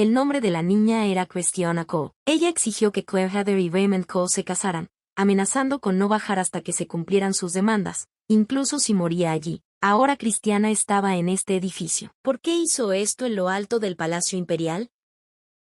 El nombre de la niña era Christiana Cole. Ella exigió que Claire Heather y Raymond Cole se casaran, amenazando con no bajar hasta que se cumplieran sus demandas, incluso si moría allí. Ahora Christiana estaba en este edificio. ¿Por qué hizo esto en lo alto del Palacio Imperial?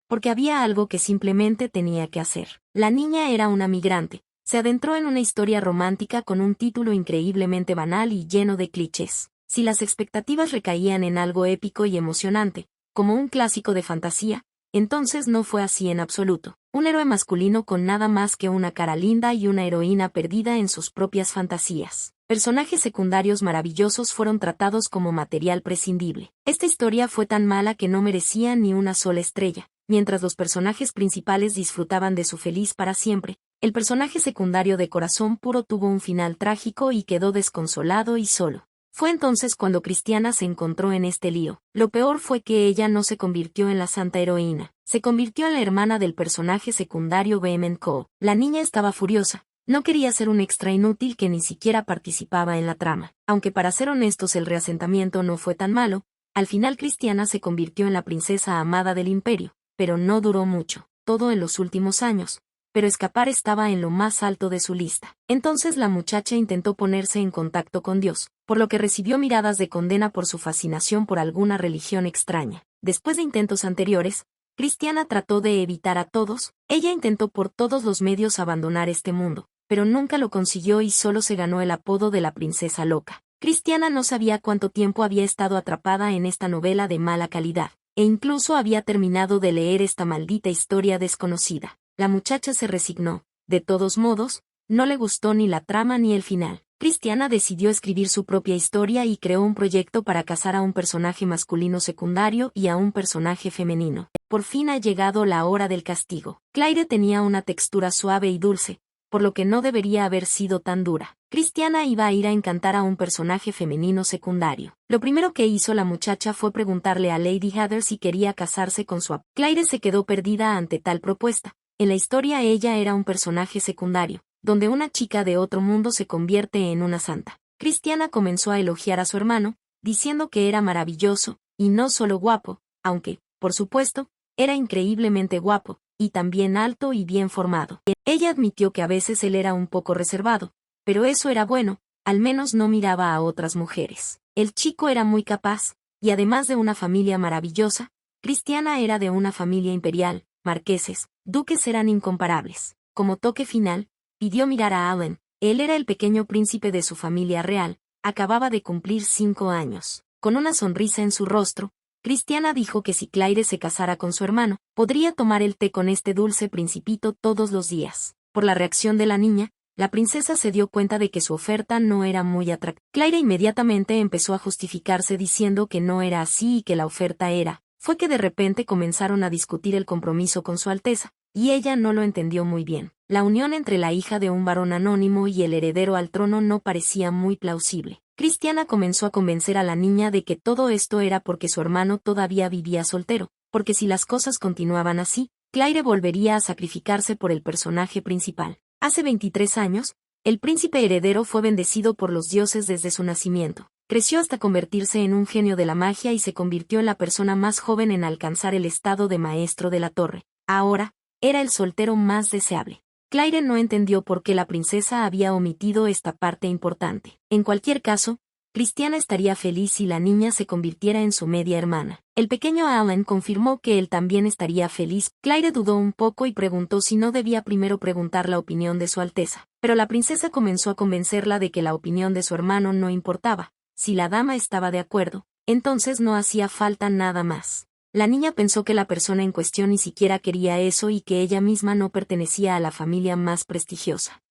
Porque había algo que simplemente tenía que hacer. La niña era una migrante. Se adentró en una historia romántica con un título increíblemente banal y lleno de clichés. Si las expectativas recaían en algo épico y emocionante, como un clásico de fantasía, entonces no fue así en absoluto. Un héroe masculino con nada más que una cara linda y una heroína perdida en sus propias fantasías. Personajes secundarios maravillosos fueron tratados como material prescindible. Esta historia fue tan mala que no merecía ni una sola estrella. Mientras los personajes principales disfrutaban de su feliz para siempre, el personaje secundario de corazón puro tuvo un final trágico y quedó desconsolado y solo. Fue entonces cuando Christiana se encontró en este lío. Lo peor fue que ella no se convirtió en la santa heroína, se convirtió en la hermana del personaje secundario Raymond Cole. La niña estaba furiosa. No quería ser un extra inútil que ni siquiera participaba en la trama. Aunque para ser honestos el reasentamiento no fue tan malo, al final Christiana se convirtió en la princesa amada del imperio, pero no duró mucho, todo en los últimos años. Pero escapar estaba en lo más alto de su lista. Entonces la muchacha intentó ponerse en contacto con Dios, por lo que recibió miradas de condena por su fascinación por alguna religión extraña. Después de intentos anteriores, Christiana trató de evitar a todos. Ella intentó por todos los medios abandonar este mundo, pero nunca lo consiguió y solo se ganó el apodo de la princesa loca. Christiana no sabía cuánto tiempo había estado atrapada en esta novela de mala calidad, e incluso había terminado de leer esta maldita historia desconocida. La muchacha se resignó. De todos modos, no le gustó ni la trama ni el final. Christiana decidió escribir su propia historia y creó un proyecto para casar a un personaje masculino secundario y a un personaje femenino. Por fin ha llegado la hora del castigo. Claire tenía una textura suave y dulce, por lo que no debería haber sido tan dura. Christiana iba a ir a encantar a un personaje femenino secundario. Lo primero que hizo la muchacha fue preguntarle a Lady Heather si quería casarse con su Claire se quedó perdida ante tal propuesta. En la historia ella era un personaje secundario, donde una chica de otro mundo se convierte en una santa. Christiana comenzó a elogiar a su hermano, diciendo que era maravilloso, y no solo guapo, aunque, por supuesto, era increíblemente guapo, y también alto y bien formado. Ella admitió que a veces él era un poco reservado, pero eso era bueno, al menos no miraba a otras mujeres. El chico era muy capaz, y además de una familia maravillosa, Christiana era de una familia imperial, marqueses, duques eran incomparables. Como toque final, pidió mirar a Alan. Él era el pequeño príncipe de su familia real, acababa de cumplir 5 años. Con una sonrisa en su rostro, Christiana dijo que si Claire se casara con su hermano, podría tomar el té con este dulce principito todos los días. Por la reacción de la niña, la princesa se dio cuenta de que su oferta no era muy atractiva. Claire inmediatamente empezó a justificarse diciendo que no era así y que la oferta era. Fue que de repente comenzaron a discutir el compromiso con su Alteza, y ella no lo entendió muy bien. La unión entre la hija de un varón anónimo y el heredero al trono no parecía muy plausible. Christiana comenzó a convencer a la niña de que todo esto era porque su hermano todavía vivía soltero, porque si las cosas continuaban así, Claire volvería a sacrificarse por el personaje principal. Hace 23 años, el príncipe heredero fue bendecido por los dioses desde su nacimiento. Creció hasta convertirse en un genio de la magia y se convirtió en la persona más joven en alcanzar el estado de maestro de la torre. Ahora, era el soltero más deseable. Claire no entendió por qué la princesa había omitido esta parte importante. En cualquier caso, Christiana estaría feliz si la niña se convirtiera en su media hermana. El pequeño Alan confirmó que él también estaría feliz. Claire dudó un poco y preguntó si no debía primero preguntar la opinión de su Alteza. Pero la princesa comenzó a convencerla de que la opinión de su hermano no importaba. Si la dama estaba de acuerdo, entonces no hacía falta nada más. La niña pensó que la persona en cuestión ni siquiera quería eso y que ella misma no pertenecía a la familia más prestigiosa.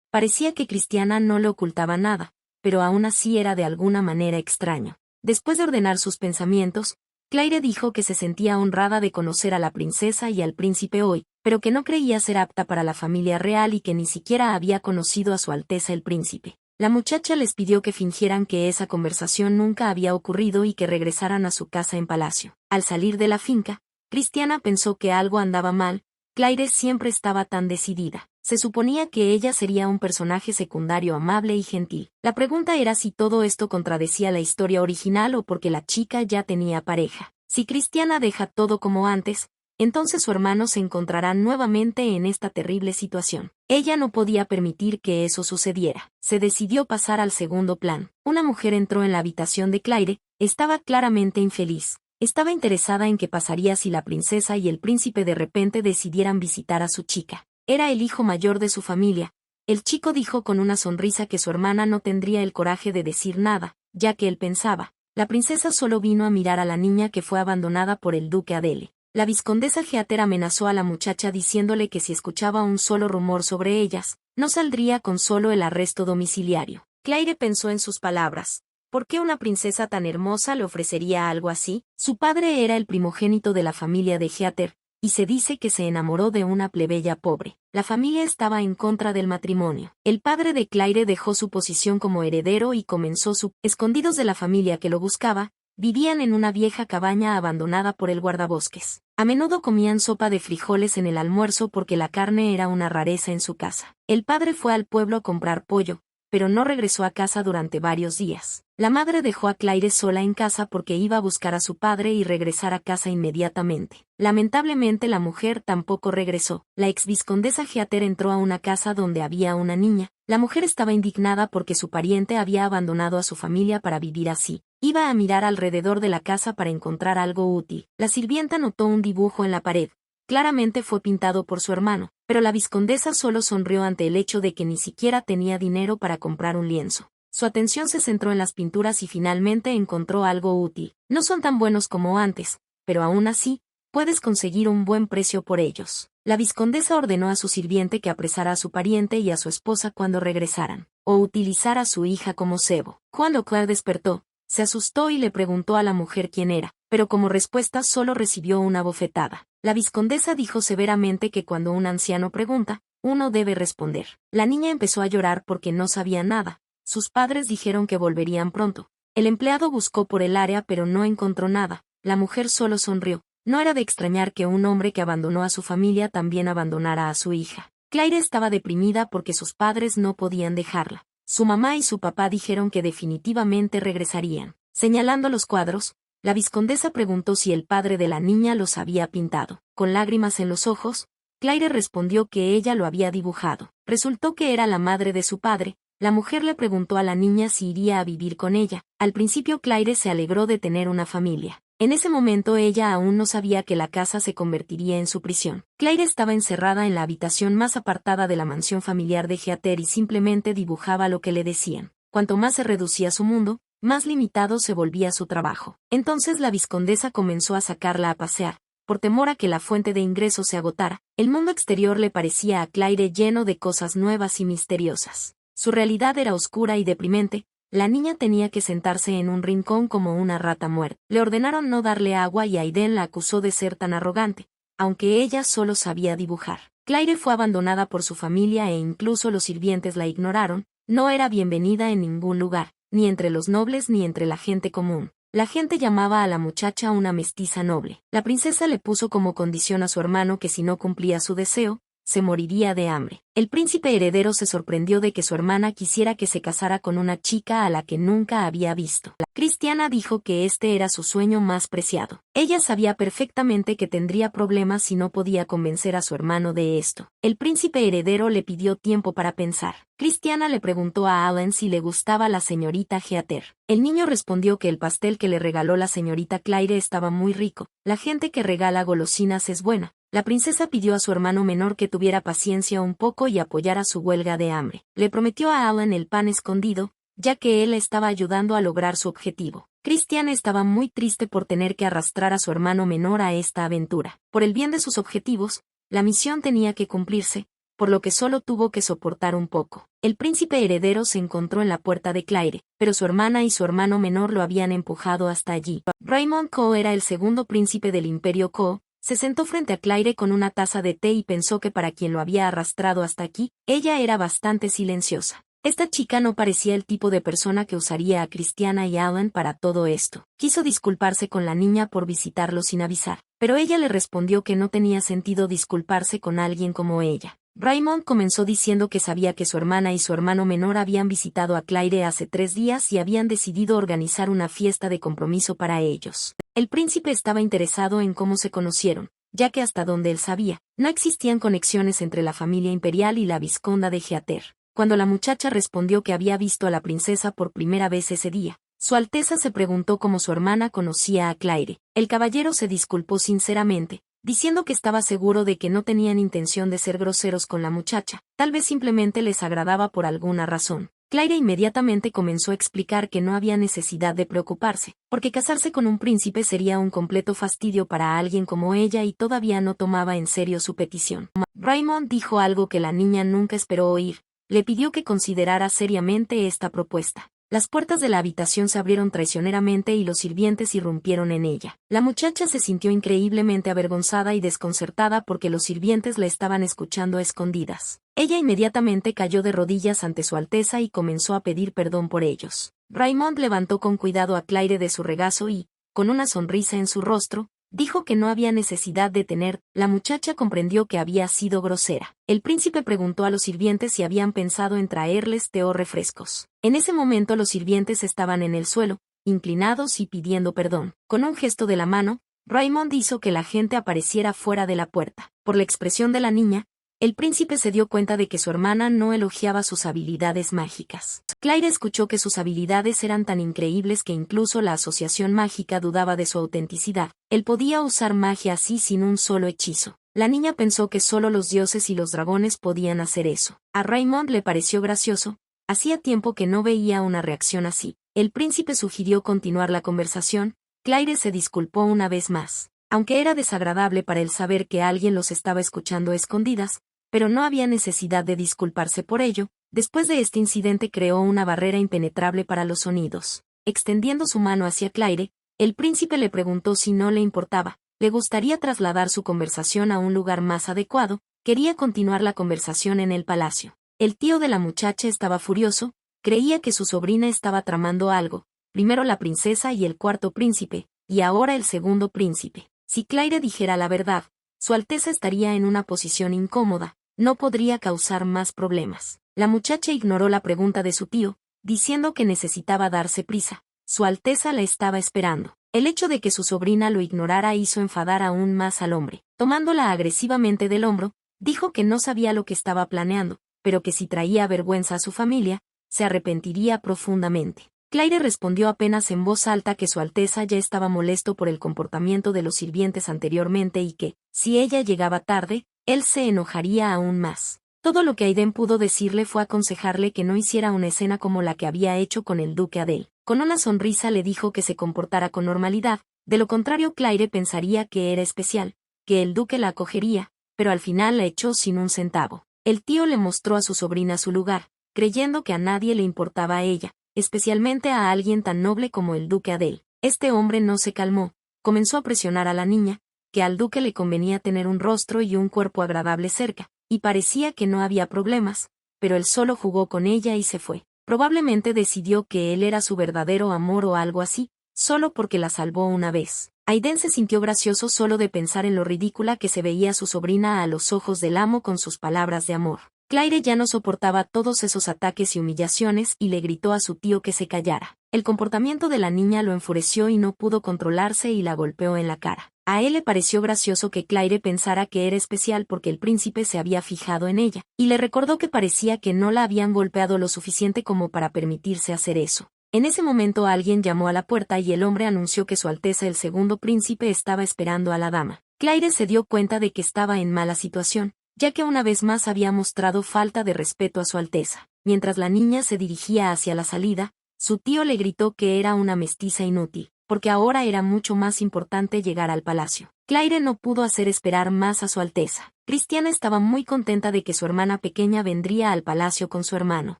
Parecía que Christiana no le ocultaba nada, pero aún así era de alguna manera extraño. Después de ordenar sus pensamientos, Claire dijo que se sentía honrada de conocer a la princesa y al príncipe hoy, pero que no creía ser apta para la familia real y que ni siquiera había conocido a su Alteza el príncipe. La muchacha les pidió que fingieran que esa conversación nunca había ocurrido y que regresaran a su casa en palacio. Al salir de la finca, Christiana pensó que algo andaba mal. Claire siempre estaba tan decidida. Se suponía que ella sería un personaje secundario amable y gentil. La pregunta era si todo esto contradecía la historia original o porque la chica ya tenía pareja. Si Christiana deja todo como antes, entonces su hermano se encontrará nuevamente en esta terrible situación. Ella no podía permitir que eso sucediera. Se decidió pasar al segundo plan. Una mujer entró en la habitación de Claire, estaba claramente infeliz. Estaba interesada en qué pasaría si la princesa y el príncipe de repente decidieran visitar a su chica. Era el hijo mayor de su familia. El chico dijo con una sonrisa que su hermana no tendría el coraje de decir nada, ya que él pensaba, la princesa solo vino a mirar a la niña que fue abandonada por el duque Adele. La vizcondesa Heather amenazó a la muchacha diciéndole que si escuchaba un solo rumor sobre ellas, no saldría con solo el arresto domiciliario. Claire pensó en sus palabras. ¿Por qué una princesa tan hermosa le ofrecería algo así? Su padre era el primogénito de la familia de Heather, y se dice que se enamoró de una plebeya pobre. La familia estaba en contra del matrimonio. El padre de Claire dejó su posición como heredero y comenzó su... Escondidos de la familia que lo buscaba, vivían en una vieja cabaña abandonada por el guardabosques. A menudo comían sopa de frijoles en el almuerzo porque la carne era una rareza en su casa. El padre fue al pueblo a comprar pollo, pero no regresó a casa durante varios días. La madre dejó a Claire sola en casa porque iba a buscar a su padre y regresar a casa inmediatamente. Lamentablemente la mujer tampoco regresó. La exvizcondesa Heather entró a una casa donde había una niña. La mujer estaba indignada porque su pariente había abandonado a su familia para vivir así. Iba a mirar alrededor de la casa para encontrar algo útil. La sirvienta notó un dibujo en la pared. Claramente fue pintado por su hermano, pero la vizcondesa solo sonrió ante el hecho de que ni siquiera tenía dinero para comprar un lienzo. Su atención se centró en las pinturas y finalmente encontró algo útil. No son tan buenos como antes, pero aún así, puedes conseguir un buen precio por ellos. La vizcondesa ordenó a su sirviente que apresara a su pariente y a su esposa cuando regresaran, o utilizara a su hija como cebo. Cuando Claire despertó, se asustó y le preguntó a la mujer quién era, pero como respuesta solo recibió una bofetada. La vizcondesa dijo severamente que cuando un anciano pregunta, uno debe responder. La niña empezó a llorar porque no sabía nada. Sus padres dijeron que volverían pronto. El empleado buscó por el área pero no encontró nada. La mujer solo sonrió. No era de extrañar que un hombre que abandonó a su familia también abandonara a su hija. Claire estaba deprimida porque sus padres no podían dejarla. Su mamá y su papá dijeron que definitivamente regresarían. Señalando los cuadros, la vizcondesa preguntó si el padre de la niña los había pintado. Con lágrimas en los ojos, Claire respondió que ella lo había dibujado. Resultó que era la madre de su padre. La mujer le preguntó a la niña si iría a vivir con ella. Al principio Claire se alegró de tener una familia. En ese momento ella aún no sabía que la casa se convertiría en su prisión. Claire estaba encerrada en la habitación más apartada de la mansión familiar de Heather y simplemente dibujaba lo que le decían. Cuanto más se reducía su mundo, más limitado se volvía su trabajo. Entonces la vizcondesa comenzó a sacarla a pasear. Por temor a que la fuente de ingresos se agotara, el mundo exterior le parecía a Claire lleno de cosas nuevas y misteriosas. Su realidad era oscura y deprimente. La niña tenía que sentarse en un rincón como una rata muerta. Le ordenaron no darle agua y Aiden la acusó de ser tan arrogante, aunque ella solo sabía dibujar. Claire fue abandonada por su familia e incluso los sirvientes la ignoraron. No era bienvenida en ningún lugar, ni entre los nobles ni entre la gente común. La gente llamaba a la muchacha una mestiza noble. La princesa le puso como condición a su hermano que si no cumplía su deseo, se moriría de hambre. El príncipe heredero se sorprendió de que su hermana quisiera que se casara con una chica a la que nunca había visto. Christiana dijo que este era su sueño más preciado. Ella sabía perfectamente que tendría problemas si no podía convencer a su hermano de esto. El príncipe heredero le pidió tiempo para pensar. Christiana le preguntó a Alan si le gustaba la señorita Heather. El niño respondió que el pastel que le regaló la señorita Claire estaba muy rico. La gente que regala golosinas es buena. La princesa pidió a su hermano menor que tuviera paciencia un poco y apoyara su huelga de hambre. Le prometió a Alan el pan escondido, ya que él estaba ayudando a lograr su objetivo. Christiana estaba muy triste por tener que arrastrar a su hermano menor a esta aventura. Por el bien de sus objetivos, la misión tenía que cumplirse, por lo que solo tuvo que soportar un poco. El príncipe heredero se encontró en la puerta de Claire, pero su hermana y su hermano menor lo habían empujado hasta allí. Raymond Coe era el segundo príncipe del Imperio Coe. Se sentó frente a Claire con una taza de té y pensó que para quien lo había arrastrado hasta aquí, ella era bastante silenciosa. Esta chica no parecía el tipo de persona que usaría a Christiana y Alan para todo esto. Quiso disculparse con la niña por visitarlo sin avisar, pero ella le respondió que no tenía sentido disculparse con alguien como ella. Raymond comenzó diciendo que sabía que su hermana y su hermano menor habían visitado a Claire hace 3 días y habían decidido organizar una fiesta de compromiso para ellos. El príncipe estaba interesado en cómo se conocieron, ya que hasta donde él sabía, no existían conexiones entre la familia imperial y la vizconda de Geater. Cuando la muchacha respondió que había visto a la princesa por primera vez ese día, Su Alteza se preguntó cómo su hermana conocía a Claire. El caballero se disculpó sinceramente, diciendo que estaba seguro de que no tenían intención de ser groseros con la muchacha, tal vez simplemente les agradaba por alguna razón. Claire inmediatamente comenzó a explicar que no había necesidad de preocuparse, porque casarse con un príncipe sería un completo fastidio para alguien como ella y todavía no tomaba en serio su petición. Raymond dijo algo que la niña nunca esperó oír, le pidió que considerara seriamente esta propuesta. Las puertas de la habitación se abrieron traicioneramente y los sirvientes irrumpieron en ella. La muchacha se sintió increíblemente avergonzada y desconcertada porque los sirvientes la estaban escuchando a escondidas. Ella inmediatamente cayó de rodillas ante Su Alteza y comenzó a pedir perdón por ellos. Raymond levantó con cuidado a Claire de su regazo y, con una sonrisa en su rostro, dijo que no había necesidad de tener. La muchacha comprendió que había sido grosera. El príncipe preguntó a los sirvientes si habían pensado en traerles té o refrescos. En ese momento los sirvientes estaban en el suelo, inclinados y pidiendo perdón. Con un gesto de la mano, Raymond hizo que la gente apareciera fuera de la puerta. Por la expresión de la niña, el príncipe se dio cuenta de que su hermana no elogiaba sus habilidades mágicas. Claire escuchó que sus habilidades eran tan increíbles que incluso la asociación mágica dudaba de su autenticidad. Él podía usar magia así sin un solo hechizo. La niña pensó que solo los dioses y los dragones podían hacer eso. A Raymond le pareció gracioso. Hacía tiempo que no veía una reacción así. El príncipe sugirió continuar la conversación. Claire se disculpó una vez más. Aunque era desagradable para él saber que alguien los estaba escuchando a escondidas, pero no había necesidad de disculparse por ello. Después de este incidente creó una barrera impenetrable para los sonidos. Extendiendo su mano hacia Claire, el príncipe le preguntó si no le importaba, le gustaría trasladar su conversación a un lugar más adecuado, quería continuar la conversación en el palacio. El tío de la muchacha estaba furioso, creía que su sobrina estaba tramando algo, primero la princesa y el cuarto príncipe, y ahora el segundo príncipe. Si Claire dijera la verdad, Su Alteza estaría en una posición incómoda, no podría causar más problemas. La muchacha ignoró la pregunta de su tío, diciendo que necesitaba darse prisa. Su Alteza la estaba esperando. El hecho de que su sobrina lo ignorara hizo enfadar aún más al hombre. Tomándola agresivamente del hombro, dijo que no sabía lo que estaba planeando, pero que si traía vergüenza a su familia, se arrepentiría profundamente. Claire respondió apenas en voz alta que Su Alteza ya estaba molesto por el comportamiento de los sirvientes anteriormente y que, si ella llegaba tarde, él se enojaría aún más. Todo lo que Aiden pudo decirle fue aconsejarle que no hiciera una escena como la que había hecho con el duque Adel. Con una sonrisa le dijo que se comportara con normalidad, de lo contrario Claire pensaría que era especial, que el duque la acogería, pero al final la echó sin un centavo. El tío le mostró a su sobrina su lugar, creyendo que a nadie le importaba a ella, especialmente a alguien tan noble como el duque Adel. Este hombre no se calmó, comenzó a presionar a la niña, que al duque le convenía tener un rostro y un cuerpo agradable cerca, y parecía que no había problemas, pero él solo jugó con ella y se fue. Probablemente decidió que él era su verdadero amor o algo así, solo porque la salvó una vez. Aiden se sintió gracioso solo de pensar en lo ridícula que se veía su sobrina a los ojos del amo con sus palabras de amor. Claire ya no soportaba todos esos ataques y humillaciones y le gritó a su tío que se callara. El comportamiento de la niña lo enfureció y no pudo controlarse y la golpeó en la cara. A él le pareció gracioso que Claire pensara que era especial porque el príncipe se había fijado en ella, y le recordó que parecía que no la habían golpeado lo suficiente como para permitirse hacer eso. En ese momento alguien llamó a la puerta y el hombre anunció que Su Alteza el segundo príncipe estaba esperando a la dama. Claire se dio cuenta de que estaba en mala situación, ya que una vez más había mostrado falta de respeto a Su Alteza. Mientras la niña se dirigía hacia la salida, su tío le gritó que era una mestiza inútil, porque ahora era mucho más importante llegar al palacio. Claire no pudo hacer esperar más a Su Alteza. Cristiana estaba muy contenta de que su hermana pequeña vendría al palacio con su hermano.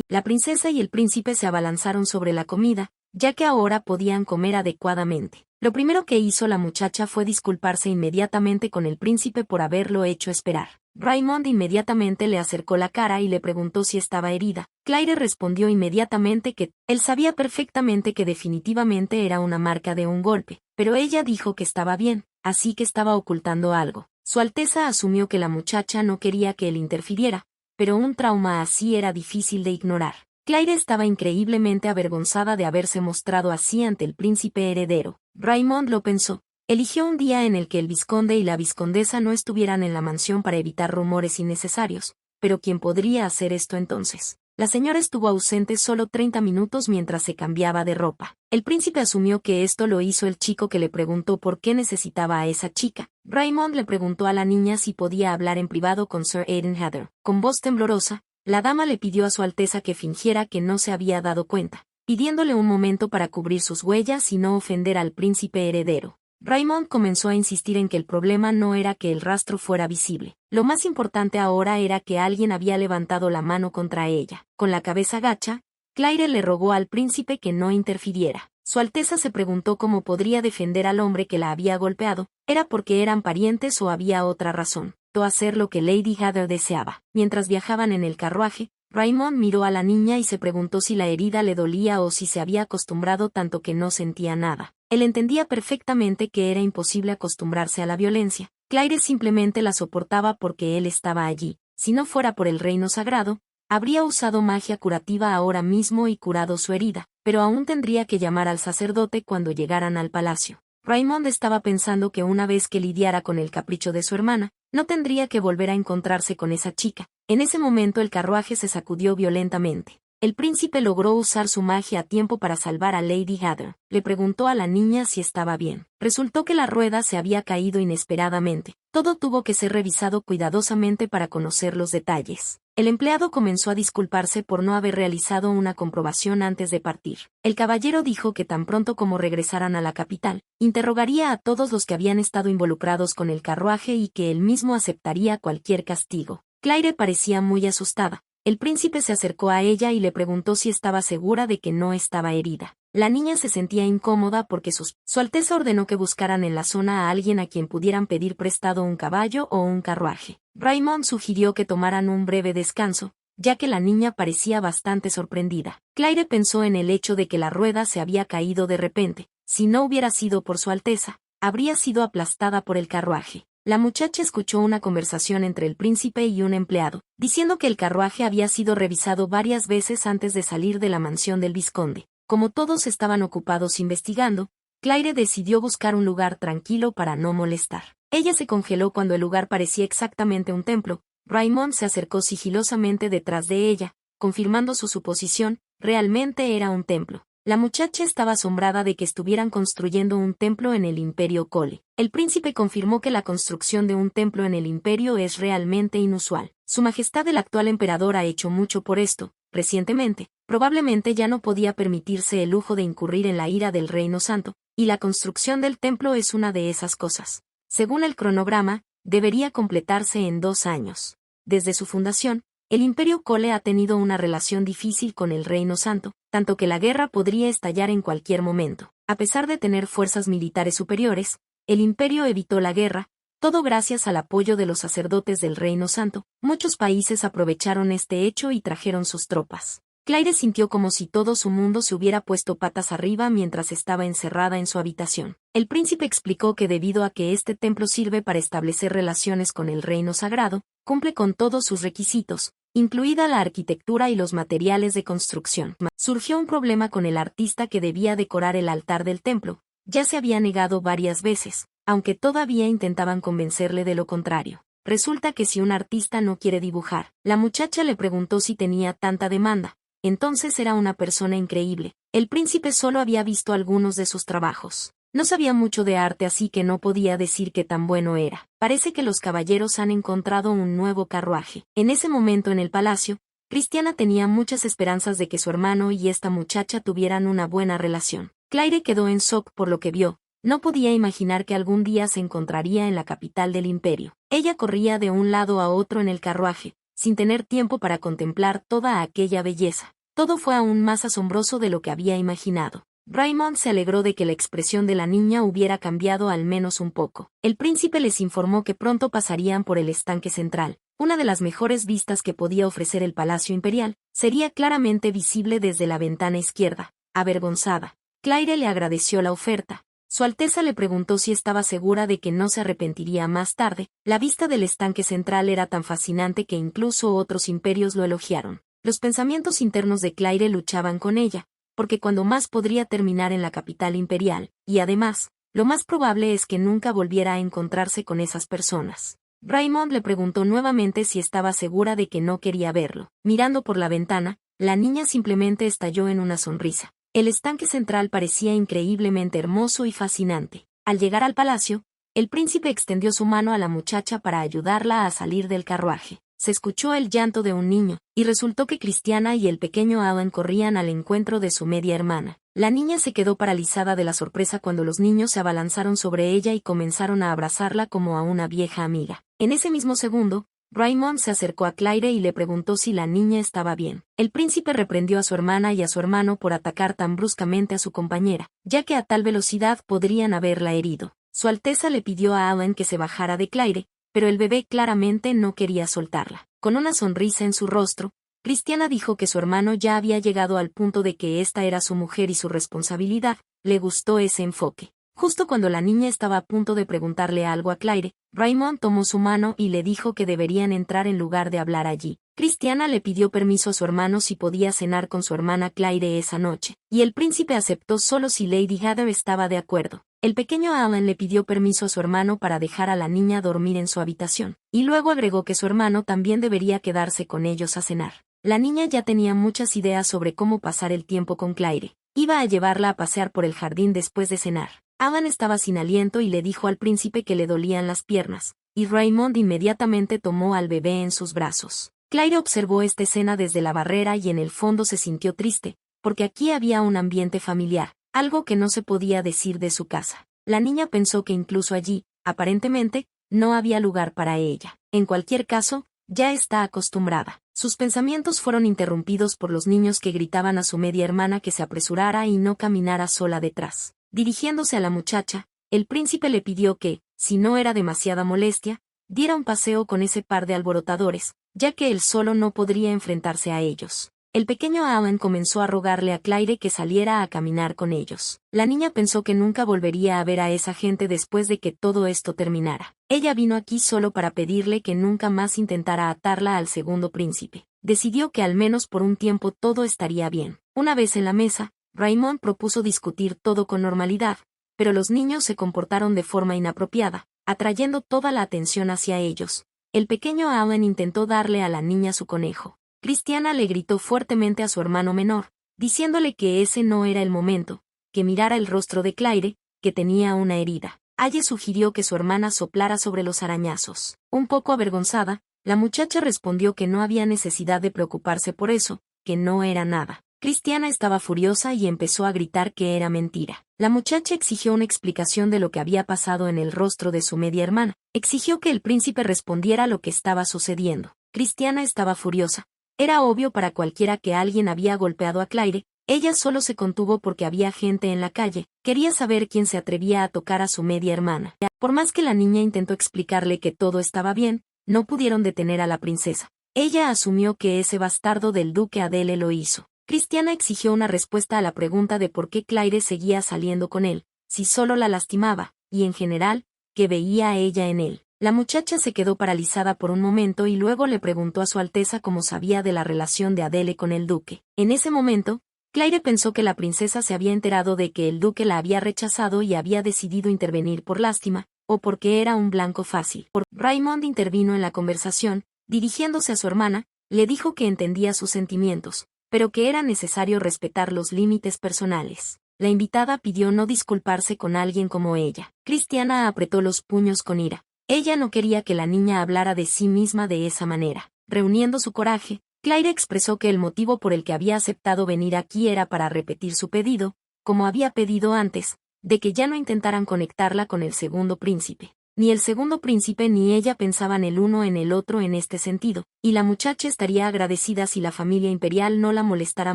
La princesa y el príncipe se abalanzaron sobre la comida, ya que ahora podían comer adecuadamente. Lo primero que hizo la muchacha fue disculparse inmediatamente con el príncipe por haberlo hecho esperar. Raymond inmediatamente le acercó la cara y le preguntó si estaba herida. Claire respondió inmediatamente que él sabía perfectamente que definitivamente era una marca de un golpe, pero ella dijo que estaba bien, así que estaba ocultando algo. Su Alteza asumió que la muchacha no quería que él interfiriera, pero un trauma así era difícil de ignorar. Claire estaba increíblemente avergonzada de haberse mostrado así ante el príncipe heredero. Raymond lo pensó. Eligió un día en el que el vizconde y la vizcondesa no estuvieran en la mansión para evitar rumores innecesarios, pero ¿quién podría hacer esto entonces? La señora estuvo ausente solo 30 minutos mientras se cambiaba de ropa. El príncipe asumió que esto lo hizo el chico que le preguntó por qué necesitaba a esa chica. Raymond le preguntó a la niña si podía hablar en privado con Sir Aidan Heather. Con voz temblorosa, la dama le pidió a su Alteza que fingiera que no se había dado cuenta, pidiéndole un momento para cubrir sus huellas y no ofender al príncipe heredero. Raymond comenzó a insistir en que el problema no era que el rastro fuera visible. Lo más importante ahora era que alguien había levantado la mano contra ella. Con la cabeza gacha, Claire le rogó al príncipe que no interfiriera. Su Alteza se preguntó cómo podría defender al hombre que la había golpeado. ¿Era porque eran parientes o había otra razón? Hacer lo que Lady Heather deseaba. Mientras viajaban en el carruaje, Raymond miró a la niña y se preguntó si la herida le dolía o si se había acostumbrado tanto que no sentía nada. Él entendía perfectamente que era imposible acostumbrarse a la violencia. Claire simplemente la soportaba porque él estaba allí. Si no fuera por el reino sagrado, habría usado magia curativa ahora mismo y curado su herida, pero aún tendría que llamar al sacerdote cuando llegaran al palacio. Raymond estaba pensando que una vez que lidiara con el capricho de su hermana, no tendría que volver a encontrarse con esa chica. En ese momento el carruaje se sacudió violentamente. El príncipe logró usar su magia a tiempo para salvar a Lady Heather. Le preguntó a la niña si estaba bien. Resultó que la rueda se había caído inesperadamente. Todo tuvo que ser revisado cuidadosamente para conocer los detalles. El empleado comenzó a disculparse por no haber realizado una comprobación antes de partir. El caballero dijo que tan pronto como regresaran a la capital, interrogaría a todos los que habían estado involucrados con el carruaje y que él mismo aceptaría cualquier castigo. Claire parecía muy asustada. El príncipe se acercó a ella y le preguntó si estaba segura de que no estaba herida. La niña se sentía incómoda porque Su Alteza ordenó que buscaran en la zona a alguien a quien pudieran pedir prestado un caballo o un carruaje. Raymond sugirió que tomaran un breve descanso, ya que la niña parecía bastante sorprendida. Claire pensó en el hecho de que la rueda se había caído de repente. Si no hubiera sido por Su Alteza, habría sido aplastada por el carruaje. La muchacha escuchó una conversación entre el príncipe y un empleado, diciendo que el carruaje había sido revisado varias veces antes de salir de la mansión del vizconde. Como todos estaban ocupados investigando, Claire decidió buscar un lugar tranquilo para no molestar. Ella se congeló cuando el lugar parecía exactamente un templo. Raymond se acercó sigilosamente detrás de ella, confirmando su suposición, realmente era un templo. La muchacha estaba asombrada de que estuvieran construyendo un templo en el Imperio Cole. El príncipe confirmó que la construcción de un templo en el imperio es realmente inusual. Su Majestad el actual emperador ha hecho mucho por esto. Recientemente, probablemente ya no podía permitirse el lujo de incurrir en la ira del Reino Santo, y la construcción del templo es una de esas cosas. Según el cronograma, debería completarse en 2 años. Desde su fundación, el Imperio Cole ha tenido una relación difícil con el Reino Santo, tanto que la guerra podría estallar en cualquier momento. A pesar de tener fuerzas militares superiores, el Imperio evitó la guerra, todo gracias al apoyo de los sacerdotes del Reino Santo. Muchos países aprovecharon este hecho y trajeron sus tropas. Claire sintió como si todo su mundo se hubiera puesto patas arriba mientras estaba encerrada en su habitación. El príncipe explicó que debido a que este templo sirve para establecer relaciones con el reino sagrado, cumple con todos sus requisitos, incluida la arquitectura y los materiales de construcción. Surgió un problema con el artista que debía decorar el altar del templo. Ya se había negado varias veces, aunque todavía intentaban convencerle de lo contrario. Resulta que si un artista no quiere dibujar, la muchacha le preguntó si tenía tanta demanda. Entonces era una persona increíble. El príncipe solo había visto algunos de sus trabajos. No sabía mucho de arte, así que no podía decir qué tan bueno era. Parece que los caballeros han encontrado un nuevo carruaje. En ese momento en el palacio, Christiana tenía muchas esperanzas de que su hermano y esta muchacha tuvieran una buena relación. Claire quedó en shock por lo que vio. No podía imaginar que algún día se encontraría en la capital del imperio. Ella corría de un lado a otro en el carruaje, sin tener tiempo para contemplar toda aquella belleza. Todo fue aún más asombroso de lo que había imaginado. Raymond se alegró de que la expresión de la niña hubiera cambiado al menos un poco. El príncipe les informó que pronto pasarían por el estanque central. Una de las mejores vistas que podía ofrecer el Palacio Imperial sería claramente visible desde la ventana izquierda. Avergonzada, Claire le agradeció la oferta, Su Alteza le preguntó si estaba segura de que no se arrepentiría más tarde. La vista del estanque central era tan fascinante que incluso otros imperios lo elogiaron. Los pensamientos internos de Claire luchaban con ella, porque cuando más podría terminar en la capital imperial, y además, lo más probable es que nunca volviera a encontrarse con esas personas. Raymond le preguntó nuevamente si estaba segura de que no quería verlo. Mirando por la ventana, la niña simplemente estalló en una sonrisa. El estanque central parecía increíblemente hermoso y fascinante. Al llegar al palacio, el príncipe extendió su mano a la muchacha para ayudarla a salir del carruaje. Se escuchó el llanto de un niño, y resultó que Christiana y el pequeño Alan corrían al encuentro de su media hermana. La niña se quedó paralizada de la sorpresa cuando los niños se abalanzaron sobre ella y comenzaron a abrazarla como a una vieja amiga. En ese mismo segundo, Raymond se acercó a Claire y le preguntó si la niña estaba bien. El príncipe reprendió a su hermana y a su hermano por atacar tan bruscamente a su compañera, ya que a tal velocidad podrían haberla herido. Su Alteza le pidió a Alan que se bajara de Claire, pero el bebé claramente no quería soltarla. Con una sonrisa en su rostro, Christiana dijo que su hermano ya había llegado al punto de que esta era su mujer y su responsabilidad. Le gustó ese enfoque. Justo cuando la niña estaba a punto de preguntarle algo a Claire, Raymond tomó su mano y le dijo que deberían entrar en lugar de hablar allí. Christiana le pidió permiso a su hermano si podía cenar con su hermana Claire esa noche, y el príncipe aceptó solo si Lady Heather estaba de acuerdo. El pequeño Alan le pidió permiso a su hermano para dejar a la niña dormir en su habitación, y luego agregó que su hermano también debería quedarse con ellos a cenar. La niña ya tenía muchas ideas sobre cómo pasar el tiempo con Claire. Iba a llevarla a pasear por el jardín después de cenar. Alan estaba sin aliento y le dijo al príncipe que le dolían las piernas, y Raymond inmediatamente tomó al bebé en sus brazos. Claire observó esta escena desde la barrera y en el fondo se sintió triste, porque aquí había un ambiente familiar, algo que no se podía decir de su casa. La niña pensó que incluso allí, aparentemente, no había lugar para ella. En cualquier caso, ya está acostumbrada. Sus pensamientos fueron interrumpidos por los niños que gritaban a su media hermana que se apresurara y no caminara sola detrás. Dirigiéndose a la muchacha, el príncipe le pidió que, si no era demasiada molestia, diera un paseo con ese par de alborotadores, ya que él solo no podría enfrentarse a ellos. El pequeño Alan comenzó a rogarle a Claire que saliera a caminar con ellos. La niña pensó que nunca volvería a ver a esa gente después de que todo esto terminara. Ella vino aquí solo para pedirle que nunca más intentara atarla al segundo príncipe. Decidió que al menos por un tiempo todo estaría bien. Una vez en la mesa, Raymond propuso discutir todo con normalidad, pero los niños se comportaron de forma inapropiada, atrayendo toda la atención hacia ellos. El pequeño Alan intentó darle a la niña su conejo. Christiana le gritó fuertemente a su hermano menor, diciéndole que ese no era el momento, que mirara el rostro de Claire, que tenía una herida. Aye sugirió que su hermana soplara sobre los arañazos. Un poco avergonzada, la muchacha respondió que no había necesidad de preocuparse por eso, que no era nada. Christiana estaba furiosa y empezó a gritar que era mentira. La muchacha exigió una explicación de lo que había pasado en el rostro de su media hermana. Exigió que el príncipe respondiera lo que estaba sucediendo. Christiana estaba furiosa. Era obvio para cualquiera que alguien había golpeado a Claire. Ella solo se contuvo porque había gente en la calle. Quería saber quién se atrevía a tocar a su media hermana. Por más que la niña intentó explicarle que todo estaba bien, no pudieron detener a la princesa. Ella asumió que ese bastardo del duque Adele lo hizo. Christiana exigió una respuesta a la pregunta de por qué Claire seguía saliendo con él, si solo la lastimaba, y en general, qué veía a ella en él. La muchacha se quedó paralizada por un momento y luego le preguntó a su Alteza cómo sabía de la relación de Adele con el duque. En ese momento, Claire pensó que la princesa se había enterado de que el duque la había rechazado y había decidido intervenir por lástima, o porque era un blanco fácil. Raymond intervino en la conversación, dirigiéndose a su hermana, le dijo que entendía sus sentimientos, pero que era necesario respetar los límites personales. La invitada pidió no disculparse con alguien como ella. Christiana apretó los puños con ira. Ella no quería que la niña hablara de sí misma de esa manera. Reuniendo su coraje, Claire expresó que el motivo por el que había aceptado venir aquí era para repetir su pedido, como había pedido antes, de que ya no intentaran conectarla con el segundo príncipe. Ni el segundo príncipe ni ella pensaban el uno en el otro en este sentido, y la muchacha estaría agradecida si la familia imperial no la molestara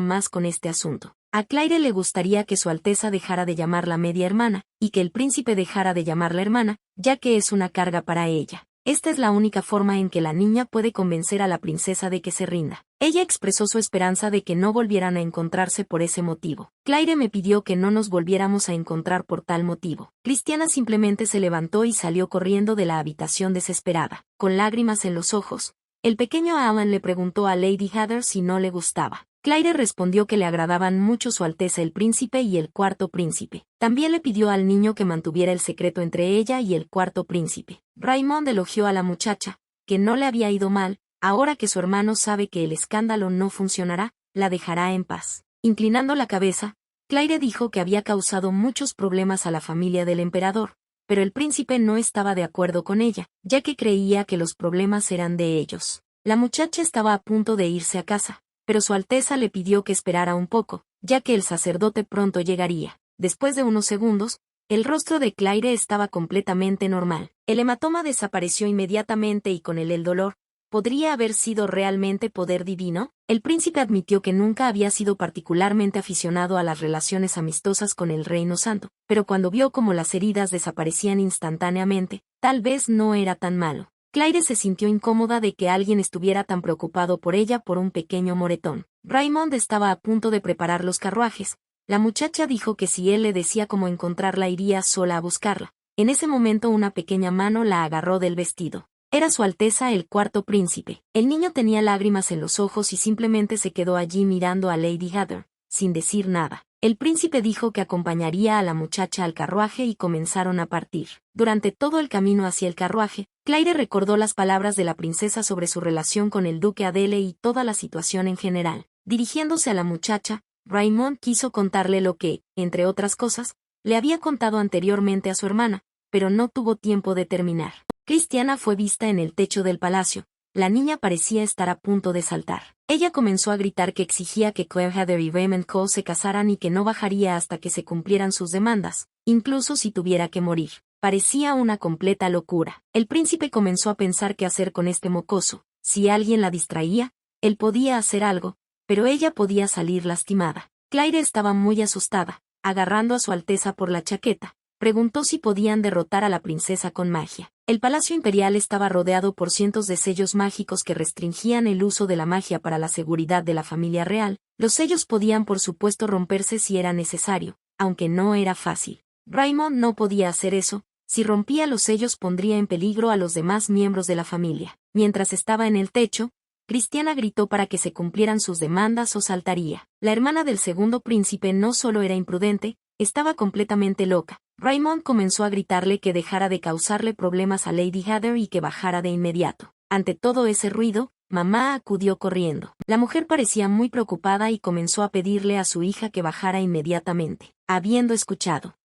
más con este asunto. A Claire le gustaría que su Alteza dejara de llamarla media hermana, y que el príncipe dejara de llamarla hermana, ya que es una carga para ella. Esta es la única forma en que la niña puede convencer a la princesa de que se rinda. Ella expresó su esperanza de que no volvieran a encontrarse por ese motivo. Claire me pidió que no nos volviéramos a encontrar por tal motivo. Cristiana simplemente se levantó y salió corriendo de la habitación desesperada. Con lágrimas en los ojos, el pequeño Alan le preguntó a Lady Heather si no le gustaba. Claire respondió que le agradaban mucho Su Alteza el Príncipe y el Cuarto Príncipe. También le pidió al niño que mantuviera el secreto entre ella y el Cuarto Príncipe. Raymond elogió a la muchacha, que no le había ido mal. Ahora que su hermano sabe que el escándalo no funcionará, la dejará en paz. Inclinando la cabeza, Claire dijo que había causado muchos problemas a la familia del emperador, pero el príncipe no estaba de acuerdo con ella, ya que creía que los problemas eran de ellos. La muchacha estaba a punto de irse a casa, pero Su Alteza le pidió que esperara un poco, ya que el sacerdote pronto llegaría. Después de unos segundos, el rostro de Claire estaba completamente normal. El hematoma desapareció inmediatamente y con él el dolor. ¿Podría haber sido realmente poder divino? El príncipe admitió que nunca había sido particularmente aficionado a las relaciones amistosas con el Reino Santo, pero cuando vio cómo las heridas desaparecían instantáneamente, tal vez no era tan malo. Claire se sintió incómoda de que alguien estuviera tan preocupado por ella por un pequeño moretón. Raymond estaba a punto de preparar los carruajes. La muchacha dijo que si él le decía cómo encontrarla iría sola a buscarla. En ese momento una pequeña mano la agarró del vestido. Era Su Alteza el Cuarto Príncipe. El niño tenía lágrimas en los ojos y simplemente se quedó allí mirando a Lady Heather, sin decir nada. El príncipe dijo que acompañaría a la muchacha al carruaje y comenzaron a partir. Durante todo el camino hacia el carruaje, Claire recordó las palabras de la princesa sobre su relación con el duque Adele y toda la situación en general. Dirigiéndose a la muchacha, Raymond quiso contarle lo que, entre otras cosas, le había contado anteriormente a su hermana, pero no tuvo tiempo de terminar. Cristiana fue vista en el techo del palacio. La niña parecía estar a punto de saltar. Ella comenzó a gritar que exigía que Claire Heather y Raymond Cole se casaran y que no bajaría hasta que se cumplieran sus demandas, incluso si tuviera que morir. Parecía una completa locura. El príncipe comenzó a pensar qué hacer con este mocoso. Si alguien la distraía, él podía hacer algo, pero ella podía salir lastimada. Claire estaba muy asustada. Agarrando a Su Alteza por la chaqueta, preguntó si podían derrotar a la princesa con magia. El palacio imperial estaba rodeado por cientos de sellos mágicos que restringían el uso de la magia para la seguridad de la familia real. Los sellos podían por supuesto romperse si era necesario, aunque no era fácil. Raymond no podía hacer eso. Si rompía los sellos pondría en peligro a los demás miembros de la familia. Mientras estaba en el techo, Cristiana gritó para que se cumplieran sus demandas o saltaría. La hermana del segundo príncipe no solo era imprudente, estaba completamente loca. Raymond comenzó a gritarle que dejara de causarle problemas a Lady Heather y que bajara de inmediato. Ante todo ese ruido, mamá acudió corriendo. La mujer parecía muy preocupada y comenzó a pedirle a su hija que bajara inmediatamente, habiendo escuchado.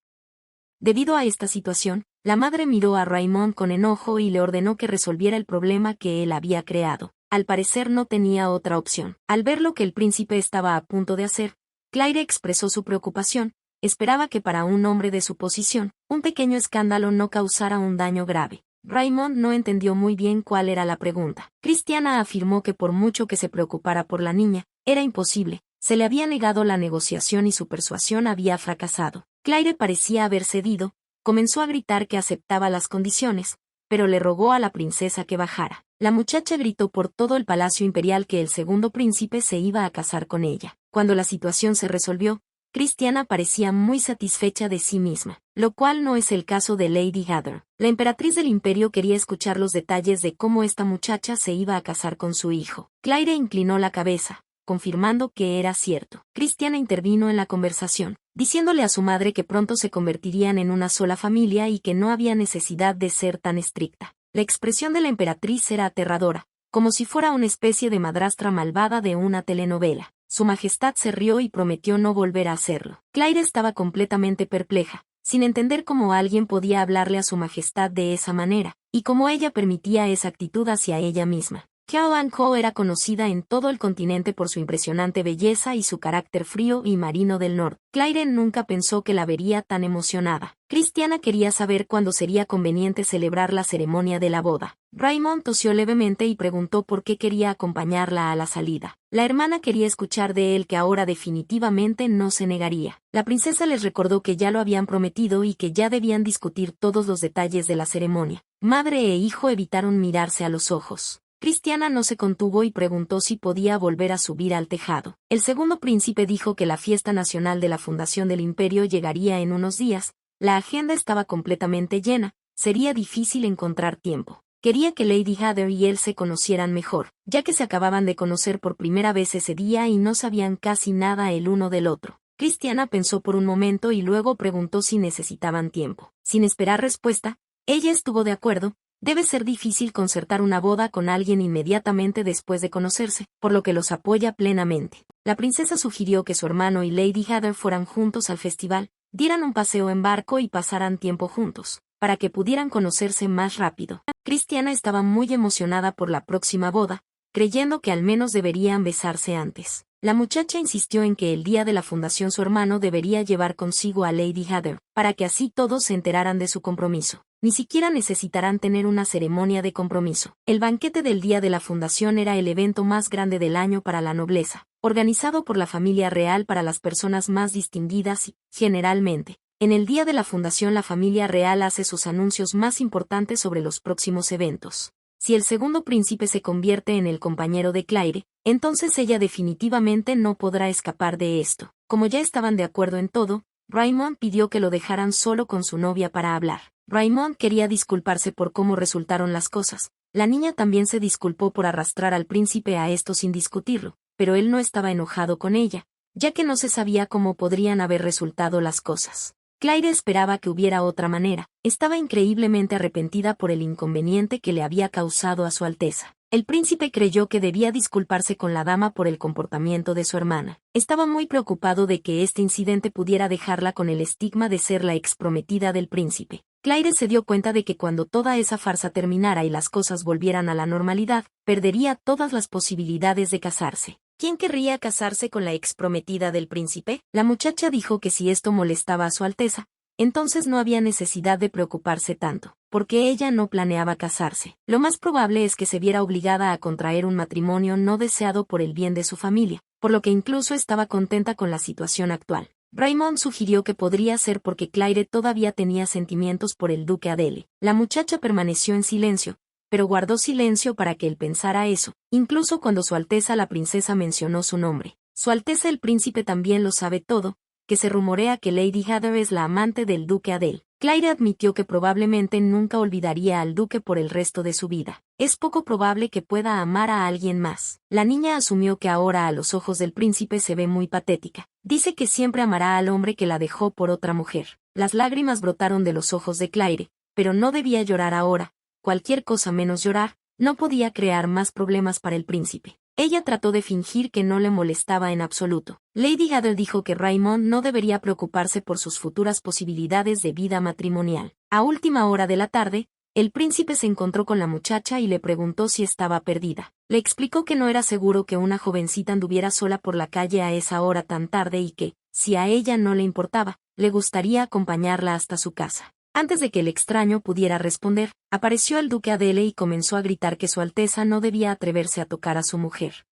Debido a esta situación, la madre miró a Raymond con enojo y le ordenó que resolviera el problema que él había creado. Al parecer no tenía otra opción. Al ver lo que el príncipe estaba a punto de hacer, Claire expresó su preocupación. Esperaba que para un hombre de su posición, un pequeño escándalo no causara un daño grave. Raymond no entendió muy bien cuál era la pregunta. Cristiana afirmó que por mucho que se preocupara por la niña, era imposible. Se le había negado la negociación y su persuasión había fracasado. Claire parecía haber cedido, comenzó a gritar que aceptaba las condiciones, pero le rogó a la princesa que bajara. La muchacha gritó por todo el palacio imperial que el segundo príncipe se iba a casar con ella. Cuando la situación se resolvió, Cristiana parecía muy satisfecha de sí misma, lo cual no es el caso de Lady Heather. La emperatriz del imperio quería escuchar los detalles de cómo esta muchacha se iba a casar con su hijo. Claire inclinó la cabeza, confirmando que era cierto. Cristiana intervino en la conversación, diciéndole a su madre que pronto se convertirían en una sola familia y que no había necesidad de ser tan estricta. La expresión de la emperatriz era aterradora, como si fuera una especie de madrastra malvada de una telenovela. Su Majestad se rió y prometió no volver a hacerlo. Claire estaba completamente perpleja, sin entender cómo alguien podía hablarle a su Majestad de esa manera, y cómo ella permitía esa actitud hacia ella misma. Xiao Ko era conocida en todo el continente por su impresionante belleza y su carácter frío y marino del norte. Claire nunca pensó que la vería tan emocionada. Christiana quería saber cuándo sería conveniente celebrar la ceremonia de la boda. Raymond tosió levemente y preguntó por qué quería acompañarla a la salida. La hermana quería escuchar de él que ahora definitivamente no se negaría. La princesa les recordó que ya lo habían prometido y que ya debían discutir todos los detalles de la ceremonia. Madre e hijo evitaron mirarse a los ojos. Christiana no se contuvo y preguntó si podía volver a subir al tejado. El segundo príncipe dijo que la fiesta nacional de la fundación del imperio llegaría en unos días. La agenda estaba completamente llena, sería difícil encontrar tiempo. Quería que Lady Heather y él se conocieran mejor, ya que se acababan de conocer por primera vez ese día y no sabían casi nada el uno del otro. Christiana pensó por un momento y luego preguntó si necesitaban tiempo. Sin esperar respuesta, ella estuvo de acuerdo. Debe ser difícil concertar una boda con alguien inmediatamente después de conocerse, por lo que los apoya plenamente. La princesa sugirió que su hermano y Lady Heather fueran juntos al festival, dieran un paseo en barco y pasaran tiempo juntos, para que pudieran conocerse más rápido. Christiana estaba muy emocionada por la próxima boda, creyendo que al menos deberían besarse antes. La muchacha insistió en que el día de la fundación su hermano debería llevar consigo a Lady Heather, para que así todos se enteraran de su compromiso. Ni siquiera necesitarán tener una ceremonia de compromiso. El banquete del día de la fundación era el evento más grande del año para la nobleza, organizado por la familia real para las personas más distinguidas y, generalmente, en el día de la fundación la familia real hace sus anuncios más importantes sobre los próximos eventos. Si el segundo príncipe se convierte en el compañero de Claire, entonces ella definitivamente no podrá escapar de esto. Como ya estaban de acuerdo en todo, Raymond pidió que lo dejaran solo con su novia para hablar. Raymond quería disculparse por cómo resultaron las cosas. La niña también se disculpó por arrastrar al príncipe a esto sin discutirlo, pero él no estaba enojado con ella, ya que no se sabía cómo podrían haber resultado las cosas. Claire esperaba que hubiera otra manera. Estaba increíblemente arrepentida por el inconveniente que le había causado a Su Alteza. El príncipe creyó que debía disculparse con la dama por el comportamiento de su hermana. Estaba muy preocupado de que este incidente pudiera dejarla con el estigma de ser la exprometida del príncipe. Claire se dio cuenta de que cuando toda esa farsa terminara y las cosas volvieran a la normalidad, perdería todas las posibilidades de casarse. ¿Quién querría casarse con la exprometida del príncipe? La muchacha dijo que si esto molestaba a Su Alteza, entonces no había necesidad de preocuparse tanto, porque ella no planeaba casarse. Lo más probable es que se viera obligada a contraer un matrimonio no deseado por el bien de su familia, por lo que incluso estaba contenta con la situación actual. Raymond sugirió que podría ser porque Claire todavía tenía sentimientos por el duque Adele. La muchacha permaneció en silencio, pero guardó silencio para que él pensara eso, incluso cuando Su Alteza la princesa mencionó su nombre. Su Alteza el príncipe también lo sabe todo, que se rumorea que Lady Heather es la amante del duque Adele. Claire admitió que probablemente nunca olvidaría al duque por el resto de su vida. Es poco probable que pueda amar a alguien más. La niña asumió que ahora a los ojos del príncipe se ve muy patética. Dice que siempre amará al hombre que la dejó por otra mujer. Las lágrimas brotaron de los ojos de Claire, pero no debía llorar ahora. Cualquier cosa menos llorar, no podía crear más problemas para el príncipe. Ella trató de fingir que no le molestaba en absoluto. Lady Heather dijo que Raymond no debería preocuparse por sus futuras posibilidades de vida matrimonial. A última hora de la tarde, el príncipe se encontró con la muchacha y le preguntó si estaba perdida. Le explicó que no era seguro que una jovencita anduviera sola por la calle a esa hora tan tarde y que, si a ella no le importaba, le gustaría acompañarla hasta su casa. Antes de que el extraño pudiera responder, apareció el duque Adele y comenzó a gritar que Su Alteza no debía atreverse a tocar a su mujer.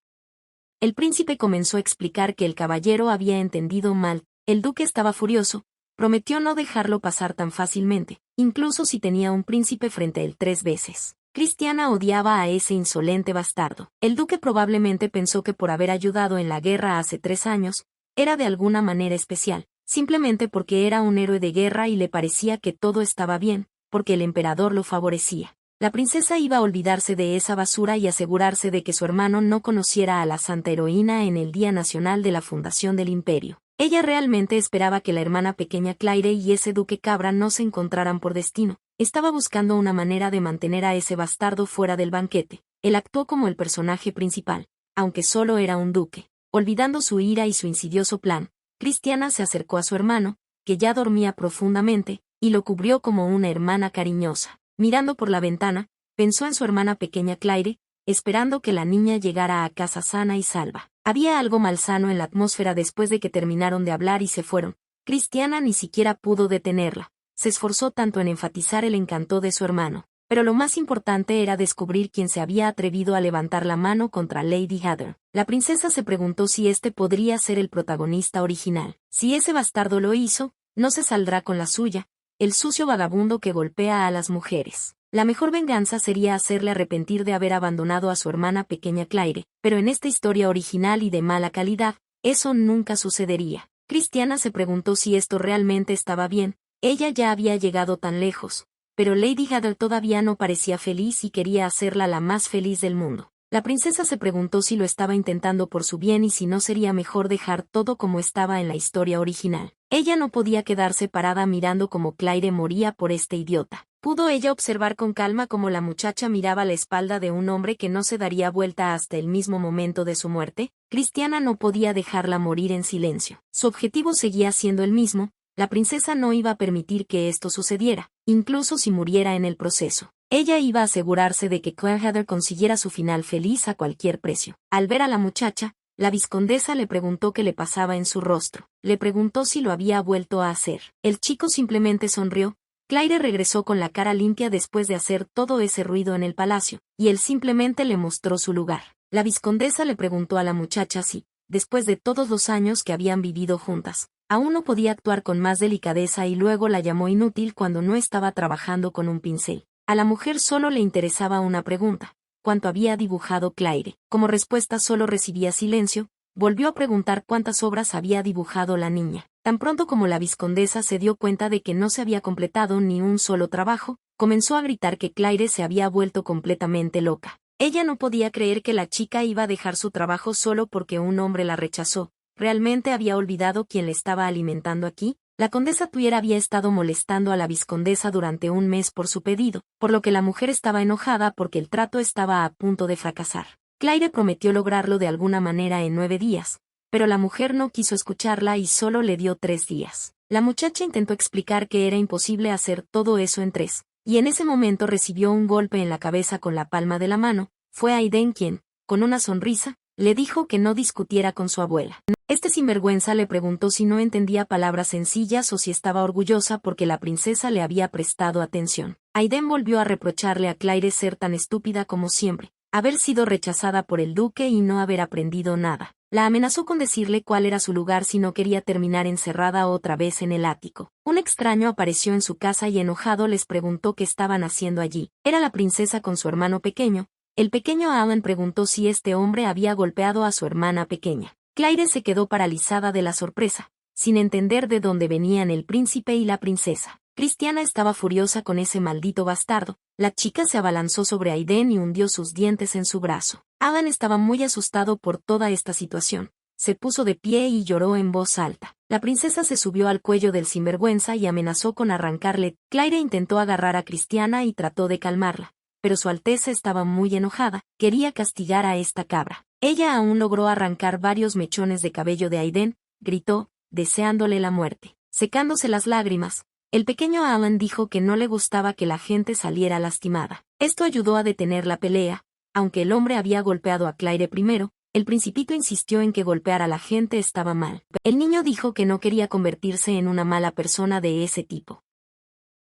El príncipe comenzó a explicar que el caballero había entendido mal. El duque estaba furioso, prometió no dejarlo pasar tan fácilmente, incluso si tenía un príncipe frente a él 3 veces. Christiana odiaba a ese insolente bastardo. El duque probablemente pensó que por haber ayudado en la guerra hace 3 años, era de alguna manera especial. Simplemente porque era un héroe de guerra y le parecía que todo estaba bien, porque el emperador lo favorecía. La princesa iba a olvidarse de esa basura y asegurarse de que su hermano no conociera a la santa heroína en el Día Nacional de la Fundación del Imperio. Ella realmente esperaba que la hermana pequeña Claire y ese duque cabra no se encontraran por destino. Estaba buscando una manera de mantener a ese bastardo fuera del banquete. Él actuó como el personaje principal, aunque solo era un duque. Olvidando su ira y su insidioso plan, Christiana se acercó a su hermano, que ya dormía profundamente, y lo cubrió como una hermana cariñosa. Mirando por la ventana, pensó en su hermana pequeña Claire, esperando que la niña llegara a casa sana y salva. Había algo malsano en la atmósfera después de que terminaron de hablar y se fueron. Christiana ni siquiera pudo detenerla. Se esforzó tanto en enfatizar el encanto de su hermano. Pero lo más importante era descubrir quién se había atrevido a levantar la mano contra Lady Heather. La princesa se preguntó si este podría ser el protagonista original. Si ese bastardo lo hizo, no se saldrá con la suya, el sucio vagabundo que golpea a las mujeres. La mejor venganza sería hacerle arrepentir de haber abandonado a su hermana pequeña Claire, pero en esta historia original y de mala calidad, eso nunca sucedería. Christiana se preguntó si esto realmente estaba bien. Ella ya había llegado tan lejos, pero Lady Heather todavía no parecía feliz y quería hacerla la más feliz del mundo. La princesa se preguntó si lo estaba intentando por su bien y si no sería mejor dejar todo como estaba en la historia original. Ella no podía quedarse parada mirando cómo Claire moría por este idiota. ¿Pudo ella observar con calma cómo la muchacha miraba la espalda de un hombre que no se daría vuelta hasta el mismo momento de su muerte? Christiana no podía dejarla morir en silencio. Su objetivo seguía siendo el mismo. La princesa no iba a permitir que esto sucediera, incluso si muriera en el proceso. Ella iba a asegurarse de que Claire Heather consiguiera su final feliz a cualquier precio. Al ver a la muchacha, la vizcondesa le preguntó qué le pasaba en su rostro. Le preguntó si lo había vuelto a hacer. El chico simplemente sonrió. Claire regresó con la cara limpia después de hacer todo ese ruido en el palacio, y él simplemente le mostró su lugar. La vizcondesa le preguntó a la muchacha si, después de todos los años que habían vivido juntas, aún no podía actuar con más delicadeza y luego la llamó inútil cuando no estaba trabajando con un pincel. A la mujer solo le interesaba una pregunta: ¿cuánto había dibujado Claire? Como respuesta solo recibía silencio. Volvió a preguntar cuántas obras había dibujado la niña. Tan pronto como la vizcondesa se dio cuenta de que no se había completado ni un solo trabajo, comenzó a gritar que Claire se había vuelto completamente loca. Ella no podía creer que la chica iba a dejar su trabajo solo porque un hombre la rechazó. ¿Realmente había olvidado quién le estaba alimentando aquí? La condesa Tuyer había estado molestando a la vizcondesa durante un mes por su pedido, por lo que la mujer estaba enojada porque el trato estaba a punto de fracasar. Claire prometió lograrlo de alguna manera en 9 días, pero la mujer no quiso escucharla y solo le dio 3 días. La muchacha intentó explicar que era imposible hacer todo eso en 3, y en ese momento recibió un golpe en la cabeza con la palma de la mano. Fue Aiden quien, con una sonrisa, le dijo que no discutiera con su abuela. Este sinvergüenza le preguntó si no entendía palabras sencillas o si estaba orgullosa porque la princesa le había prestado atención. Aiden volvió a reprocharle a Claire ser tan estúpida como siempre, haber sido rechazada por el duque y no haber aprendido nada. La amenazó con decirle cuál era su lugar si no quería terminar encerrada otra vez en el ático. Un extraño apareció en su casa y enojado les preguntó qué estaban haciendo allí. Era la princesa con su hermano pequeño. El pequeño Alan preguntó si este hombre había golpeado a su hermana pequeña. Claire se quedó paralizada de la sorpresa, sin entender de dónde venían el príncipe y la princesa. Christiana estaba furiosa con ese maldito bastardo. La chica se abalanzó sobre Aiden y hundió sus dientes en su brazo. Alan estaba muy asustado por toda esta situación. Se puso de pie y lloró en voz alta. La princesa se subió al cuello del sinvergüenza y amenazó con arrancarle. Claire intentó agarrar a Christiana y trató de calmarla, pero su Alteza estaba muy enojada, quería castigar a esta cabra. Ella aún logró arrancar varios mechones de cabello de Aiden, gritó, deseándole la muerte. Secándose las lágrimas, el pequeño Alan dijo que no le gustaba que la gente saliera lastimada. Esto ayudó a detener la pelea. Aunque el hombre había golpeado a Claire primero, el principito insistió en que golpear a la gente estaba mal. El niño dijo que no quería convertirse en una mala persona de ese tipo.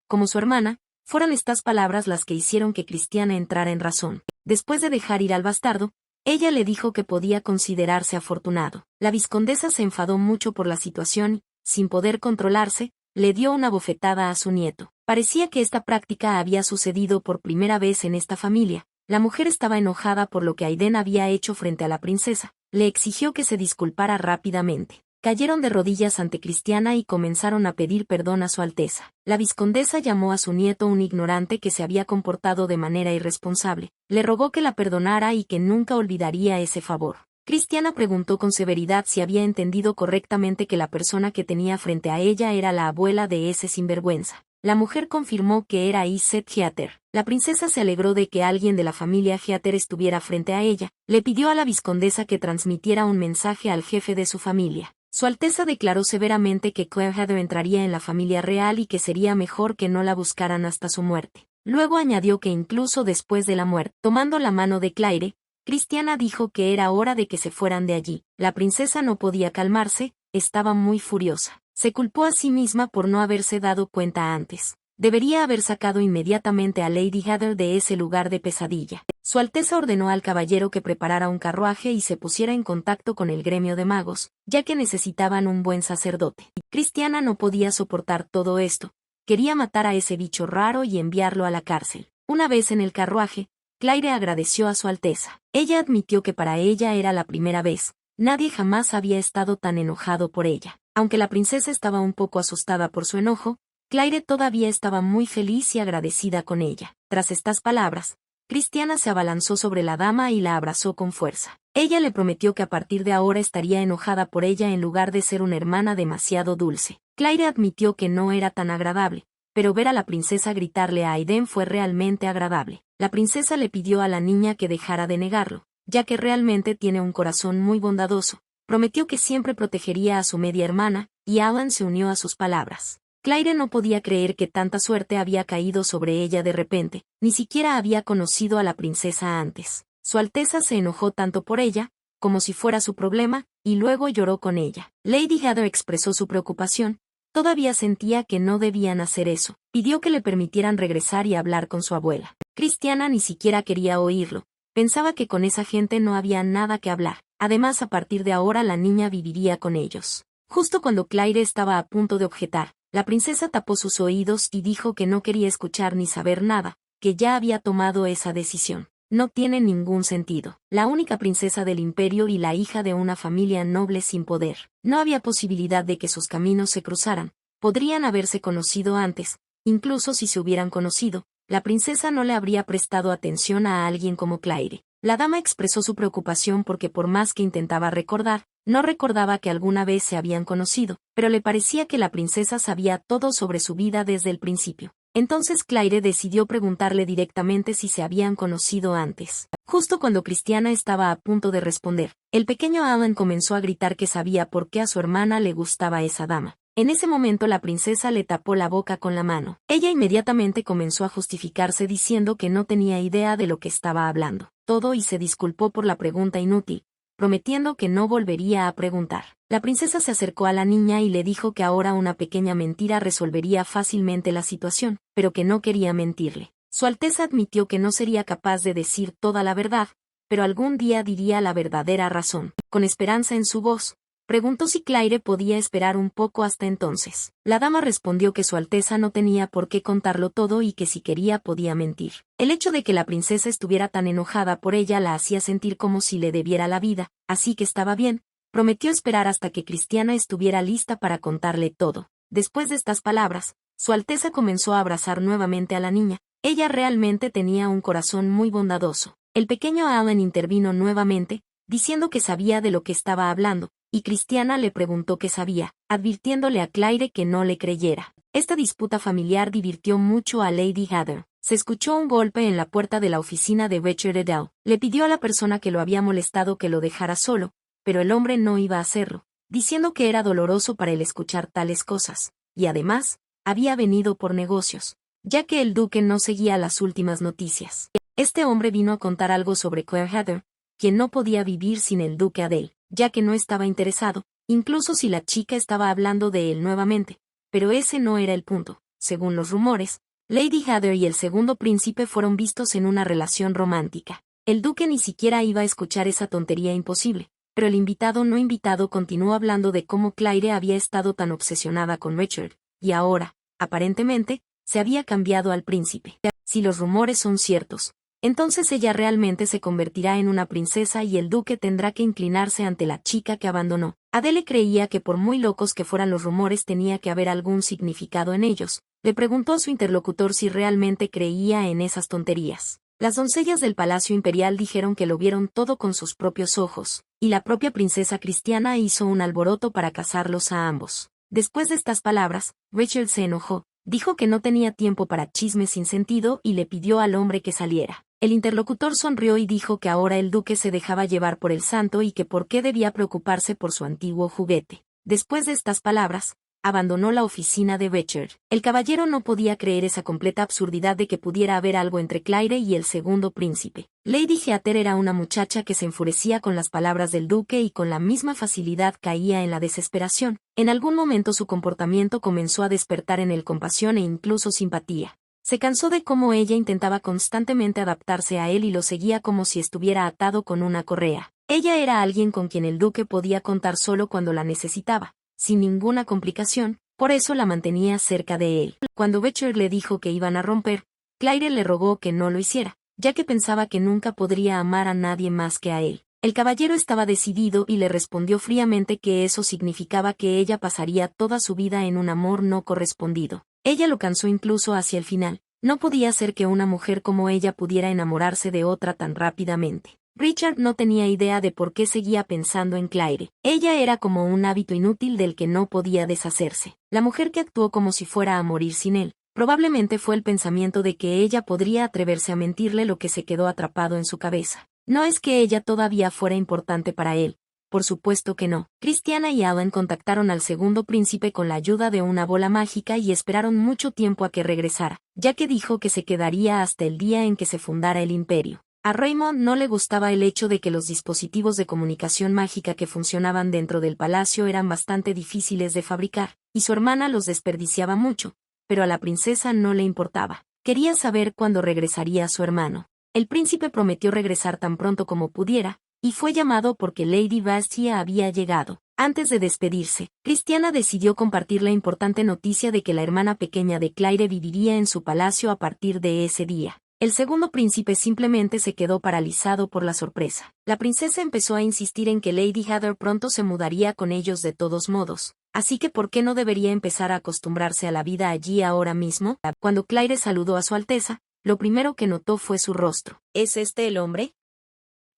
Como su hermana, fueron estas palabras las que hicieron que Christiana entrara en razón. Después de dejar ir al bastardo, ella le dijo que podía considerarse afortunado. La vizcondesa se enfadó mucho por la situación y, sin poder controlarse, le dio una bofetada a su nieto. Parecía que esta práctica había sucedido por primera vez en esta familia. La mujer estaba enojada por lo que Aiden había hecho frente a la princesa. Le exigió que se disculpara rápidamente. Cayeron de rodillas ante Christiana y comenzaron a pedir perdón a su Alteza. La vizcondesa llamó a su nieto un ignorante que se había comportado de manera irresponsable. Le rogó que la perdonara y que nunca olvidaría ese favor. Christiana preguntó con severidad si había entendido correctamente que la persona que tenía frente a ella era la abuela de ese sinvergüenza. La mujer confirmó que era Iset Heather. La princesa se alegró de que alguien de la familia Heather estuviera frente a ella. Le pidió a la vizcondesa que transmitiera un mensaje al jefe de su familia. Su Alteza declaró severamente que Claire Heather entraría en la familia real y que sería mejor que no la buscaran hasta su muerte. Luego añadió que incluso después de la muerte, tomando la mano de Claire, Christiana dijo que era hora de que se fueran de allí. La princesa no podía calmarse, estaba muy furiosa. Se culpó a sí misma por no haberse dado cuenta antes. Debería haber sacado inmediatamente a Lady Heather de ese lugar de pesadilla. Su Alteza ordenó al caballero que preparara un carruaje y se pusiera en contacto con el gremio de magos, ya que necesitaban un buen sacerdote. Christiana no podía soportar todo esto. Quería matar a ese bicho raro y enviarlo a la cárcel. Una vez en el carruaje, Claire agradeció a su Alteza. Ella admitió que para ella era la primera vez. Nadie jamás había estado tan enojado por ella. Aunque la princesa estaba un poco asustada por su enojo, Claire todavía estaba muy feliz y agradecida con ella. Tras estas palabras, Christiana se abalanzó sobre la dama y la abrazó con fuerza. Ella le prometió que a partir de ahora estaría enojada por ella en lugar de ser una hermana demasiado dulce. Claire admitió que no era tan agradable, pero ver a la princesa gritarle a Aiden fue realmente agradable. La princesa le pidió a la niña que dejara de negarlo, ya que realmente tiene un corazón muy bondadoso. Prometió que siempre protegería a su media hermana, y Alan se unió a sus palabras. Claire no podía creer que tanta suerte había caído sobre ella de repente, ni siquiera había conocido a la princesa antes. Su Alteza se enojó tanto por ella, como si fuera su problema, y luego lloró con ella. Lady Heather expresó su preocupación, todavía sentía que no debían hacer eso, pidió que le permitieran regresar y hablar con su abuela. Christiana ni siquiera quería oírlo, pensaba que con esa gente no había nada que hablar, además a partir de ahora la niña viviría con ellos. Justo cuando Claire estaba a punto de objetar, la princesa tapó sus oídos y dijo que no quería escuchar ni saber nada, que ya había tomado esa decisión. No tiene ningún sentido. La única princesa del imperio y la hija de una familia noble sin poder. No había posibilidad de que sus caminos se cruzaran. Podrían haberse conocido antes, incluso si se hubieran conocido, la princesa no le habría prestado atención a alguien como Claire. La dama expresó su preocupación porque por más que intentaba recordar, no recordaba que alguna vez se habían conocido, pero le parecía que la princesa sabía todo sobre su vida desde el principio. Entonces Claire decidió preguntarle directamente si se habían conocido antes. Justo cuando Christiana estaba a punto de responder, el pequeño Alan comenzó a gritar que sabía por qué a su hermana le gustaba esa dama. En ese momento la princesa le tapó la boca con la mano. Ella inmediatamente comenzó a justificarse diciendo que no tenía idea de lo que estaba hablando todo y se disculpó por la pregunta inútil, prometiendo que no volvería a preguntar. La princesa se acercó a la niña y le dijo que ahora una pequeña mentira resolvería fácilmente la situación, pero que no quería mentirle. Su Alteza admitió que no sería capaz de decir toda la verdad, pero algún día diría la verdadera razón. Con esperanza en su voz, preguntó si Claire podía esperar un poco hasta entonces. La dama respondió que su Alteza no tenía por qué contarlo todo y que si quería podía mentir. El hecho de que la princesa estuviera tan enojada por ella la hacía sentir como si le debiera la vida, así que estaba bien. Prometió esperar hasta que Christiana estuviera lista para contarle todo. Después de estas palabras, su Alteza comenzó a abrazar nuevamente a la niña. Ella realmente tenía un corazón muy bondadoso. El pequeño Alan intervino nuevamente, diciendo que sabía de lo que estaba hablando, y Christiana le preguntó qué sabía, advirtiéndole a Claire que no le creyera. Esta disputa familiar divirtió mucho a Lady Heather. Se escuchó un golpe en la puerta de la oficina de Richard Edel. Le pidió a la persona que lo había molestado que lo dejara solo, pero el hombre no iba a hacerlo, diciendo que era doloroso para él escuchar tales cosas, y además, había venido por negocios, ya que el duque no seguía las últimas noticias. Este hombre vino a contar algo sobre Claire Heather, quien no podía vivir sin el duque Adele, ya que no estaba interesado, incluso si la chica estaba hablando de él nuevamente, pero ese no era el punto. Según los rumores, Lady Heather y el segundo príncipe fueron vistos en una relación romántica. El duque ni siquiera iba a escuchar esa tontería imposible, pero el invitado no invitado continuó hablando de cómo Claire había estado tan obsesionada con Richard, y ahora, aparentemente, se había cambiado al príncipe. Si los rumores son ciertos, entonces ella realmente se convertirá en una princesa y el duque tendrá que inclinarse ante la chica que abandonó. Adele creía que por muy locos que fueran los rumores tenía que haber algún significado en ellos. Le preguntó a su interlocutor si realmente creía en esas tonterías. Las doncellas del Palacio Imperial dijeron que lo vieron todo con sus propios ojos, y la propia princesa Christiana hizo un alboroto para casarlos a ambos. Después de estas palabras, Richard se enojó, dijo que no tenía tiempo para chismes sin sentido y le pidió al hombre que saliera. El interlocutor sonrió y dijo que ahora el duque se dejaba llevar por el santo y que por qué debía preocuparse por su antiguo juguete. Después de estas palabras, abandonó la oficina de Richard. El caballero no podía creer esa completa absurdidad de que pudiera haber algo entre Claire y el segundo príncipe. Lady Heather era una muchacha que se enfurecía con las palabras del duque y con la misma facilidad caía en la desesperación. En algún momento su comportamiento comenzó a despertar en él compasión e incluso simpatía. Se cansó de cómo ella intentaba constantemente adaptarse a él y lo seguía como si estuviera atado con una correa. Ella era alguien con quien el duque podía contar solo cuando la necesitaba, sin ninguna complicación, por eso la mantenía cerca de él. Cuando Becher le dijo que iban a romper, Claire le rogó que no lo hiciera, ya que pensaba que nunca podría amar a nadie más que a él. El caballero estaba decidido y le respondió fríamente que eso significaba que ella pasaría toda su vida en un amor no correspondido. Ella lo cansó incluso hacia el final. No podía ser que una mujer como ella pudiera enamorarse de otra tan rápidamente. Richard no tenía idea de por qué seguía pensando en Claire. Ella era como un hábito inútil del que no podía deshacerse. La mujer que actuó como si fuera a morir sin él, probablemente fue el pensamiento de que ella podría atreverse a mentirle lo que se quedó atrapado en su cabeza. No es que ella todavía fuera importante para él. Por supuesto que no. Christiana y Alan contactaron al segundo príncipe con la ayuda de una bola mágica y esperaron mucho tiempo a que regresara, ya que dijo que se quedaría hasta el día en que se fundara el imperio. A Raymond no le gustaba el hecho de que los dispositivos de comunicación mágica que funcionaban dentro del palacio eran bastante difíciles de fabricar, y su hermana los desperdiciaba mucho, pero a la princesa no le importaba. Quería saber cuándo regresaría su hermano. El príncipe prometió regresar tan pronto como pudiera, y fue llamado porque Lady Bastia había llegado. Antes de despedirse, Christiana decidió compartir la importante noticia de que la hermana pequeña de Claire viviría en su palacio a partir de ese día. El segundo príncipe simplemente se quedó paralizado por la sorpresa. La princesa empezó a insistir en que Lady Heather pronto se mudaría con ellos de todos modos, así que ¿por qué no debería empezar a acostumbrarse a la vida allí ahora mismo? Cuando Claire saludó a su Alteza, lo primero que notó fue su rostro. ¿Es este el hombre?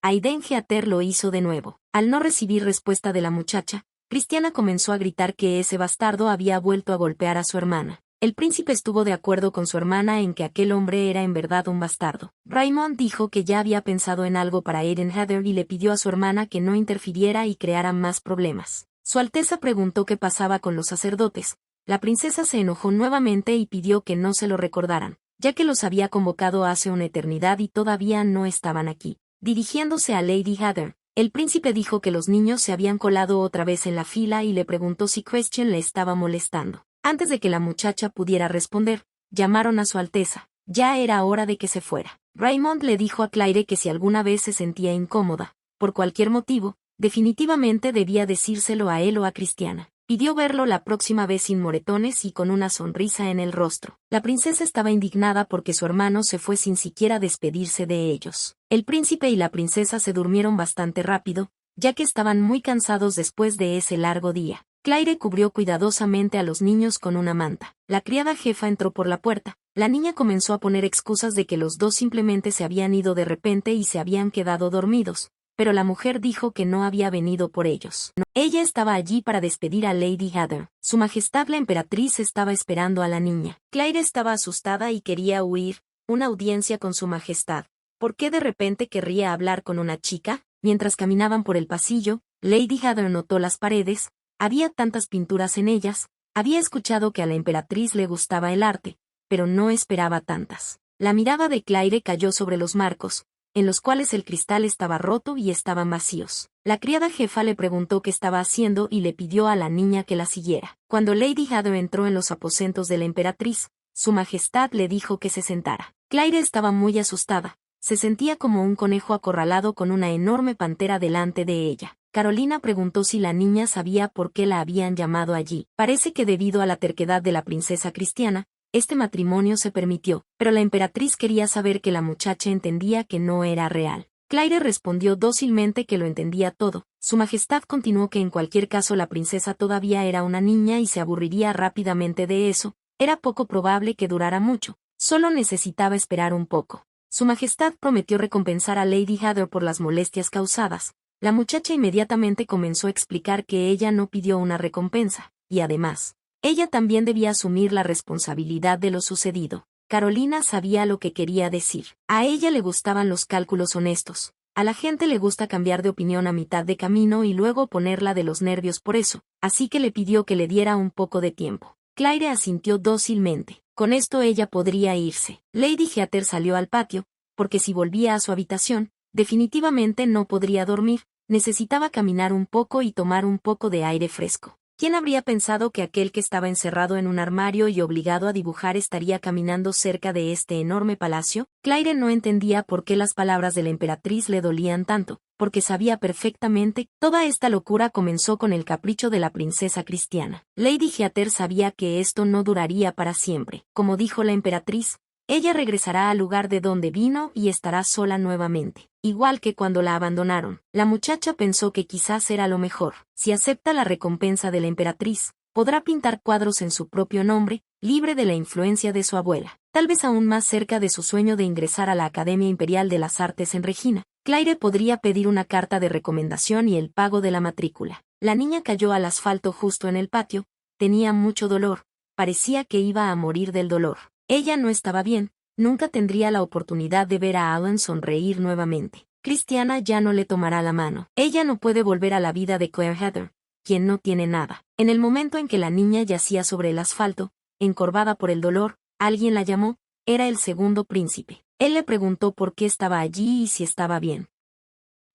Aiden Heather lo hizo de nuevo. Al no recibir respuesta de la muchacha, Christiana comenzó a gritar que ese bastardo había vuelto a golpear a su hermana. El príncipe estuvo de acuerdo con su hermana en que aquel hombre era en verdad un bastardo. Raymond dijo que ya había pensado en algo para Aiden Heather y le pidió a su hermana que no interfiriera y creara más problemas. Su Alteza preguntó qué pasaba con los sacerdotes. La princesa se enojó nuevamente y pidió que no se lo recordaran, ya que los había convocado hace una eternidad y todavía no estaban aquí. Dirigiéndose a Lady Heather, el príncipe dijo que los niños se habían colado otra vez en la fila y le preguntó si Christian le estaba molestando. Antes de que la muchacha pudiera responder, llamaron a su Alteza. Ya era hora de que se fuera. Raymond le dijo a Claire que si alguna vez se sentía incómoda, por cualquier motivo, definitivamente debía decírselo a él o a Christiana. Pidió verlo la próxima vez sin moretones y con una sonrisa en el rostro. La princesa estaba indignada porque su hermano se fue sin siquiera despedirse de ellos. El príncipe y la princesa se durmieron bastante rápido, ya que estaban muy cansados después de ese largo día. Claire cubrió cuidadosamente a los niños con una manta. La criada jefa entró por la puerta. La niña comenzó a poner excusas de que los dos simplemente se habían ido de repente y se habían quedado dormidos, pero la mujer dijo que no había venido por ellos. No. Ella estaba allí para despedir a Lady Heather. Su Majestad la Emperatriz estaba esperando a la niña. Claire estaba asustada y quería huir. Una audiencia con su Majestad. ¿Por qué de repente querría hablar con una chica? Mientras caminaban por el pasillo, Lady Heather notó las paredes. Había tantas pinturas en ellas. Había escuchado que a la emperatriz le gustaba el arte, pero no esperaba tantas. La mirada de Claire cayó sobre los marcos, en los cuales el cristal estaba roto y estaban vacíos. La criada jefa le preguntó qué estaba haciendo y le pidió a la niña que la siguiera. Cuando Lady Heather entró en los aposentos de la emperatriz, su Majestad le dijo que se sentara. Claire estaba muy asustada. Se sentía como un conejo acorralado con una enorme pantera delante de ella. Carolina preguntó si la niña sabía por qué la habían llamado allí. Parece que debido a la terquedad de la princesa Christiana, este matrimonio se permitió, pero la emperatriz quería saber que la muchacha entendía que no era real. Claire respondió dócilmente que lo entendía todo. Su Majestad continuó que en cualquier caso la princesa todavía era una niña y se aburriría rápidamente de eso. Era poco probable que durara mucho. Solo necesitaba esperar un poco. Su Majestad prometió recompensar a Lady Heather por las molestias causadas. La muchacha inmediatamente comenzó a explicar que ella no pidió una recompensa, y además, ella también debía asumir la responsabilidad de lo sucedido. Carolina sabía lo que quería decir. A ella le gustaban los cálculos honestos. A la gente le gusta cambiar de opinión a mitad de camino y luego ponerla de los nervios por eso, así que le pidió que le diera un poco de tiempo. Claire asintió dócilmente. Con esto ella podría irse. Lady Heather salió al patio, porque si volvía a su habitación, definitivamente no podría dormir, necesitaba caminar un poco y tomar un poco de aire fresco. ¿Quién habría pensado que aquel que estaba encerrado en un armario y obligado a dibujar estaría caminando cerca de este enorme palacio? Claire no entendía por qué las palabras de la emperatriz le dolían tanto, porque sabía perfectamente, toda esta locura comenzó con el capricho de la princesa Cristiana. Lady Heather sabía que esto no duraría para siempre. Como dijo la emperatriz, ella regresará al lugar de donde vino y estará sola nuevamente. Igual que cuando la abandonaron, la muchacha pensó que quizás era lo mejor. Si acepta la recompensa de la emperatriz, podrá pintar cuadros en su propio nombre, libre de la influencia de su abuela. Tal vez aún más cerca de su sueño de ingresar a la Academia Imperial de las Artes en Regina, Claire podría pedir una carta de recomendación y el pago de la matrícula. La niña cayó al asfalto justo en el patio, tenía mucho dolor, parecía que iba a morir del dolor. Ella no estaba bien, nunca tendría la oportunidad de ver a Alan sonreír nuevamente. Cristiana ya no le tomará la mano. Ella no puede volver a la vida de Claire Heather, quien no tiene nada. En el momento en que la niña yacía sobre el asfalto, encorvada por el dolor, alguien la llamó, era el segundo príncipe. Él le preguntó por qué estaba allí y si estaba bien.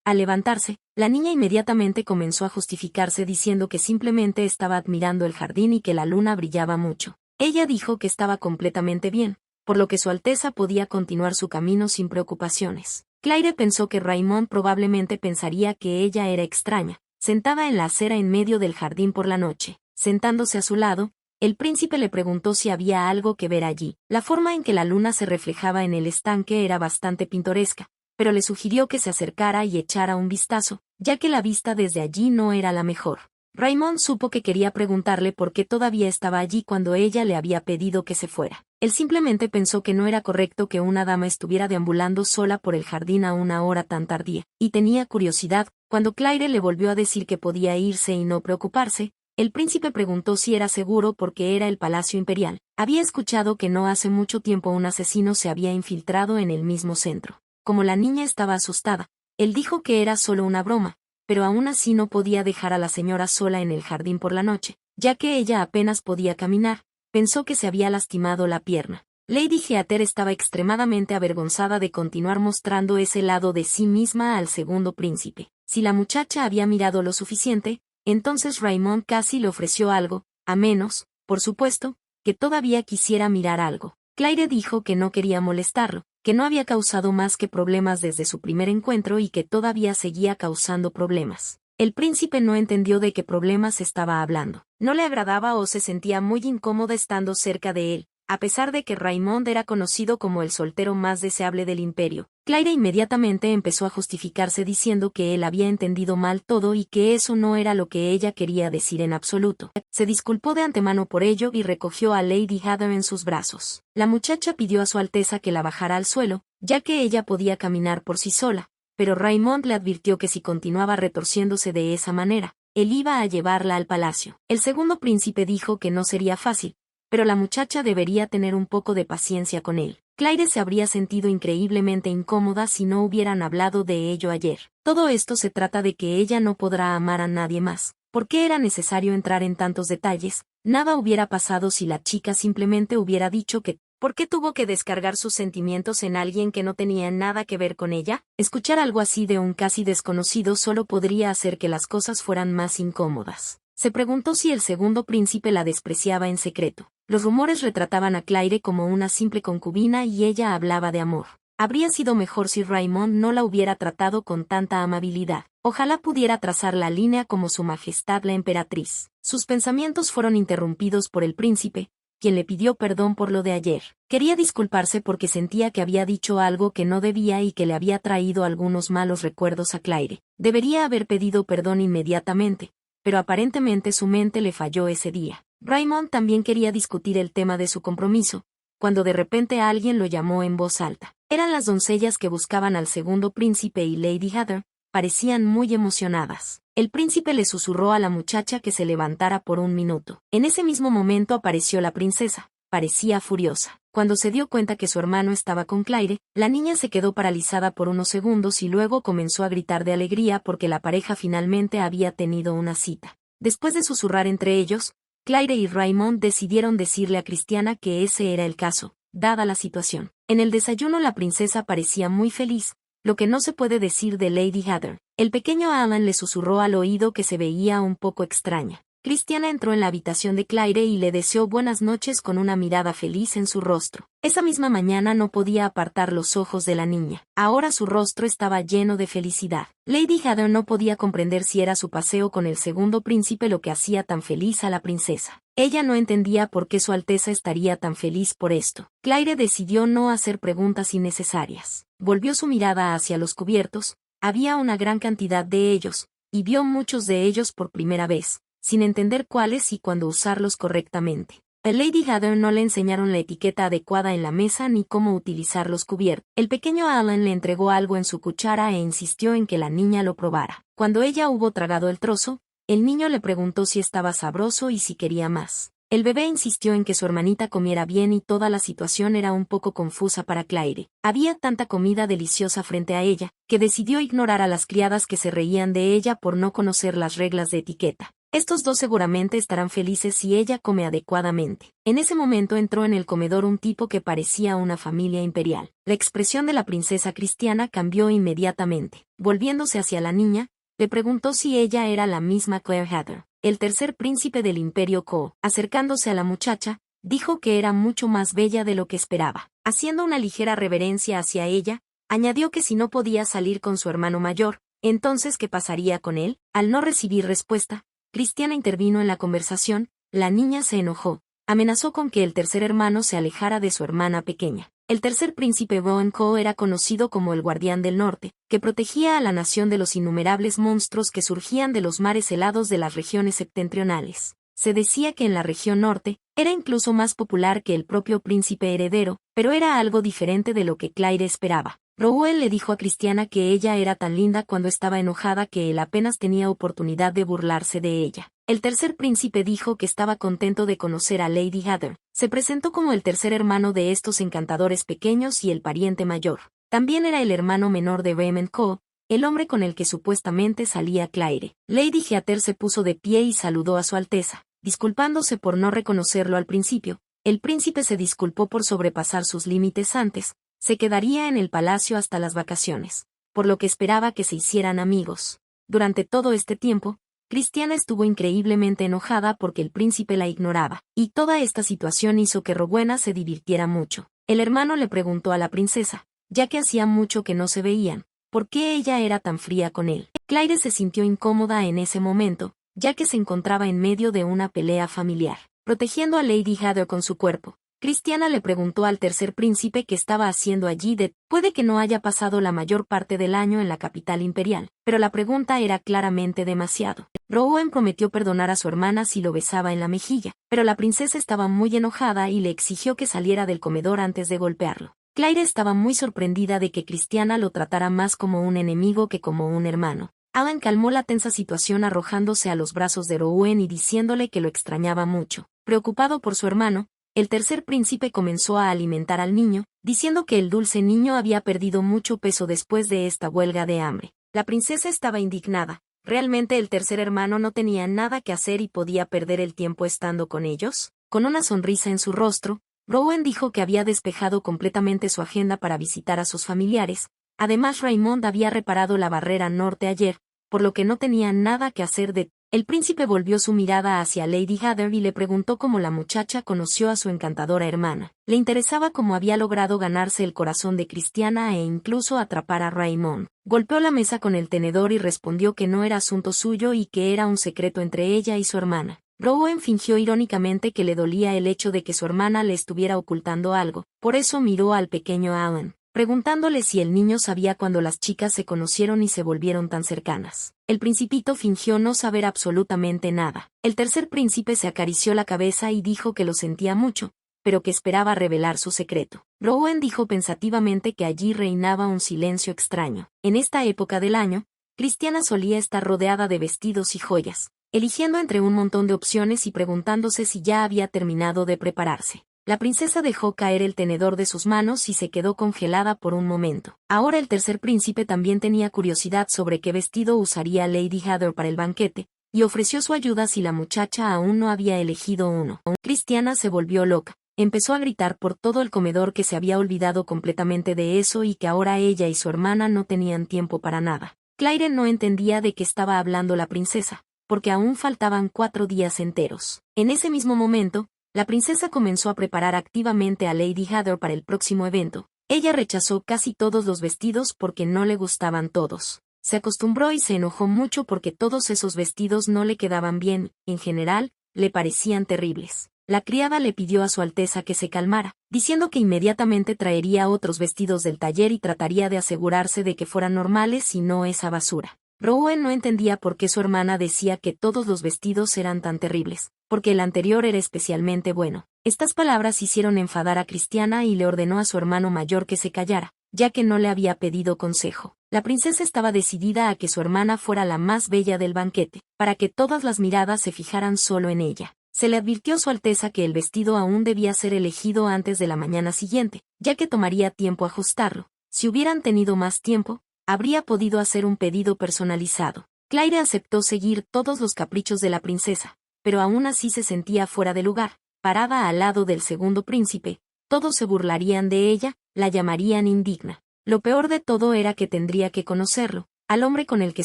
Al levantarse, la niña inmediatamente comenzó a justificarse diciendo que simplemente estaba admirando el jardín y que la luna brillaba mucho. Ella dijo que estaba completamente bien, por lo que Su Alteza podía continuar su camino sin preocupaciones. Claire pensó que Raymond probablemente pensaría que ella era extraña, sentada en la acera en medio del jardín por la noche. Sentándose a su lado, el príncipe le preguntó si había algo que ver allí. La forma en que la luna se reflejaba en el estanque era bastante pintoresca, pero le sugirió que se acercara y echara un vistazo, ya que la vista desde allí no era la mejor. Raymond supo que quería preguntarle por qué todavía estaba allí cuando ella le había pedido que se fuera. Él simplemente pensó que no era correcto que una dama estuviera deambulando sola por el jardín a una hora tan tardía, y tenía curiosidad. Cuando Claire le volvió a decir que podía irse y no preocuparse, el príncipe preguntó si era seguro porque era el Palacio Imperial. Había escuchado que no hace mucho tiempo un asesino se había infiltrado en el mismo centro. Como la niña estaba asustada, él dijo que era solo una broma, pero aún así no podía dejar a la señora sola en el jardín por la noche, ya que ella apenas podía caminar. Pensó que se había lastimado la pierna. Lady Heather estaba extremadamente avergonzada de continuar mostrando ese lado de sí misma al segundo príncipe. Si la muchacha había mirado lo suficiente, entonces Raymond casi le ofreció algo, a menos, por supuesto, que todavía quisiera mirar algo. Claire dijo que no quería molestarlo, que no había causado más que problemas desde su primer encuentro y que todavía seguía causando problemas. El príncipe no entendió de qué problemas estaba hablando. No le agradaba o se sentía muy incómoda estando cerca de él, a pesar de que Raymond era conocido como el soltero más deseable del imperio. Claire inmediatamente empezó a justificarse diciendo que él había entendido mal todo y que eso no era lo que ella quería decir en absoluto. Se disculpó de antemano por ello y recogió a Lady Heather en sus brazos. La muchacha pidió a Su Alteza que la bajara al suelo, ya que ella podía caminar por sí sola, pero Raymond le advirtió que si continuaba retorciéndose de esa manera, él iba a llevarla al palacio. El segundo príncipe dijo que no sería fácil, pero la muchacha debería tener un poco de paciencia con él. Claire se habría sentido increíblemente incómoda si no hubieran hablado de ello ayer. Todo esto se trata de que ella no podrá amar a nadie más. ¿Por qué era necesario entrar en tantos detalles? Nada hubiera pasado si la chica simplemente hubiera dicho que, ¿por qué tuvo que descargar sus sentimientos en alguien que no tenía nada que ver con ella? Escuchar algo así de un casi desconocido solo podría hacer que las cosas fueran más incómodas. Se preguntó si el segundo príncipe la despreciaba en secreto. Los rumores retrataban a Claire como una simple concubina y ella hablaba de amor. Habría sido mejor si Raymond no la hubiera tratado con tanta amabilidad. Ojalá pudiera trazar la línea como su majestad la emperatriz. Sus pensamientos fueron interrumpidos por el príncipe, quien le pidió perdón por lo de ayer. Quería disculparse porque sentía que había dicho algo que no debía y que le había traído algunos malos recuerdos a Claire. Debería haber pedido perdón inmediatamente, pero aparentemente su mente le falló ese día. Raymond también quería discutir el tema de su compromiso, cuando de repente alguien lo llamó en voz alta. Eran las doncellas que buscaban al segundo príncipe y Lady Heather, parecían muy emocionadas. El príncipe le susurró a la muchacha que se levantara por un minuto. En ese mismo momento apareció la princesa, parecía furiosa. Cuando se dio cuenta que su hermano estaba con Claire, la niña se quedó paralizada por unos segundos y luego comenzó a gritar de alegría porque la pareja finalmente había tenido una cita. Después de susurrar entre ellos, Claire y Raymond decidieron decirle a Christiana que ese era el caso, dada la situación. En el desayuno la princesa parecía muy feliz, lo que no se puede decir de Lady Heather. El pequeño Alan le susurró al oído que se veía un poco extraña. Christiana entró en la habitación de Claire y le deseó buenas noches con una mirada feliz en su rostro. Esa misma mañana no podía apartar los ojos de la niña. Ahora su rostro estaba lleno de felicidad. Lady Heather no podía comprender si era su paseo con el segundo príncipe lo que hacía tan feliz a la princesa. Ella no entendía por qué Su Alteza estaría tan feliz por esto. Claire decidió no hacer preguntas innecesarias. Volvió su mirada hacia los cubiertos, había una gran cantidad de ellos, y vio muchos de ellos por primera vez, sin entender cuáles y cuándo usarlos correctamente. A Lady Heather no le enseñaron la etiqueta adecuada en la mesa ni cómo utilizar los cubiertos. El pequeño Alan le entregó algo en su cuchara e insistió en que la niña lo probara. Cuando ella hubo tragado el trozo, el niño le preguntó si estaba sabroso y si quería más. El bebé insistió en que su hermanita comiera bien y toda la situación era un poco confusa para Claire. Había tanta comida deliciosa frente a ella, que decidió ignorar a las criadas que se reían de ella por no conocer las reglas de etiqueta. Estos dos seguramente estarán felices si ella come adecuadamente. En ese momento entró en el comedor un tipo que parecía una familia imperial. La expresión de la princesa Christiana cambió inmediatamente. Volviéndose hacia la niña, le preguntó si ella era la misma Claire Heather, el tercer príncipe del Imperio Ko. Acercándose a la muchacha, dijo que era mucho más bella de lo que esperaba. Haciendo una ligera reverencia hacia ella, añadió que si no podía salir con su hermano mayor, entonces ¿qué pasaría con él? Al no recibir respuesta, Christiana intervino en la conversación, la niña se enojó, amenazó con que el tercer hermano se alejara de su hermana pequeña. El tercer príncipe Rohan Ko era conocido como el Guardián del Norte, que protegía a la nación de los innumerables monstruos que surgían de los mares helados de las regiones septentrionales. Se decía que en la región norte, era incluso más popular que el propio príncipe heredero, pero era algo diferente de lo que Claire esperaba. Rowan le dijo a Christiana que ella era tan linda cuando estaba enojada que él apenas tenía oportunidad de burlarse de ella. El tercer príncipe dijo que estaba contento de conocer a Lady Heather. Se presentó como el tercer hermano de estos encantadores pequeños y el pariente mayor. También era el hermano menor de Raymond Ko, el hombre con el que supuestamente salía Claire. Lady Heather se puso de pie y saludó a Su Alteza, disculpándose por no reconocerlo al principio. El príncipe se disculpó por sobrepasar sus límites antes. Se quedaría en el palacio hasta las vacaciones, por lo que esperaba que se hicieran amigos. Durante todo este tiempo, Christiana estuvo increíblemente enojada porque el príncipe la ignoraba, y toda esta situación hizo que Rowena se divirtiera mucho. El hermano le preguntó a la princesa, ya que hacía mucho que no se veían, por qué ella era tan fría con él. Claire se sintió incómoda en ese momento, ya que se encontraba en medio de una pelea familiar, protegiendo a Lady Heather con su cuerpo. Christiana le preguntó al tercer príncipe qué estaba haciendo allí. Puede que no haya pasado la mayor parte del año en la capital imperial, pero la pregunta era claramente demasiado. Rowan prometió perdonar a su hermana si lo besaba en la mejilla, pero la princesa estaba muy enojada y le exigió que saliera del comedor antes de golpearlo. Claire estaba muy sorprendida de que Christiana lo tratara más como un enemigo que como un hermano. Alan calmó la tensa situación arrojándose a los brazos de Rowan y diciéndole que lo extrañaba mucho. Preocupado por su hermano, el tercer príncipe comenzó a alimentar al niño, diciendo que el dulce niño había perdido mucho peso después de esta huelga de hambre. La princesa estaba indignada. ¿Realmente el tercer hermano no tenía nada que hacer y podía perder el tiempo estando con ellos? Con una sonrisa en su rostro, Rowan dijo que había despejado completamente su agenda para visitar a sus familiares. Además, Raymond había reparado la barrera norte ayer, por lo que no tenía nada que hacer. El príncipe volvió su mirada hacia Lady Heather y le preguntó cómo la muchacha conoció a su encantadora hermana. Le interesaba cómo había logrado ganarse el corazón de Christiana e incluso atrapar a Raymond. Golpeó la mesa con el tenedor y respondió que no era asunto suyo y que era un secreto entre ella y su hermana. Rowan fingió irónicamente que le dolía el hecho de que su hermana le estuviera ocultando algo, por eso miró al pequeño Alan, preguntándole si el niño sabía cuando las chicas se conocieron y se volvieron tan cercanas. El principito fingió no saber absolutamente nada. El tercer príncipe se acarició la cabeza y dijo que lo sentía mucho, pero que esperaba revelar su secreto. Rowan dijo pensativamente que allí reinaba un silencio extraño. En esta época del año, Christiana solía estar rodeada de vestidos y joyas, eligiendo entre un montón de opciones y preguntándose si ya había terminado de prepararse. La princesa dejó caer el tenedor de sus manos y se quedó congelada por un momento. Ahora el tercer príncipe también tenía curiosidad sobre qué vestido usaría Lady Heather para el banquete, y ofreció su ayuda si la muchacha aún no había elegido uno. Cristiana se volvió loca. Empezó a gritar por todo el comedor que se había olvidado completamente de eso y que ahora ella y su hermana no tenían tiempo para nada. Claire no entendía de qué estaba hablando la princesa, porque aún faltaban 4 días enteros. En ese mismo momento, la princesa comenzó a preparar activamente a Lady Heather para el próximo evento. Ella rechazó casi todos los vestidos porque no le gustaban todos. Se acostumbró y se enojó mucho porque todos esos vestidos no le quedaban bien, en general, le parecían terribles. La criada le pidió a su Alteza que se calmara, diciendo que inmediatamente traería otros vestidos del taller y trataría de asegurarse de que fueran normales y no esa basura. Rowan no entendía por qué su hermana decía que todos los vestidos eran tan terribles, porque el anterior era especialmente bueno. Estas palabras hicieron enfadar a Cristiana y le ordenó a su hermano mayor que se callara, ya que no le había pedido consejo. La princesa estaba decidida a que su hermana fuera la más bella del banquete, para que todas las miradas se fijaran solo en ella. Se le advirtió a su Alteza que el vestido aún debía ser elegido antes de la mañana siguiente, ya que tomaría tiempo ajustarlo. Si hubieran tenido más tiempo, habría podido hacer un pedido personalizado. Claire aceptó seguir todos los caprichos de la princesa, pero aún así se sentía fuera de lugar, parada al lado del segundo príncipe. Todos se burlarían de ella, la llamarían indigna. Lo peor de todo era que tendría que conocerlo, al hombre con el que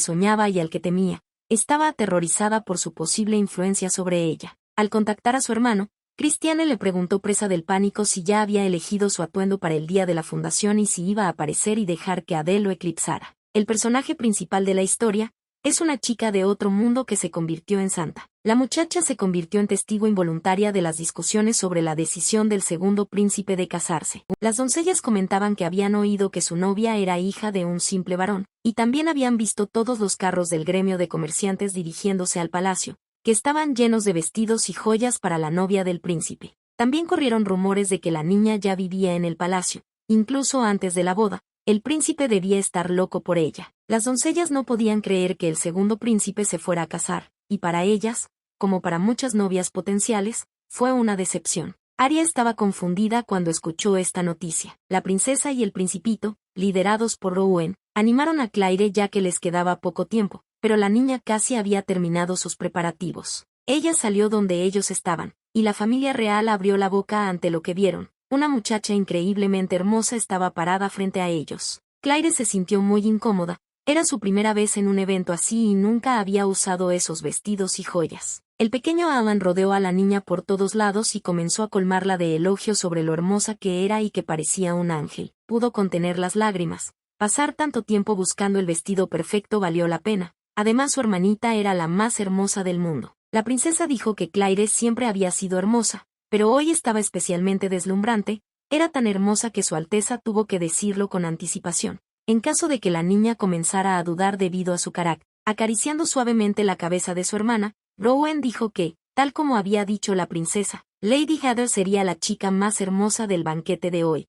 soñaba y al que temía. Estaba aterrorizada por su posible influencia sobre ella. Al contactar a su hermano, Cristiane le preguntó presa del pánico si ya había elegido su atuendo para el día de la fundación y si iba a aparecer y dejar que Adele lo eclipsara. El personaje principal de la historia es una chica de otro mundo que se convirtió en santa. La muchacha se convirtió en testigo involuntaria de las discusiones sobre la decisión del segundo príncipe de casarse. Las doncellas comentaban que habían oído que su novia era hija de un simple varón, y también habían visto todos los carros del gremio de comerciantes dirigiéndose al palacio, que estaban llenos de vestidos y joyas para la novia del príncipe. También corrieron rumores de que la niña ya vivía en el palacio, incluso antes de la boda. El príncipe debía estar loco por ella. Las doncellas no podían creer que el segundo príncipe se fuera a casar, y para ellas, como para muchas novias potenciales, fue una decepción. Arya estaba confundida cuando escuchó esta noticia. La princesa y el principito, liderados por Rowan, animaron a Claire ya que les quedaba poco tiempo, pero la niña casi había terminado sus preparativos. Ella salió donde ellos estaban, y la familia real abrió la boca ante lo que vieron. Una muchacha increíblemente hermosa estaba parada frente a ellos. Claire se sintió muy incómoda. Era su primera vez en un evento así y nunca había usado esos vestidos y joyas. El pequeño Alan rodeó a la niña por todos lados y comenzó a colmarla de elogios sobre lo hermosa que era y que parecía un ángel. Pudo contener las lágrimas. Pasar tanto tiempo buscando el vestido perfecto valió la pena. Además, su hermanita era la más hermosa del mundo. La princesa dijo que Claire siempre había sido hermosa, pero hoy estaba especialmente deslumbrante. Era tan hermosa que su Alteza tuvo que decirlo con anticipación, en caso de que la niña comenzara a dudar debido a su carácter. Acariciando suavemente la cabeza de su hermana, Rowan dijo que, tal como había dicho la princesa, Lady Heather sería la chica más hermosa del banquete de hoy.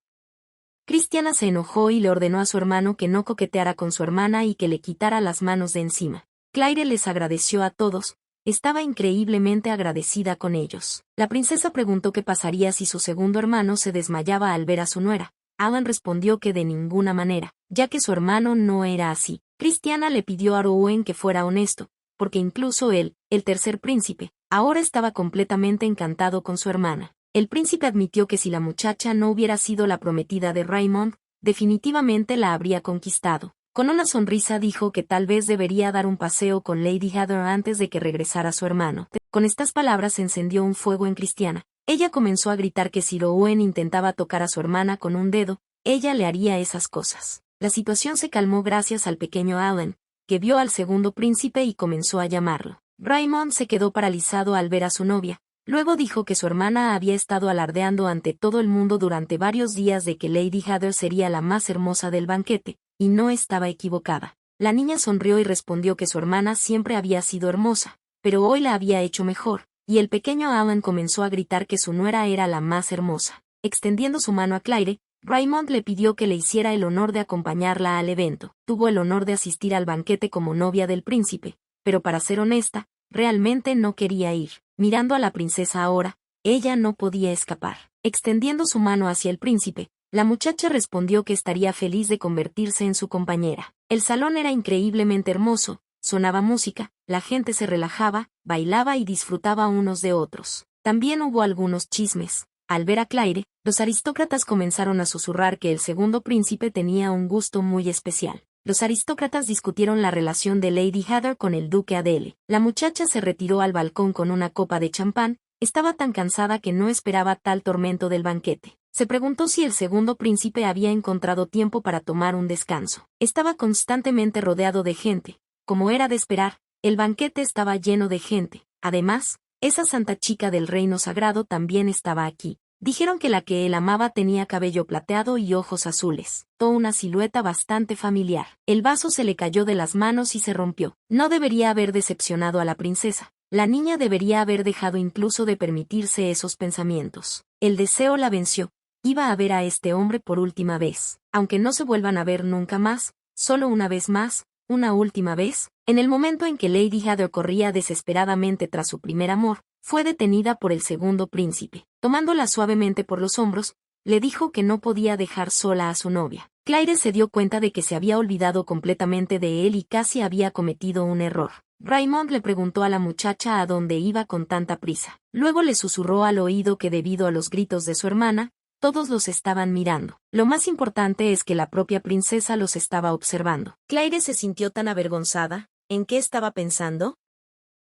Cristiana se enojó y le ordenó a su hermano que no coqueteara con su hermana y que le quitara las manos de encima. Claire les agradeció a todos. Estaba increíblemente agradecida con ellos. La princesa preguntó qué pasaría si su segundo hermano se desmayaba al ver a su nuera. Alan respondió que de ninguna manera, ya que su hermano no era así. Cristiana le pidió a Rowan que fuera honesto, porque incluso él, el tercer príncipe, ahora estaba completamente encantado con su hermana. El príncipe admitió que si la muchacha no hubiera sido la prometida de Raymond, definitivamente la habría conquistado. Con una sonrisa dijo que tal vez debería dar un paseo con Lady Heather antes de que regresara su hermano. Con estas palabras se encendió un fuego en Cristiana. Ella comenzó a gritar que si Rowan intentaba tocar a su hermana con un dedo, ella le haría esas cosas. La situación se calmó gracias al pequeño Alan, que vio al segundo príncipe y comenzó a llamarlo. Raymond se quedó paralizado al ver a su novia. Luego dijo que su hermana había estado alardeando ante todo el mundo durante varios días de que Lady Heather sería la más hermosa del banquete, y no estaba equivocada. La niña sonrió y respondió que su hermana siempre había sido hermosa, pero hoy la había hecho mejor, y el pequeño Alan comenzó a gritar que su nuera era la más hermosa. Extendiendo su mano a Claire, Raymond le pidió que le hiciera el honor de acompañarla al evento. Tuvo el honor de asistir al banquete como novia del príncipe, pero para ser honesta, realmente no quería ir. Mirando a la princesa ahora, ella no podía escapar. extendiendo su mano hacia el príncipe. La muchacha respondió que estaría feliz de convertirse en su compañera. El salón era increíblemente hermoso, sonaba música, la gente se relajaba, bailaba y disfrutaba unos de otros. También hubo algunos chismes. Al ver a Claire, los aristócratas comenzaron a susurrar que el segundo príncipe tenía un gusto muy especial. Los aristócratas discutieron la relación de Lady Heather con el duque Adele. La muchacha se retiró al balcón con una copa de champán, estaba tan cansada que no esperaba tal tormento del banquete. Se preguntó si el segundo príncipe había encontrado tiempo para tomar un descanso. Estaba constantemente rodeado de gente. Como era de esperar, el banquete estaba lleno de gente. Además, esa santa chica del reino sagrado también estaba aquí. Dijeron que la que él amaba tenía cabello plateado y ojos azules. Toda una silueta bastante familiar. El vaso se le cayó de las manos y se rompió. No debería haber decepcionado a la princesa. La niña debería haber dejado incluso de permitirse esos pensamientos. El deseo la venció. Iba a ver a este hombre por última vez. Aunque no se vuelvan a ver nunca más, solo una vez más, una última vez. En el momento en que Lady Heather corría desesperadamente tras su primer amor, fue detenida por el segundo príncipe. Tomándola suavemente por los hombros, le dijo que no podía dejar sola a su novia. Claire se dio cuenta de que se había olvidado completamente de él y casi había cometido un error. Raymond le preguntó a la muchacha a dónde iba con tanta prisa. Luego le susurró al oído que debido a los gritos de su hermana, todos los estaban mirando. Lo más importante es que la propia princesa los estaba observando. Claire se sintió tan avergonzada. ¿En qué estaba pensando?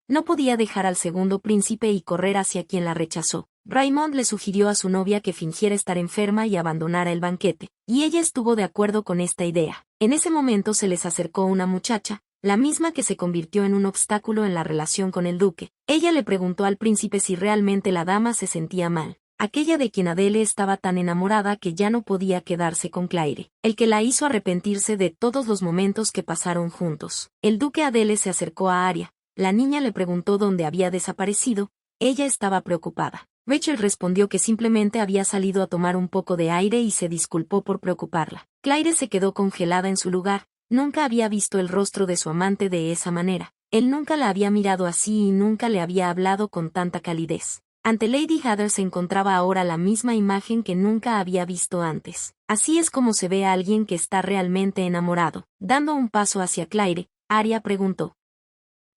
No podía dejar al segundo príncipe y correr hacia quien la rechazó. Raymond le sugirió a su novia que fingiera estar enferma y abandonara el banquete, y ella estuvo de acuerdo con esta idea. En ese momento se les acercó una muchacha, la misma que se convirtió en un obstáculo en la relación con el duque. Ella le preguntó al príncipe si realmente la dama se sentía mal. Aquella de quien Adele estaba tan enamorada que ya no podía quedarse con Claire, el que la hizo arrepentirse de todos los momentos que pasaron juntos. El duque Adele se acercó a Arya. La niña le preguntó dónde había desaparecido. Ella estaba preocupada. Rachel respondió que simplemente había salido a tomar un poco de aire y se disculpó por preocuparla. Claire se quedó congelada en su lugar. Nunca había visto el rostro de su amante de esa manera. Él nunca la había mirado así y nunca le había hablado con tanta calidez. Ante Lady Heather se encontraba ahora la misma imagen que nunca había visto antes. Así es como se ve a alguien que está realmente enamorado. Dando un paso hacia Claire, Arya preguntó: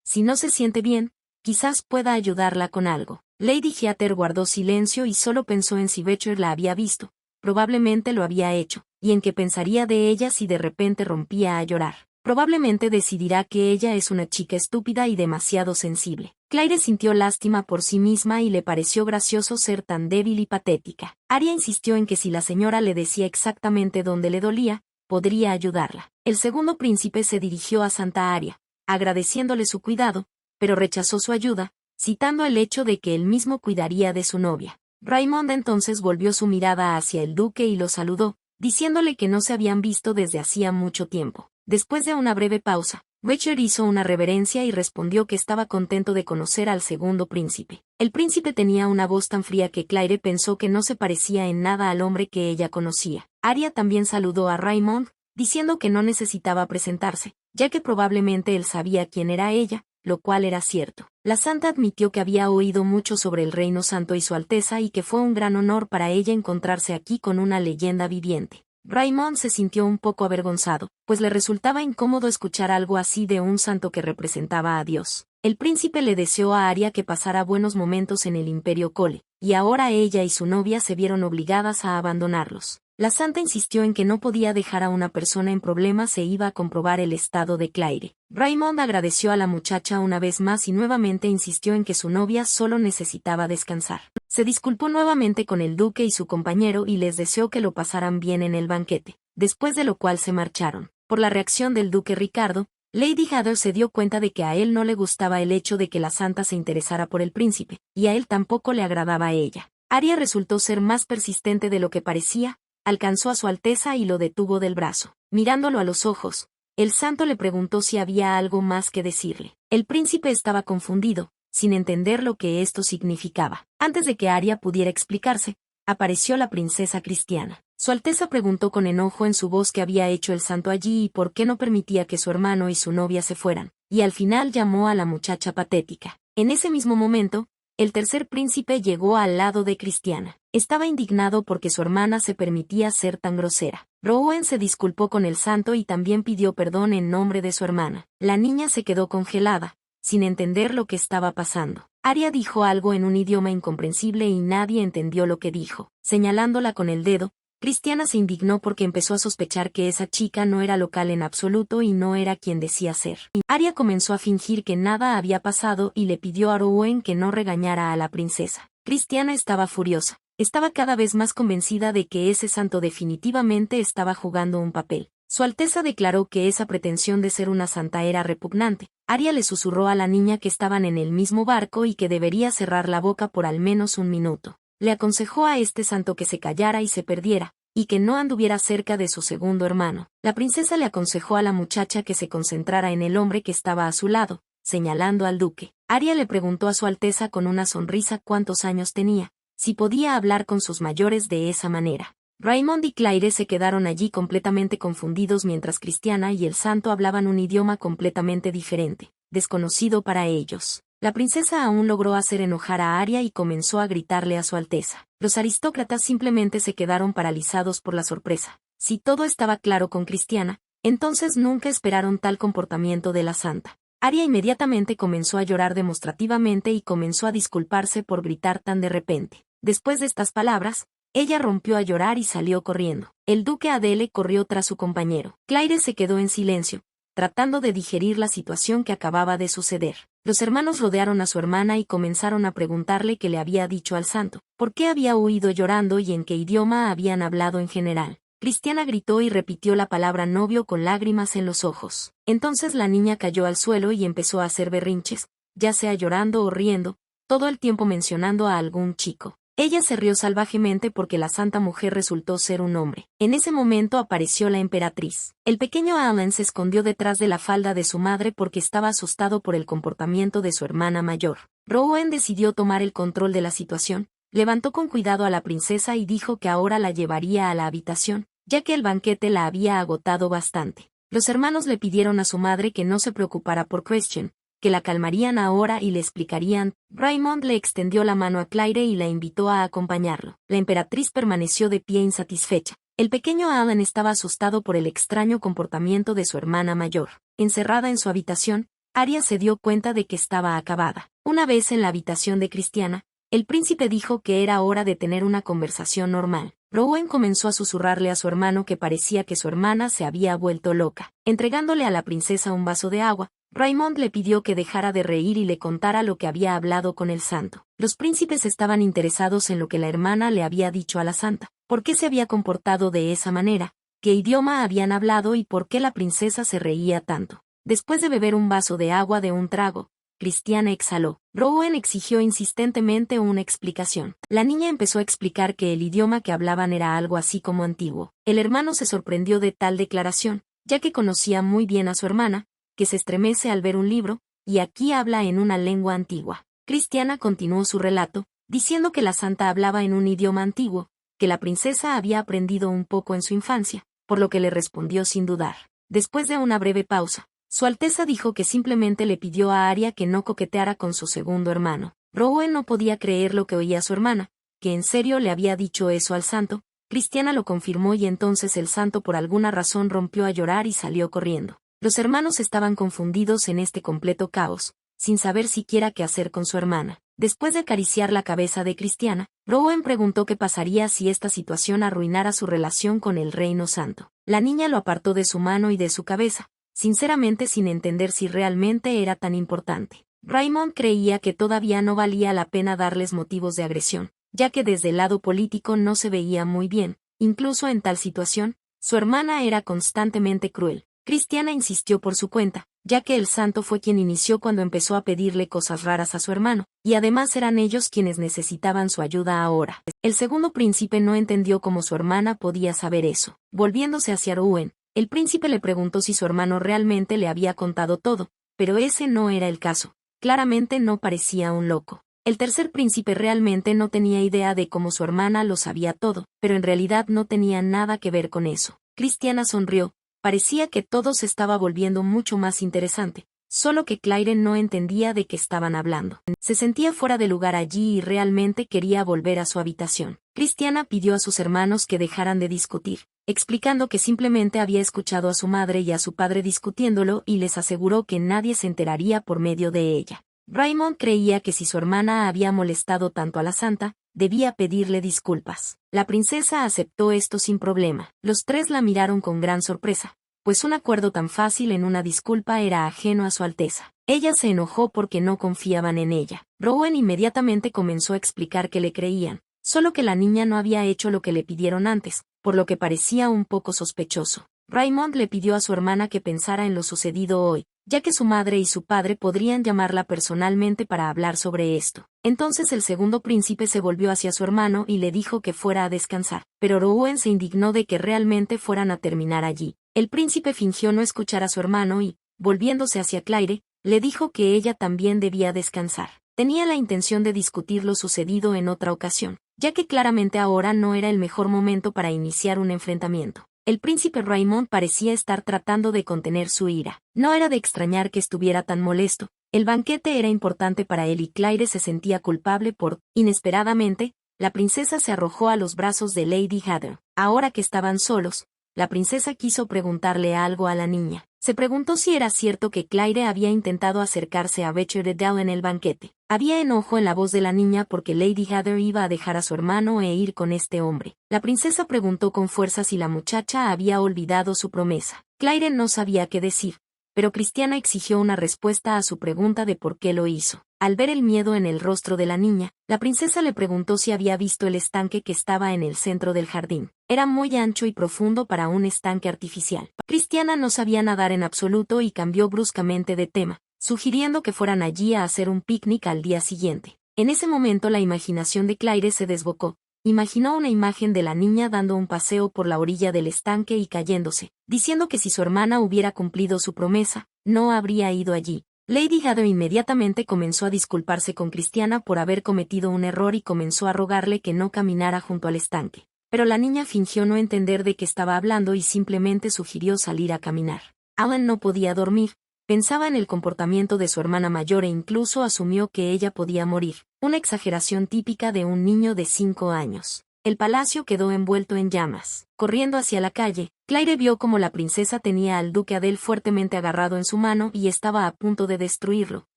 si no se siente bien, quizás pueda ayudarla con algo. Lady Heather guardó silencio y solo pensó en si Becher la había visto. Probablemente lo había hecho, y en qué pensaría de ella si de repente rompía a llorar. Probablemente decidirá que ella es una chica estúpida y demasiado sensible. Claire sintió lástima por sí misma y le pareció gracioso ser tan débil y patética. Arya insistió en que si la señora le decía exactamente dónde le dolía, podría ayudarla. El segundo príncipe se dirigió a Santa Arya, agradeciéndole su cuidado, pero rechazó su ayuda, citando el hecho de que él mismo cuidaría de su novia. Raymond entonces volvió su mirada hacia el duque y lo saludó, diciéndole que no se habían visto desde hacía mucho tiempo. Después de una breve pausa, Richard hizo una reverencia y respondió que estaba contento de conocer al segundo príncipe. El príncipe tenía una voz tan fría que Claire pensó que no se parecía en nada al hombre que ella conocía. Arya también saludó a Raymond, diciendo que no necesitaba presentarse, ya que probablemente él sabía quién era ella, lo cual era cierto. La santa admitió que había oído mucho sobre el Reino Santo y su Alteza y que fue un gran honor para ella encontrarse aquí con una leyenda viviente. Raymond se sintió un poco avergonzado, pues le resultaba incómodo escuchar algo así de un santo que representaba a Dios. El príncipe le deseó a Arya que pasara buenos momentos en el Imperio Cole, y ahora ella y su novia se vieron obligadas a abandonarlos. La santa insistió en que no podía dejar a una persona en problemas e iba a comprobar el estado de Claire. Raymond agradeció a la muchacha una vez más y nuevamente insistió en que su novia solo necesitaba descansar. Se disculpó nuevamente con el duque y su compañero y les deseó que lo pasaran bien en el banquete, después de lo cual se marcharon. Por la reacción del duque Ricardo, Lady Heather se dio cuenta de que a él no le gustaba el hecho de que la santa se interesara por el príncipe, y a él tampoco le agradaba a ella. Arya resultó ser más persistente de lo que parecía. Alcanzó a su Alteza y lo detuvo del brazo. Mirándolo a los ojos, el santo le preguntó si había algo más que decirle. El príncipe estaba confundido, sin entender lo que esto significaba. Antes de que Arya pudiera explicarse, apareció la princesa Cristiana. Su Alteza preguntó con enojo en su voz qué había hecho el santo allí y por qué no permitía que su hermano y su novia se fueran, y al final llamó a la muchacha patética. En ese mismo momento, El tercer príncipe llegó al lado de Cristiana. Estaba indignado porque su hermana se permitía ser tan grosera. Rowan se disculpó con el santo y también pidió perdón en nombre de su hermana. La niña se quedó congelada, sin entender lo que estaba pasando. Arya dijo algo en un idioma incomprensible y nadie entendió lo que dijo. Señalándola con el dedo, Cristiana se indignó porque empezó a sospechar que esa chica no era local en absoluto y no era quien decía ser. Arya comenzó a fingir que nada había pasado y le pidió a Rowan que no regañara a la princesa. Cristiana estaba furiosa. Estaba cada vez más convencida de que ese santo definitivamente estaba jugando un papel. Su Alteza declaró que esa pretensión de ser una santa era repugnante. Arya le susurró a la niña que estaban en el mismo barco y que debería cerrar la boca por al menos un minuto. Le aconsejó a este santo que se callara y se perdiera, y que no anduviera cerca de su segundo hermano. La princesa le aconsejó a la muchacha que se concentrara en el hombre que estaba a su lado, señalando al duque. Arya le preguntó a su Alteza con una sonrisa cuántos años tenía, si podía hablar con sus mayores de esa manera. Raymond y Claire se quedaron allí completamente confundidos mientras Cristiana y el santo hablaban un idioma completamente diferente, desconocido para ellos. La princesa aún logró hacer enojar a Arya y comenzó a gritarle a su Alteza. Los aristócratas simplemente se quedaron paralizados por la sorpresa. Si todo estaba claro con Cristiana, entonces nunca esperaron tal comportamiento de la santa. Arya inmediatamente comenzó a llorar demostrativamente y comenzó a disculparse por gritar tan de repente. Después de estas palabras, ella rompió a llorar y salió corriendo. El duque Adele corrió tras su compañero. Claire se quedó en silencio, tratando de digerir la situación que acababa de suceder. Los hermanos rodearon a su hermana y comenzaron a preguntarle qué le había dicho al santo, por qué había huido llorando y en qué idioma habían hablado en general. Cristiana gritó y repitió la palabra novio con lágrimas en los ojos. Entonces la niña cayó al suelo y empezó a hacer berrinches, ya sea llorando o riendo, todo el tiempo mencionando a algún chico. Ella se rió salvajemente porque la santa mujer resultó ser un hombre. En ese momento apareció la emperatriz. El pequeño Alan se escondió detrás de la falda de su madre porque estaba asustado por el comportamiento de su hermana mayor. Rowan decidió tomar el control de la situación, levantó con cuidado a la princesa y dijo que ahora la llevaría a la habitación, ya que el banquete la había agotado bastante. Los hermanos le pidieron a su madre que no se preocupara por Christian, que la calmarían ahora y le explicarían. Raymond le extendió la mano a Claire y la invitó a acompañarlo. La emperatriz permaneció de pie insatisfecha. El pequeño Alan estaba asustado por el extraño comportamiento de su hermana mayor. Encerrada en su habitación, Arya se dio cuenta de que estaba acabada. Una vez en la habitación de Cristiana, el príncipe dijo que era hora de tener una conversación normal. Rowan comenzó a susurrarle a su hermano que parecía que su hermana se había vuelto loca. Entregándole a la princesa un vaso de agua, Raymond le pidió que dejara de reír y le contara lo que había hablado con el santo. Los príncipes estaban interesados en lo que la hermana le había dicho a la santa, por qué se había comportado de esa manera, qué idioma habían hablado y por qué la princesa se reía tanto. Después de beber un vaso de agua de un trago, Cristiana exhaló. Rowan exigió insistentemente una explicación. La niña empezó a explicar que el idioma que hablaban era algo así como antiguo. El hermano se sorprendió de tal declaración, ya que conocía muy bien a su hermana, que se estremece al ver un libro, y aquí habla en una lengua antigua. Cristiana continuó su relato, diciendo que la santa hablaba en un idioma antiguo, que la princesa había aprendido un poco en su infancia, por lo que le respondió sin dudar. Después de una breve pausa, Su Alteza dijo que simplemente le pidió a Arya que no coqueteara con su segundo hermano. Rowan no podía creer lo que oía su hermana, que en serio le había dicho eso al santo. Cristiana lo confirmó y entonces el santo por alguna razón rompió a llorar y salió corriendo. Los hermanos estaban confundidos en este completo caos, sin saber siquiera qué hacer con su hermana. Después de acariciar la cabeza de Cristiana, Rowan preguntó qué pasaría si esta situación arruinara su relación con el Reino Santo. La niña lo apartó de su mano y de su cabeza, sinceramente sin entender si realmente era tan importante. Raymond creía que todavía no valía la pena darles motivos de agresión, ya que desde el lado político no se veía muy bien. Incluso en tal situación, su hermana era constantemente cruel. Cristiana insistió por su cuenta, ya que el santo fue quien inició cuando empezó a pedirle cosas raras a su hermano, y además eran ellos quienes necesitaban su ayuda ahora. El segundo príncipe no entendió cómo su hermana podía saber eso. Volviéndose hacia Rowan, el príncipe le preguntó si su hermano realmente le había contado todo, pero ese no era el caso. Claramente no parecía un loco. El tercer príncipe realmente no tenía idea de cómo su hermana lo sabía todo, pero en realidad no tenía nada que ver con eso. Cristiana sonrió. Parecía que todo se estaba volviendo mucho más interesante, solo que Claire no entendía de qué estaban hablando. Se sentía fuera de lugar allí y realmente quería volver a su habitación. Christiana pidió a sus hermanos que dejaran de discutir, explicando que simplemente había escuchado a su madre y a su padre discutiéndolo y les aseguró que nadie se enteraría por medio de ella. Raymond creía que si su hermana había molestado tanto a la santa, debía pedirle disculpas. La princesa aceptó esto sin problema. Los tres la miraron con gran sorpresa, pues un acuerdo tan fácil en una disculpa era ajeno a su Alteza. Ella se enojó porque no confiaban en ella. Rowan inmediatamente comenzó a explicar que le creían, solo que la niña no había hecho lo que le pidieron antes, por lo que parecía un poco sospechoso. Raymond le pidió a su hermana que pensara en lo sucedido hoy, ya que su madre y su padre podrían llamarla personalmente para hablar sobre esto. Entonces el segundo príncipe se volvió hacia su hermano y le dijo que fuera a descansar, pero Rowan se indignó de que realmente fueran a terminar allí. El príncipe fingió no escuchar a su hermano y, volviéndose hacia Claire, le dijo que ella también debía descansar. Tenía la intención de discutir lo sucedido en otra ocasión, ya que claramente ahora no era el mejor momento para iniciar un enfrentamiento. El príncipe Raymond parecía estar tratando de contener su ira. No era de extrañar que estuviera tan molesto. El banquete era importante para él y Claire se sentía culpable por, inesperadamente, la princesa se arrojó a los brazos de Lady Heather. Ahora que estaban solos, la princesa quiso preguntarle algo a la niña. Se preguntó si era cierto que Claire había intentado acercarse a Bechdel en el banquete. Había enojo en la voz de la niña porque Lady Heather iba a dejar a su hermano e ir con este hombre. La princesa preguntó con fuerza si la muchacha había olvidado su promesa. Claire no sabía qué decir, pero Christiana exigió una respuesta a su pregunta de por qué lo hizo. Al ver el miedo en el rostro de la niña, la princesa le preguntó si había visto el estanque que estaba en el centro del jardín. Era muy ancho y profundo para un estanque artificial. Christiana no sabía nadar en absoluto y cambió bruscamente de tema, sugiriendo que fueran allí a hacer un picnic al día siguiente. En ese momento la imaginación de Claire se desbocó. Imaginó una imagen de la niña dando un paseo por la orilla del estanque y cayéndose, diciendo que si su hermana hubiera cumplido su promesa, no habría ido allí. Lady Heather inmediatamente comenzó a disculparse con Christiana por haber cometido un error y comenzó a rogarle que no caminara junto al estanque. Pero la niña fingió no entender de qué estaba hablando y simplemente sugirió salir a caminar. Alan no podía dormir, pensaba en el comportamiento de su hermana mayor e incluso asumió que ella podía morir, una exageración típica de un niño de 5 años. El palacio quedó envuelto en llamas. Corriendo hacia la calle, Claire vio como la princesa tenía al duque Adel fuertemente agarrado en su mano y estaba a punto de destruirlo,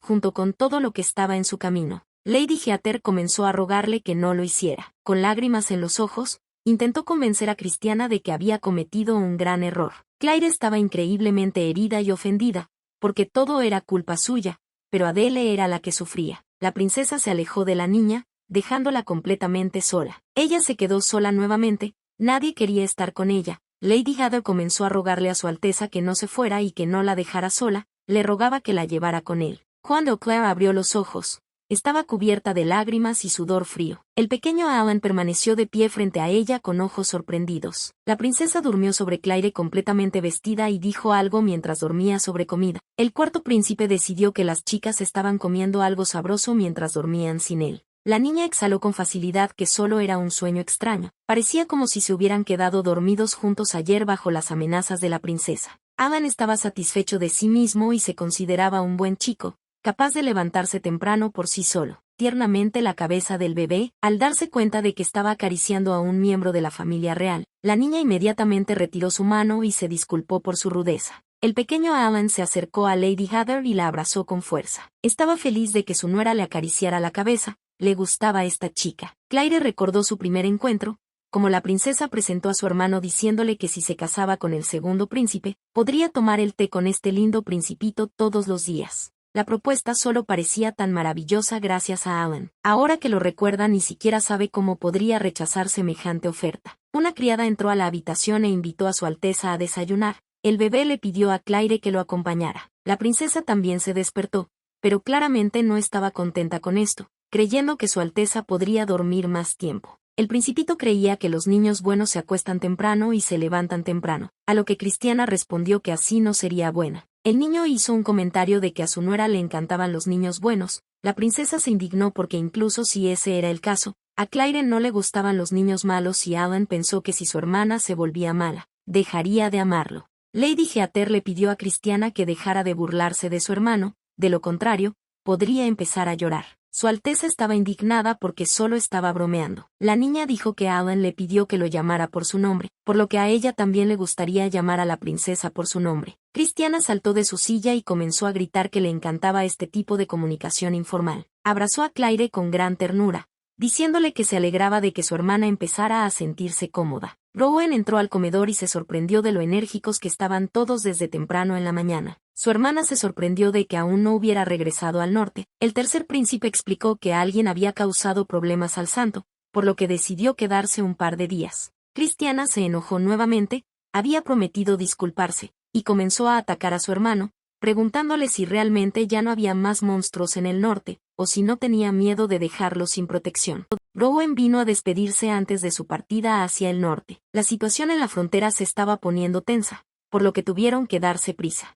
junto con todo lo que estaba en su camino. Lady Heather comenzó a rogarle que no lo hiciera. Con lágrimas en los ojos, intentó convencer a Christiana de que había cometido un gran error. Claire estaba increíblemente herida y ofendida, porque todo era culpa suya, pero Adele era la que sufría. La princesa se alejó de la niña, dejándola completamente sola. Ella se quedó sola nuevamente, nadie quería estar con ella. Lady Heather comenzó a rogarle a su Alteza que no se fuera y que no la dejara sola, le rogaba que la llevara con él. Cuando Claire abrió los ojos, estaba cubierta de lágrimas y sudor frío. El pequeño Alan permaneció de pie frente a ella con ojos sorprendidos. La princesa durmió sobre Claire completamente vestida y dijo algo mientras dormía sobre comida. El cuarto príncipe decidió que las chicas estaban comiendo algo sabroso mientras dormían sin él. La niña exhaló con facilidad que solo era un sueño extraño. Parecía como si se hubieran quedado dormidos juntos ayer bajo las amenazas de la princesa. Alan estaba satisfecho de sí mismo y se consideraba un buen chico, capaz de levantarse temprano por sí solo. Tiernamente la cabeza del bebé, al darse cuenta de que estaba acariciando a un miembro de la familia real, la niña inmediatamente retiró su mano y se disculpó por su rudeza. El pequeño Alan se acercó a Lady Heather y la abrazó con fuerza. Estaba feliz de que su nuera le acariciara la cabeza, le gustaba esta chica. Claire recordó su primer encuentro, como la princesa presentó a su hermano diciéndole que si se casaba con el segundo príncipe, podría tomar el té con este lindo principito todos los días. La propuesta solo parecía tan maravillosa gracias a Alan. Ahora que lo recuerda ni siquiera sabe cómo podría rechazar semejante oferta. Una criada entró a la habitación e invitó a su Alteza a desayunar. El bebé le pidió a Claire que lo acompañara. La princesa también se despertó, pero claramente no estaba contenta con esto, creyendo que su Alteza podría dormir más tiempo. El principito creía que los niños buenos se acuestan temprano y se levantan temprano, a lo que Christiana respondió que así no sería buena. El niño hizo un comentario de que a su nuera le encantaban los niños buenos. La princesa se indignó porque incluso si ese era el caso, a Claire no le gustaban los niños malos y Alan pensó que si su hermana se volvía mala, dejaría de amarlo. Lady Heather le pidió a Christiana que dejara de burlarse de su hermano, de lo contrario, podría empezar a llorar. Su Alteza estaba indignada porque solo estaba bromeando. La niña dijo que Alan le pidió que lo llamara por su nombre, por lo que a ella también le gustaría llamar a la princesa por su nombre. Christiana saltó de su silla y comenzó a gritar que le encantaba este tipo de comunicación informal. Abrazó a Claire con gran ternura, diciéndole que se alegraba de que su hermana empezara a sentirse cómoda. Rowan entró al comedor y se sorprendió de lo enérgicos que estaban todos desde temprano en la mañana. Su hermana se sorprendió de que aún no hubiera regresado al norte. El tercer príncipe explicó que alguien había causado problemas al santo, por lo que decidió quedarse un par de días. Christiana se enojó nuevamente, había prometido disculparse, y comenzó a atacar a su hermano, preguntándole si realmente ya no había más monstruos en el norte, o si no tenía miedo de dejarlos sin protección. Rowan vino a despedirse antes de su partida hacia el norte. La situación en la frontera se estaba poniendo tensa, por lo que tuvieron que darse prisa.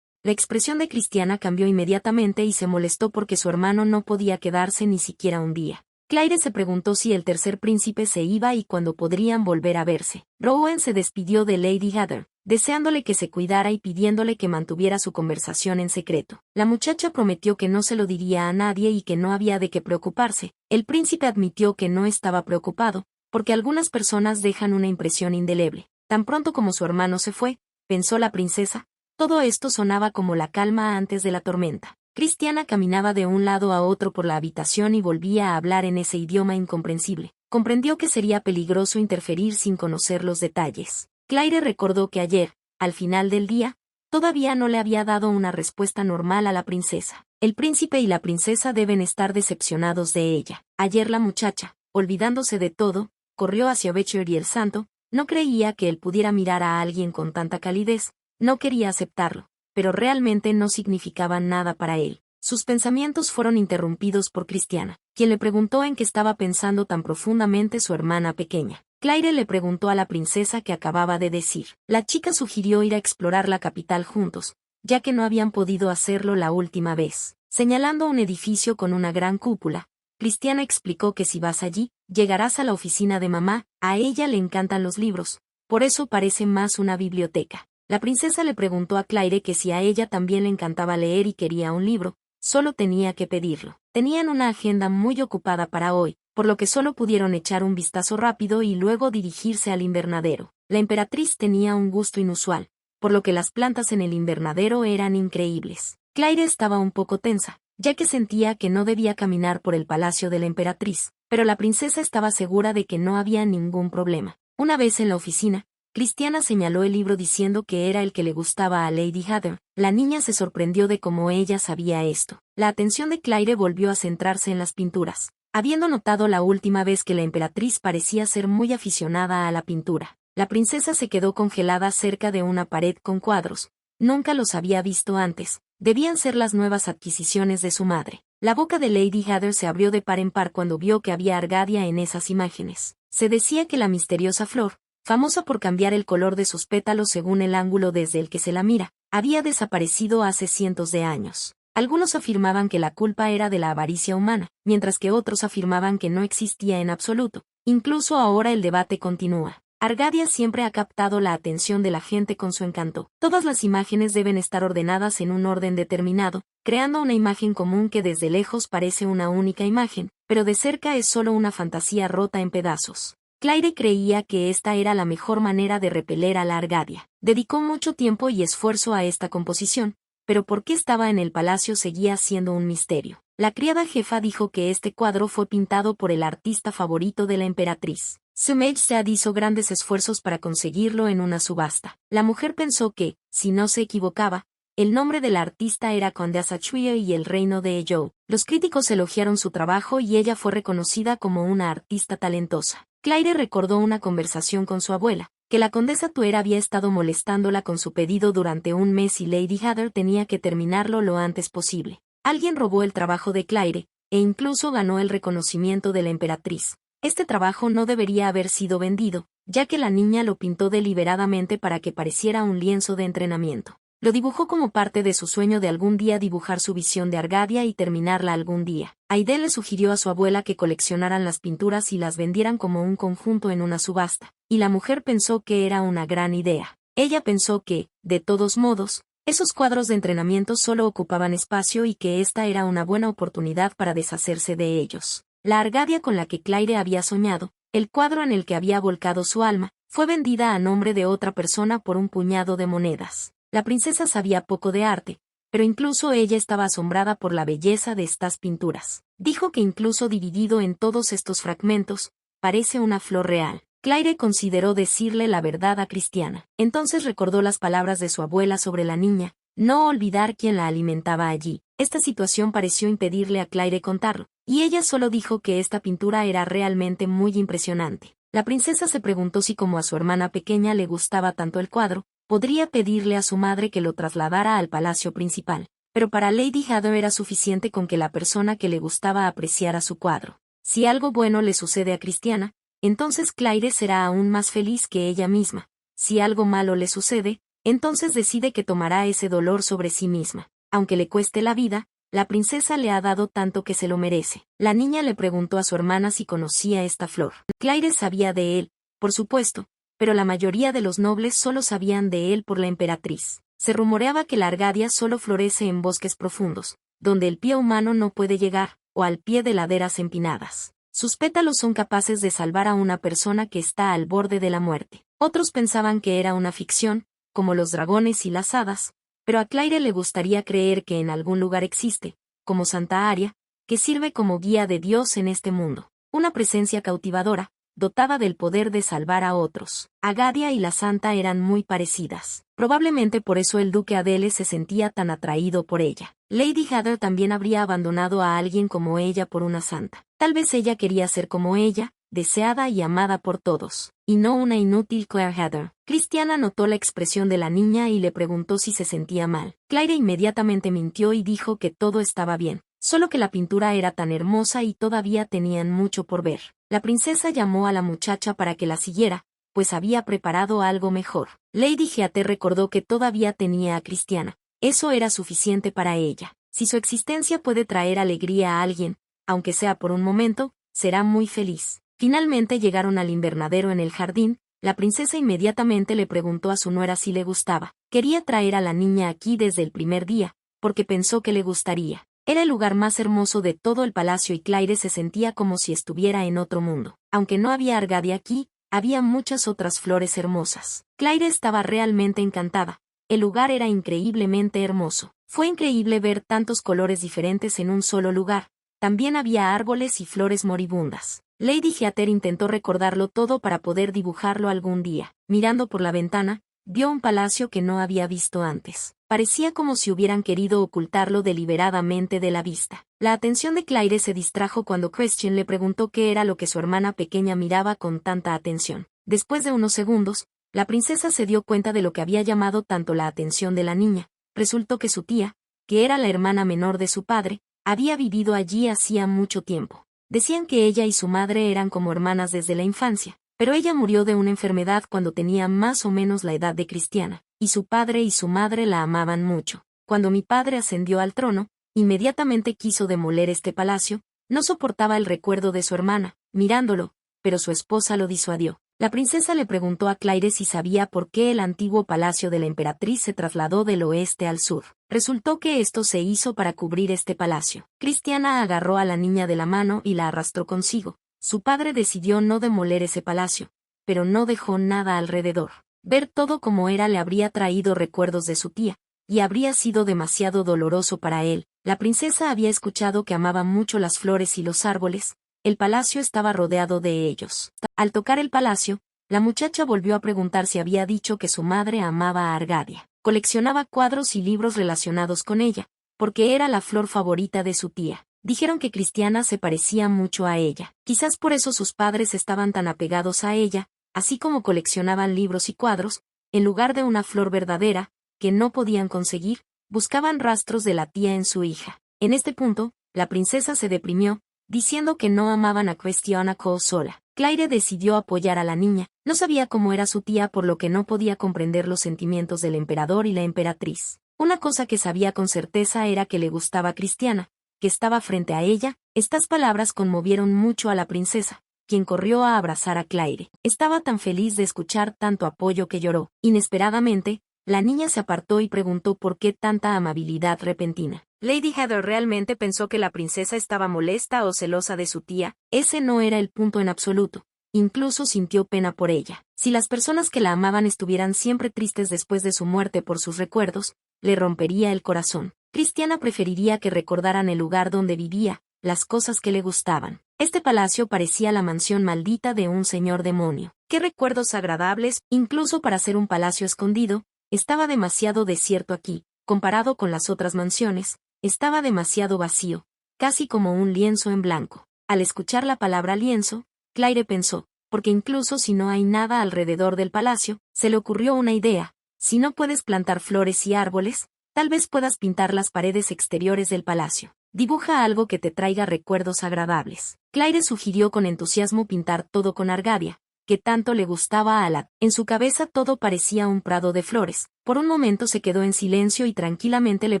La expresión de Christiana cambió inmediatamente y se molestó porque su hermano no podía quedarse ni siquiera un día. Claire se preguntó si el tercer príncipe se iba y cuándo podrían volver a verse. Rowan se despidió de Lady Heather, deseándole que se cuidara y pidiéndole que mantuviera su conversación en secreto. La muchacha prometió que no se lo diría a nadie y que no había de qué preocuparse. El príncipe admitió que no estaba preocupado, porque algunas personas dejan una impresión indeleble. Tan pronto como su hermano se fue, pensó la princesa, todo esto sonaba como la calma antes de la tormenta. Christiana caminaba de un lado a otro por la habitación y volvía a hablar en ese idioma incomprensible. Comprendió que sería peligroso interferir sin conocer los detalles. Claire recordó que ayer, al final del día, todavía no le había dado una respuesta normal a la princesa. El príncipe y la princesa deben estar decepcionados de ella. Ayer la muchacha, olvidándose de todo, corrió hacia Becher y el santo, no creía que él pudiera mirar a alguien con tanta calidez, no quería aceptarlo, pero realmente no significaban nada para él. Sus pensamientos fueron interrumpidos por Christiana, quien le preguntó en qué estaba pensando tan profundamente su hermana pequeña. Claire le preguntó a la princesa qué acababa de decir. La chica sugirió ir a explorar la capital juntos, ya que no habían podido hacerlo la última vez. Señalando un edificio con una gran cúpula, Christiana explicó que si vas allí, llegarás a la oficina de mamá, a ella le encantan los libros, por eso parece más una biblioteca. La princesa le preguntó a Claire que si a ella también le encantaba leer y quería un libro, solo tenía que pedirlo. Tenían una agenda muy ocupada para hoy, por lo que solo pudieron echar un vistazo rápido y luego dirigirse al invernadero. La emperatriz tenía un gusto inusual, por lo que las plantas en el invernadero eran increíbles. Claire estaba un poco tensa, ya que sentía que no debía caminar por el palacio de la emperatriz, pero la princesa estaba segura de que no había ningún problema. Una vez en la oficina, Christiana señaló el libro diciendo que era el que le gustaba a Lady Heather. La niña se sorprendió de cómo ella sabía esto. La atención de Claire volvió a centrarse en las pinturas, habiendo notado la última vez que la emperatriz parecía ser muy aficionada a la pintura. La princesa se quedó congelada cerca de una pared con cuadros. Nunca los había visto antes. Debían ser las nuevas adquisiciones de su madre. La boca de Lady Heather se abrió de par en par cuando vio que había Argadia en esas imágenes. Se decía que la misteriosa flor, famosa por cambiar el color de sus pétalos según el ángulo desde el que se la mira, había desaparecido hace cientos de años. Algunos afirmaban que la culpa era de la avaricia humana, mientras que otros afirmaban que no existía en absoluto. Incluso ahora el debate continúa. Argadia siempre ha captado la atención de la gente con su encanto. Todas las imágenes deben estar ordenadas en un orden determinado, creando una imagen común que desde lejos parece una única imagen, pero de cerca es solo una fantasía rota en pedazos. Claire creía que esta era la mejor manera de repeler a la Argadia. Dedicó mucho tiempo y esfuerzo a esta composición, pero por qué estaba en el palacio seguía siendo un misterio. La criada jefa dijo que este cuadro fue pintado por el artista favorito de la emperatriz. Su Majestad hizo grandes esfuerzos para conseguirlo en una subasta. La mujer pensó que, si no se equivocaba, el nombre del artista era Condesa Chuya y el reino de Eyou. Los críticos elogiaron su trabajo y ella fue reconocida como una artista talentosa. Claire recordó una conversación con su abuela, que la condesa Tuer había estado molestándola con su pedido durante un mes y Lady Heather tenía que terminarlo lo antes posible. Alguien robó el trabajo de Claire, e incluso ganó el reconocimiento de la emperatriz. Este trabajo no debería haber sido vendido, ya que la niña lo pintó deliberadamente para que pareciera un lienzo de entrenamiento. Lo dibujó como parte de su sueño de algún día dibujar su visión de Argadia y terminarla algún día. Aide le sugirió a su abuela que coleccionaran las pinturas y las vendieran como un conjunto en una subasta, y la mujer pensó que era una gran idea. Ella pensó que, de todos modos, esos cuadros de entrenamiento solo ocupaban espacio y que esta era una buena oportunidad para deshacerse de ellos. La Argadia con la que Claire había soñado, el cuadro en el que había volcado su alma, fue vendida a nombre de otra persona por un puñado de monedas. La princesa sabía poco de arte, pero incluso ella estaba asombrada por la belleza de estas pinturas. Dijo que incluso dividido en todos estos fragmentos, parece una flor real. Claire consideró decirle la verdad a Christiana. Entonces recordó las palabras de su abuela sobre la niña, no olvidar quién la alimentaba allí. Esta situación pareció impedirle a Claire contarlo, y ella solo dijo que esta pintura era realmente muy impresionante. La princesa se preguntó si como a su hermana pequeña le gustaba tanto el cuadro, podría pedirle a su madre que lo trasladara al palacio principal. Pero para Lady Heather era suficiente con que la persona que le gustaba apreciara su cuadro. Si algo bueno le sucede a Christiana, entonces Claire será aún más feliz que ella misma. Si algo malo le sucede, entonces decide que tomará ese dolor sobre sí misma. Aunque le cueste la vida, la princesa le ha dado tanto que se lo merece. La niña le preguntó a su hermana si conocía esta flor. Claire sabía de él, por supuesto, pero la mayoría de los nobles solo sabían de él por la emperatriz. Se rumoreaba que la Argadia solo florece en bosques profundos, donde el pie humano no puede llegar, o al pie de laderas empinadas. Sus pétalos son capaces de salvar a una persona que está al borde de la muerte. Otros pensaban que era una ficción, como los dragones y las hadas, pero a Claire le gustaría creer que en algún lugar existe, como Santa Aria, que sirve como guía de Dios en este mundo. Una presencia cautivadora, dotada del poder de salvar a otros. Agadia y la santa eran muy parecidas. Probablemente por eso el duque Adele se sentía tan atraído por ella. Lady Heather también habría abandonado a alguien como ella por una santa. Tal vez ella quería ser como ella, deseada y amada por todos, y no una inútil Claire Heather. Christiana notó la expresión de la niña y le preguntó si se sentía mal. Claire inmediatamente mintió y dijo que todo estaba bien, solo que la pintura era tan hermosa y todavía tenían mucho por ver. La princesa llamó a la muchacha para que la siguiera, pues había preparado algo mejor. Lady Heather recordó que todavía tenía a Christiana. Eso era suficiente para ella. Si su existencia puede traer alegría a alguien, aunque sea por un momento, será muy feliz. Finalmente llegaron al invernadero en el jardín. La princesa inmediatamente le preguntó a su nuera si le gustaba. Quería traer a la niña aquí desde el primer día, porque pensó que le gustaría. Era el lugar más hermoso de todo el palacio y Claire se sentía como si estuviera en otro mundo. Aunque no había Argadia aquí, había muchas otras flores hermosas. Claire estaba realmente encantada. El lugar era increíblemente hermoso. Fue increíble ver tantos colores diferentes en un solo lugar. También había árboles y flores moribundas. Lady Heather intentó recordarlo todo para poder dibujarlo algún día. Mirando por la ventana, vio un palacio que no había visto antes. Parecía como si hubieran querido ocultarlo deliberadamente de la vista. La atención de Claire se distrajo cuando Christian le preguntó qué era lo que su hermana pequeña miraba con tanta atención. Después de unos segundos, la princesa se dio cuenta de lo que había llamado tanto la atención de la niña. Resultó que su tía, que era la hermana menor de su padre, había vivido allí hacía mucho tiempo. Decían que ella y su madre eran como hermanas desde la infancia, pero ella murió de una enfermedad cuando tenía más o menos la edad de Christiana, y su padre y su madre la amaban mucho. Cuando mi padre ascendió al trono, inmediatamente quiso demoler este palacio. No soportaba el recuerdo de su hermana, mirándolo, pero su esposa lo disuadió. La princesa le preguntó a Claire si sabía por qué el antiguo palacio de la emperatriz se trasladó del oeste al sur. Resultó que esto se hizo para cubrir este palacio. Christiana agarró a la niña de la mano y la arrastró consigo. Su padre decidió no demoler ese palacio, pero no dejó nada alrededor. Ver todo como era le habría traído recuerdos de su tía, y habría sido demasiado doloroso para él. La princesa había escuchado que amaba mucho las flores y los árboles. El palacio estaba rodeado de ellos. Al tocar el palacio, la muchacha volvió a preguntar si había dicho que su madre amaba a Argadia. Coleccionaba cuadros y libros relacionados con ella, porque era la flor favorita de su tía. Dijeron que Christiana se parecía mucho a ella. Quizás por eso sus padres estaban tan apegados a ella, así como coleccionaban libros y cuadros, en lugar de una flor verdadera, que no podían conseguir, buscaban rastros de la tía en su hija. En este punto, la princesa se deprimió, diciendo que no amaban a Christiana Cole sola. Claire decidió apoyar a la niña. No sabía cómo era su tía, por lo que no podía comprender los sentimientos del emperador y la emperatriz. Una cosa que sabía con certeza era que le gustaba Christiana, que estaba frente a ella. Estas palabras conmovieron mucho a la princesa, quien corrió a abrazar a Claire. Estaba tan feliz de escuchar tanto apoyo que lloró. Inesperadamente, la niña se apartó y preguntó por qué tanta amabilidad repentina. Lady Heather realmente pensó que la princesa estaba molesta o celosa de su tía. Ese no era el punto en absoluto. Incluso sintió pena por ella. Si las personas que la amaban estuvieran siempre tristes después de su muerte por sus recuerdos, le rompería el corazón. Christiana preferiría que recordaran el lugar donde vivía, las cosas que le gustaban. Este palacio parecía la mansión maldita de un señor demonio. Qué recuerdos agradables, incluso para ser un palacio escondido, estaba demasiado desierto aquí, comparado con las otras mansiones, estaba demasiado vacío, casi como un lienzo en blanco. Al escuchar la palabra lienzo, Claire pensó, porque incluso si no hay nada alrededor del palacio, se le ocurrió una idea. Si no puedes plantar flores y árboles, tal vez puedas pintar las paredes exteriores del palacio. Dibuja algo que te traiga recuerdos agradables. Claire sugirió con entusiasmo pintar todo con argadia, que tanto le gustaba a Alad. En su cabeza todo parecía un prado de flores. Por un momento se quedó en silencio y tranquilamente le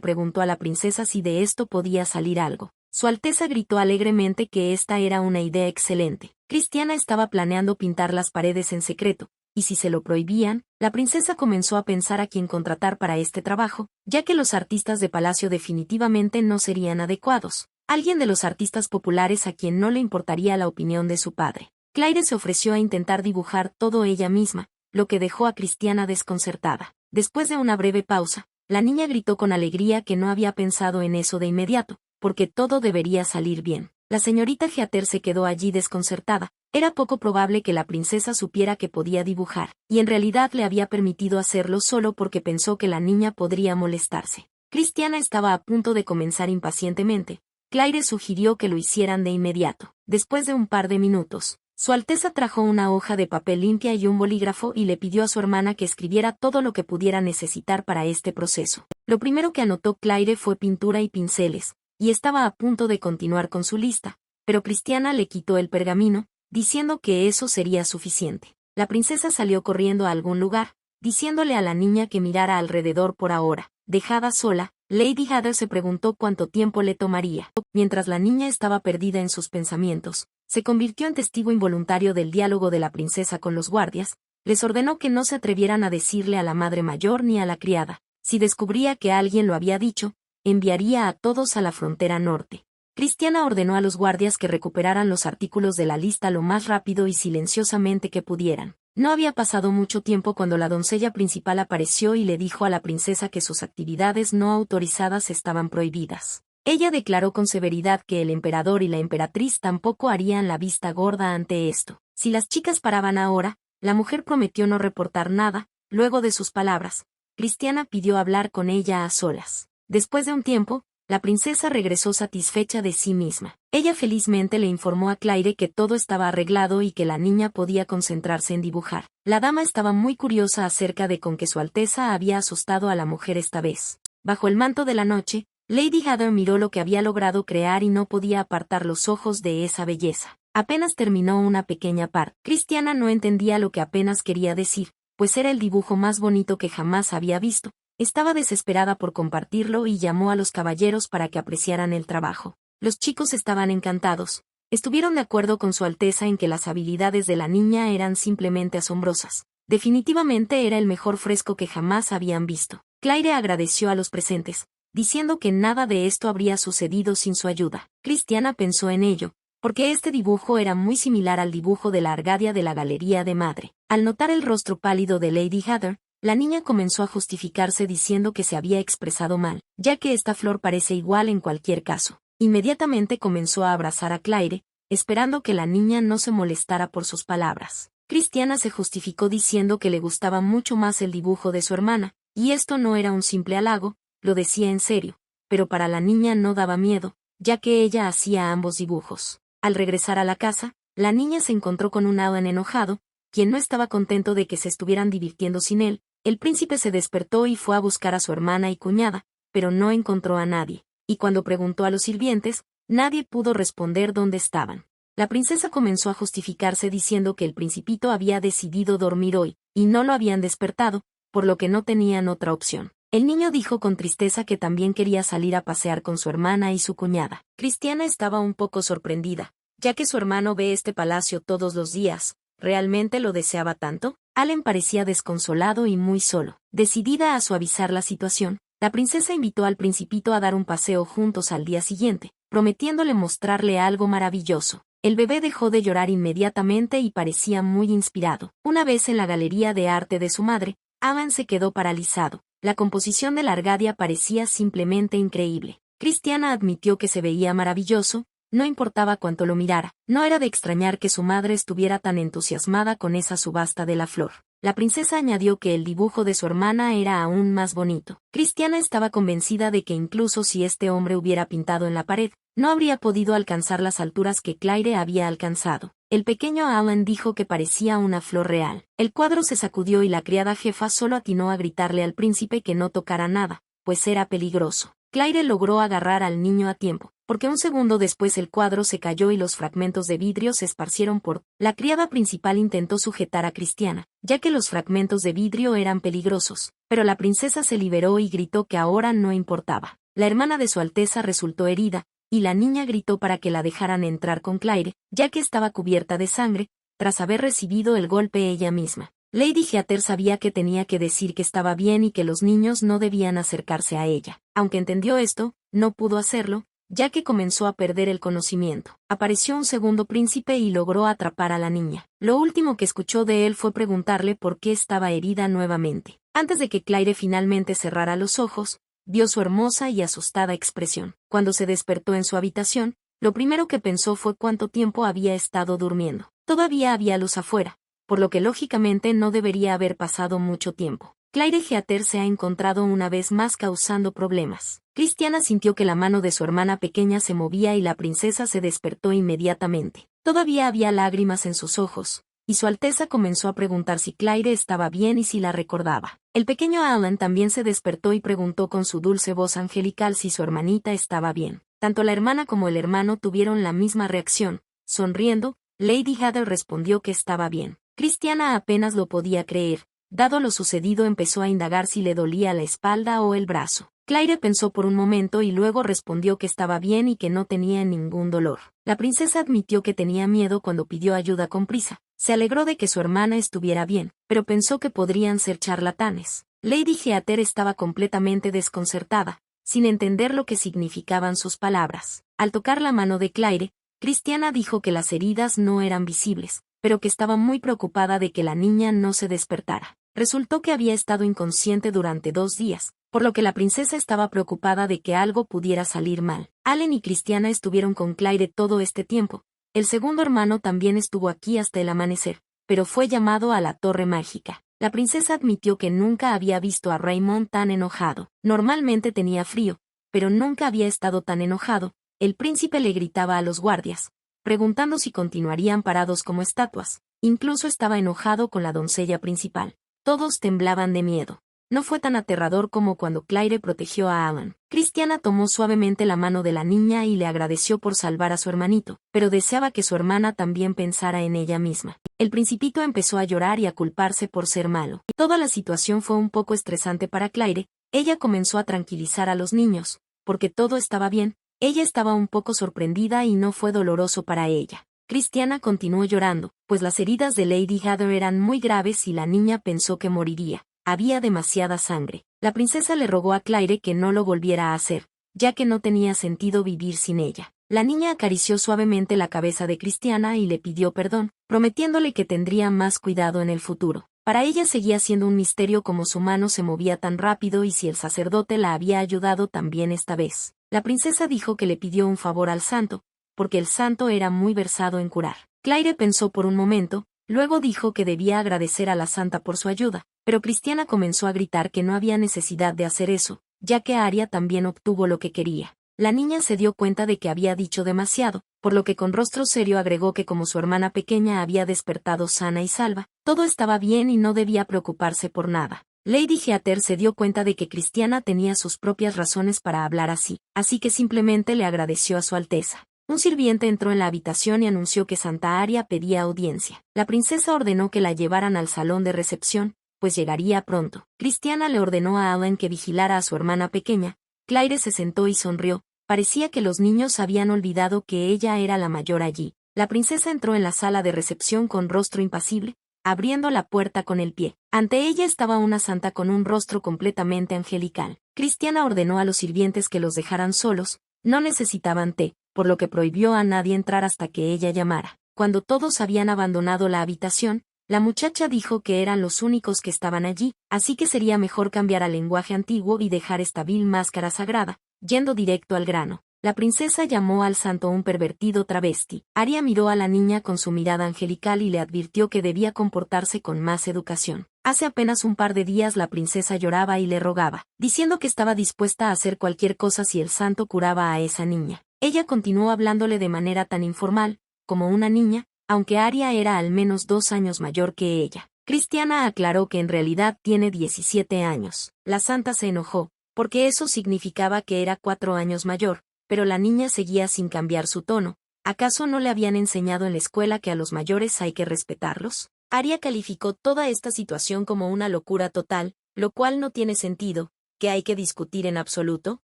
preguntó a la princesa si de esto podía salir algo. Su Alteza gritó alegremente que esta era una idea excelente. Christiana estaba planeando pintar las paredes en secreto, y si se lo prohibían, la princesa comenzó a pensar a quién contratar para este trabajo, ya que los artistas de palacio definitivamente no serían adecuados. Alguien de los artistas populares a quien no le importaría la opinión de su padre. Claire se ofreció a intentar dibujar todo ella misma, lo que dejó a Christiana desconcertada. Después de una breve pausa, la niña gritó con alegría que no había pensado en eso de inmediato, porque todo debería salir bien. La señorita Heather se quedó allí desconcertada. Era poco probable que la princesa supiera que podía dibujar, y en realidad le había permitido hacerlo solo porque pensó que la niña podría molestarse. Christiana estaba a punto de comenzar impacientemente. Claire sugirió que lo hicieran de inmediato. Después de un par de minutos, Su Alteza trajo una hoja de papel limpia y un bolígrafo y le pidió a su hermana que escribiera todo lo que pudiera necesitar para este proceso. Lo primero que anotó Claire fue pintura y pinceles, y estaba a punto de continuar con su lista, pero Christiana le quitó el pergamino, diciendo que eso sería suficiente. La princesa salió corriendo a algún lugar, diciéndole a la niña que mirara alrededor por ahora. Dejada sola, Lady Heather se preguntó cuánto tiempo le tomaría. Mientras la niña estaba perdida en sus pensamientos, se convirtió en testigo involuntario del diálogo de la princesa con los guardias. Les ordenó que no se atrevieran a decirle a la madre mayor ni a la criada. Si descubría que alguien lo había dicho, enviaría a todos a la frontera norte. Christiana ordenó a los guardias que recuperaran los artículos de la lista lo más rápido y silenciosamente que pudieran. No había pasado mucho tiempo cuando la doncella principal apareció y le dijo a la princesa que sus actividades no autorizadas estaban prohibidas. Ella declaró con severidad que el emperador y la emperatriz tampoco harían la vista gorda ante esto. Si las chicas paraban ahora, la mujer prometió no reportar nada. Luego de sus palabras, Christiana pidió hablar con ella a solas. Después de un tiempo, la princesa regresó satisfecha de sí misma. Ella felizmente le informó a Claire que todo estaba arreglado y que la niña podía concentrarse en dibujar. La dama estaba muy curiosa acerca de con que Su Alteza había asustado a la mujer esta vez. Bajo el manto de la noche, Lady Heather miró lo que había logrado crear y no podía apartar los ojos de esa belleza. Apenas terminó una pequeña parte. Christiana no entendía lo que apenas quería decir, pues era el dibujo más bonito que jamás había visto. Estaba desesperada por compartirlo y llamó a los caballeros para que apreciaran el trabajo. Los chicos estaban encantados. Estuvieron de acuerdo con Su Alteza en que las habilidades de la niña eran simplemente asombrosas. Definitivamente era el mejor fresco que jamás habían visto. Claire agradeció a los presentes, diciendo que nada de esto habría sucedido sin su ayuda. Christiana pensó en ello, porque este dibujo era muy similar al dibujo de la Argadia de la Galería de Madre. Al notar el rostro pálido de Lady Heather, la niña comenzó a justificarse diciendo que se había expresado mal, ya que esta flor parece igual en cualquier caso. Inmediatamente comenzó a abrazar a Claire, esperando que la niña no se molestara por sus palabras. Christiana se justificó diciendo que le gustaba mucho más el dibujo de su hermana, y esto no era un simple halago, lo decía en serio, pero para la niña no daba miedo, ya que ella hacía ambos dibujos. Al regresar a la casa, la niña se encontró con un Alan enojado, quien no estaba contento de que se estuvieran divirtiendo sin él. El príncipe se despertó y fue a buscar a su hermana y cuñada, pero no encontró a nadie, y cuando preguntó a los sirvientes, nadie pudo responder dónde estaban. La princesa comenzó a justificarse diciendo que el principito había decidido dormir hoy, y no lo habían despertado, por lo que no tenían otra opción. El niño dijo con tristeza que también quería salir a pasear con su hermana y su cuñada. Christiana estaba un poco sorprendida, ya que su hermano ve este palacio todos los días. ¿Realmente lo deseaba tanto? Allen parecía desconsolado y muy solo. Decidida a suavizar la situación, la princesa invitó al principito a dar un paseo juntos al día siguiente, prometiéndole mostrarle algo maravilloso. El bebé dejó de llorar inmediatamente y parecía muy inspirado. Una vez en la galería de arte de su madre, Allen se quedó paralizado. La composición de la Arcadia parecía simplemente increíble. Christiana admitió que se veía maravilloso, no importaba cuánto lo mirara. No era de extrañar que su madre estuviera tan entusiasmada con esa subasta de la flor. La princesa añadió que el dibujo de su hermana era aún más bonito. Christiana estaba convencida de que incluso si este hombre hubiera pintado en la pared, no habría podido alcanzar las alturas que Claire había alcanzado. El pequeño Allen dijo que parecía una flor real. El cuadro se sacudió y la criada jefa solo atinó a gritarle al príncipe que no tocara nada, pues era peligroso. Claire logró agarrar al niño a tiempo, porque un segundo después el cuadro se cayó y los fragmentos de vidrio se esparcieron por. La criada principal intentó sujetar a Christiana, ya que los fragmentos de vidrio eran peligrosos, pero la princesa se liberó y gritó que ahora no importaba. La hermana de su Alteza resultó herida, y la niña gritó para que la dejaran entrar con Claire, ya que estaba cubierta de sangre, tras haber recibido el golpe ella misma. Lady Heather sabía que tenía que decir que estaba bien y que los niños no debían acercarse a ella. Aunque entendió esto, no pudo hacerlo, ya que comenzó a perder el conocimiento. Apareció un segundo príncipe y logró atrapar a la niña. Lo último que escuchó de él fue preguntarle por qué estaba herida nuevamente. Antes de que Claire finalmente cerrara los ojos, vio su hermosa y asustada expresión. Cuando se despertó en su habitación, lo primero que pensó fue cuánto tiempo había estado durmiendo. Todavía había luz afuera, por lo que lógicamente no debería haber pasado mucho tiempo. Claire Heather se ha encontrado una vez más causando problemas. Christiana sintió que la mano de su hermana pequeña se movía y la princesa se despertó inmediatamente. Todavía había lágrimas en sus ojos, y su Alteza comenzó a preguntar si Claire estaba bien y si la recordaba. El pequeño Allen también se despertó y preguntó con su dulce voz angelical si su hermanita estaba bien. Tanto la hermana como el hermano tuvieron la misma reacción. Sonriendo, Lady Heather respondió que estaba bien. Christiana apenas lo podía creer. Dado lo sucedido, empezó a indagar si le dolía la espalda o el brazo. Claire pensó por un momento y luego respondió que estaba bien y que no tenía ningún dolor. La princesa admitió que tenía miedo cuando pidió ayuda con prisa. Se alegró de que su hermana estuviera bien, pero pensó que podrían ser charlatanes. Lady Heather estaba completamente desconcertada, sin entender lo que significaban sus palabras. Al tocar la mano de Claire, Christiana dijo que las heridas no eran visibles, pero que estaba muy preocupada de que la niña no se despertara. Resultó que había estado inconsciente durante 2 días, por lo que la princesa estaba preocupada de que algo pudiera salir mal. Allen y Christiana estuvieron con Claire todo este tiempo. El segundo hermano también estuvo aquí hasta el amanecer, pero fue llamado a la Torre Mágica. La princesa admitió que nunca había visto a Raymond tan enojado. Normalmente tenía frío, pero nunca había estado tan enojado. El príncipe le gritaba a los guardias, preguntando si continuarían parados como estatuas. Incluso estaba enojado con la doncella principal. Todos temblaban de miedo. No fue tan aterrador como cuando Claire protegió a Allen. Christiana tomó suavemente la mano de la niña y le agradeció por salvar a su hermanito, pero deseaba que su hermana también pensara en ella misma. El principito empezó a llorar y a culparse por ser malo. Toda la situación fue un poco estresante para Claire. Ella comenzó a tranquilizar a los niños, porque todo estaba bien. Ella estaba un poco sorprendida y no fue doloroso para ella. Christiana continuó llorando, pues las heridas de Lady Heather eran muy graves y la niña pensó que moriría. Había demasiada sangre. La princesa le rogó a Claire que no lo volviera a hacer, ya que no tenía sentido vivir sin ella. La niña acarició suavemente la cabeza de Christiana y le pidió perdón, prometiéndole que tendría más cuidado en el futuro. Para ella seguía siendo un misterio cómo su mano se movía tan rápido y si el sacerdote la había ayudado también esta vez. La princesa dijo que le pidió un favor al santo, porque el santo era muy versado en curar. Claire pensó por un momento, luego dijo que debía agradecer a la santa por su ayuda, pero Christiana comenzó a gritar que no había necesidad de hacer eso, ya que Arya también obtuvo lo que quería. La niña se dio cuenta de que había dicho demasiado, por lo que con rostro serio agregó que como su hermana pequeña había despertado sana y salva, todo estaba bien y no debía preocuparse por nada. Lady Heather se dio cuenta de que Christiana tenía sus propias razones para hablar así que simplemente le agradeció a su Alteza. Un sirviente entró en la habitación y anunció que Santa Arya pedía audiencia. La princesa ordenó que la llevaran al salón de recepción, pues llegaría pronto. Christiana le ordenó a Allen que vigilara a su hermana pequeña. Claire se sentó y sonrió. Parecía que los niños habían olvidado que ella era la mayor allí. La princesa entró en la sala de recepción con rostro impasible, abriendo la puerta con el pie. Ante ella estaba una santa con un rostro completamente angelical. Cristiana ordenó a los sirvientes que los dejaran solos, no necesitaban té, por lo que prohibió a nadie entrar hasta que ella llamara. Cuando todos habían abandonado la habitación, la muchacha dijo que eran los únicos que estaban allí, así que sería mejor cambiar al lenguaje antiguo y dejar esta vil máscara sagrada, yendo directo al grano. La princesa llamó al santo un pervertido travesti. Aria miró a la niña con su mirada angelical y le advirtió que debía comportarse con más educación. Hace apenas un par de días la princesa lloraba y le rogaba, diciendo que estaba dispuesta a hacer cualquier cosa si el santo curaba a esa niña. Ella continuó hablándole de manera tan informal, como una niña, aunque Aria era al menos 2 años mayor que ella. Cristiana aclaró que en realidad tiene 17 años. La santa se enojó, porque eso significaba que era 4 años mayor, pero la niña seguía sin cambiar su tono. ¿Acaso no le habían enseñado en la escuela que a los mayores hay que respetarlos? Aria calificó toda esta situación como una locura total, lo cual no tiene sentido, que hay que discutir en absoluto.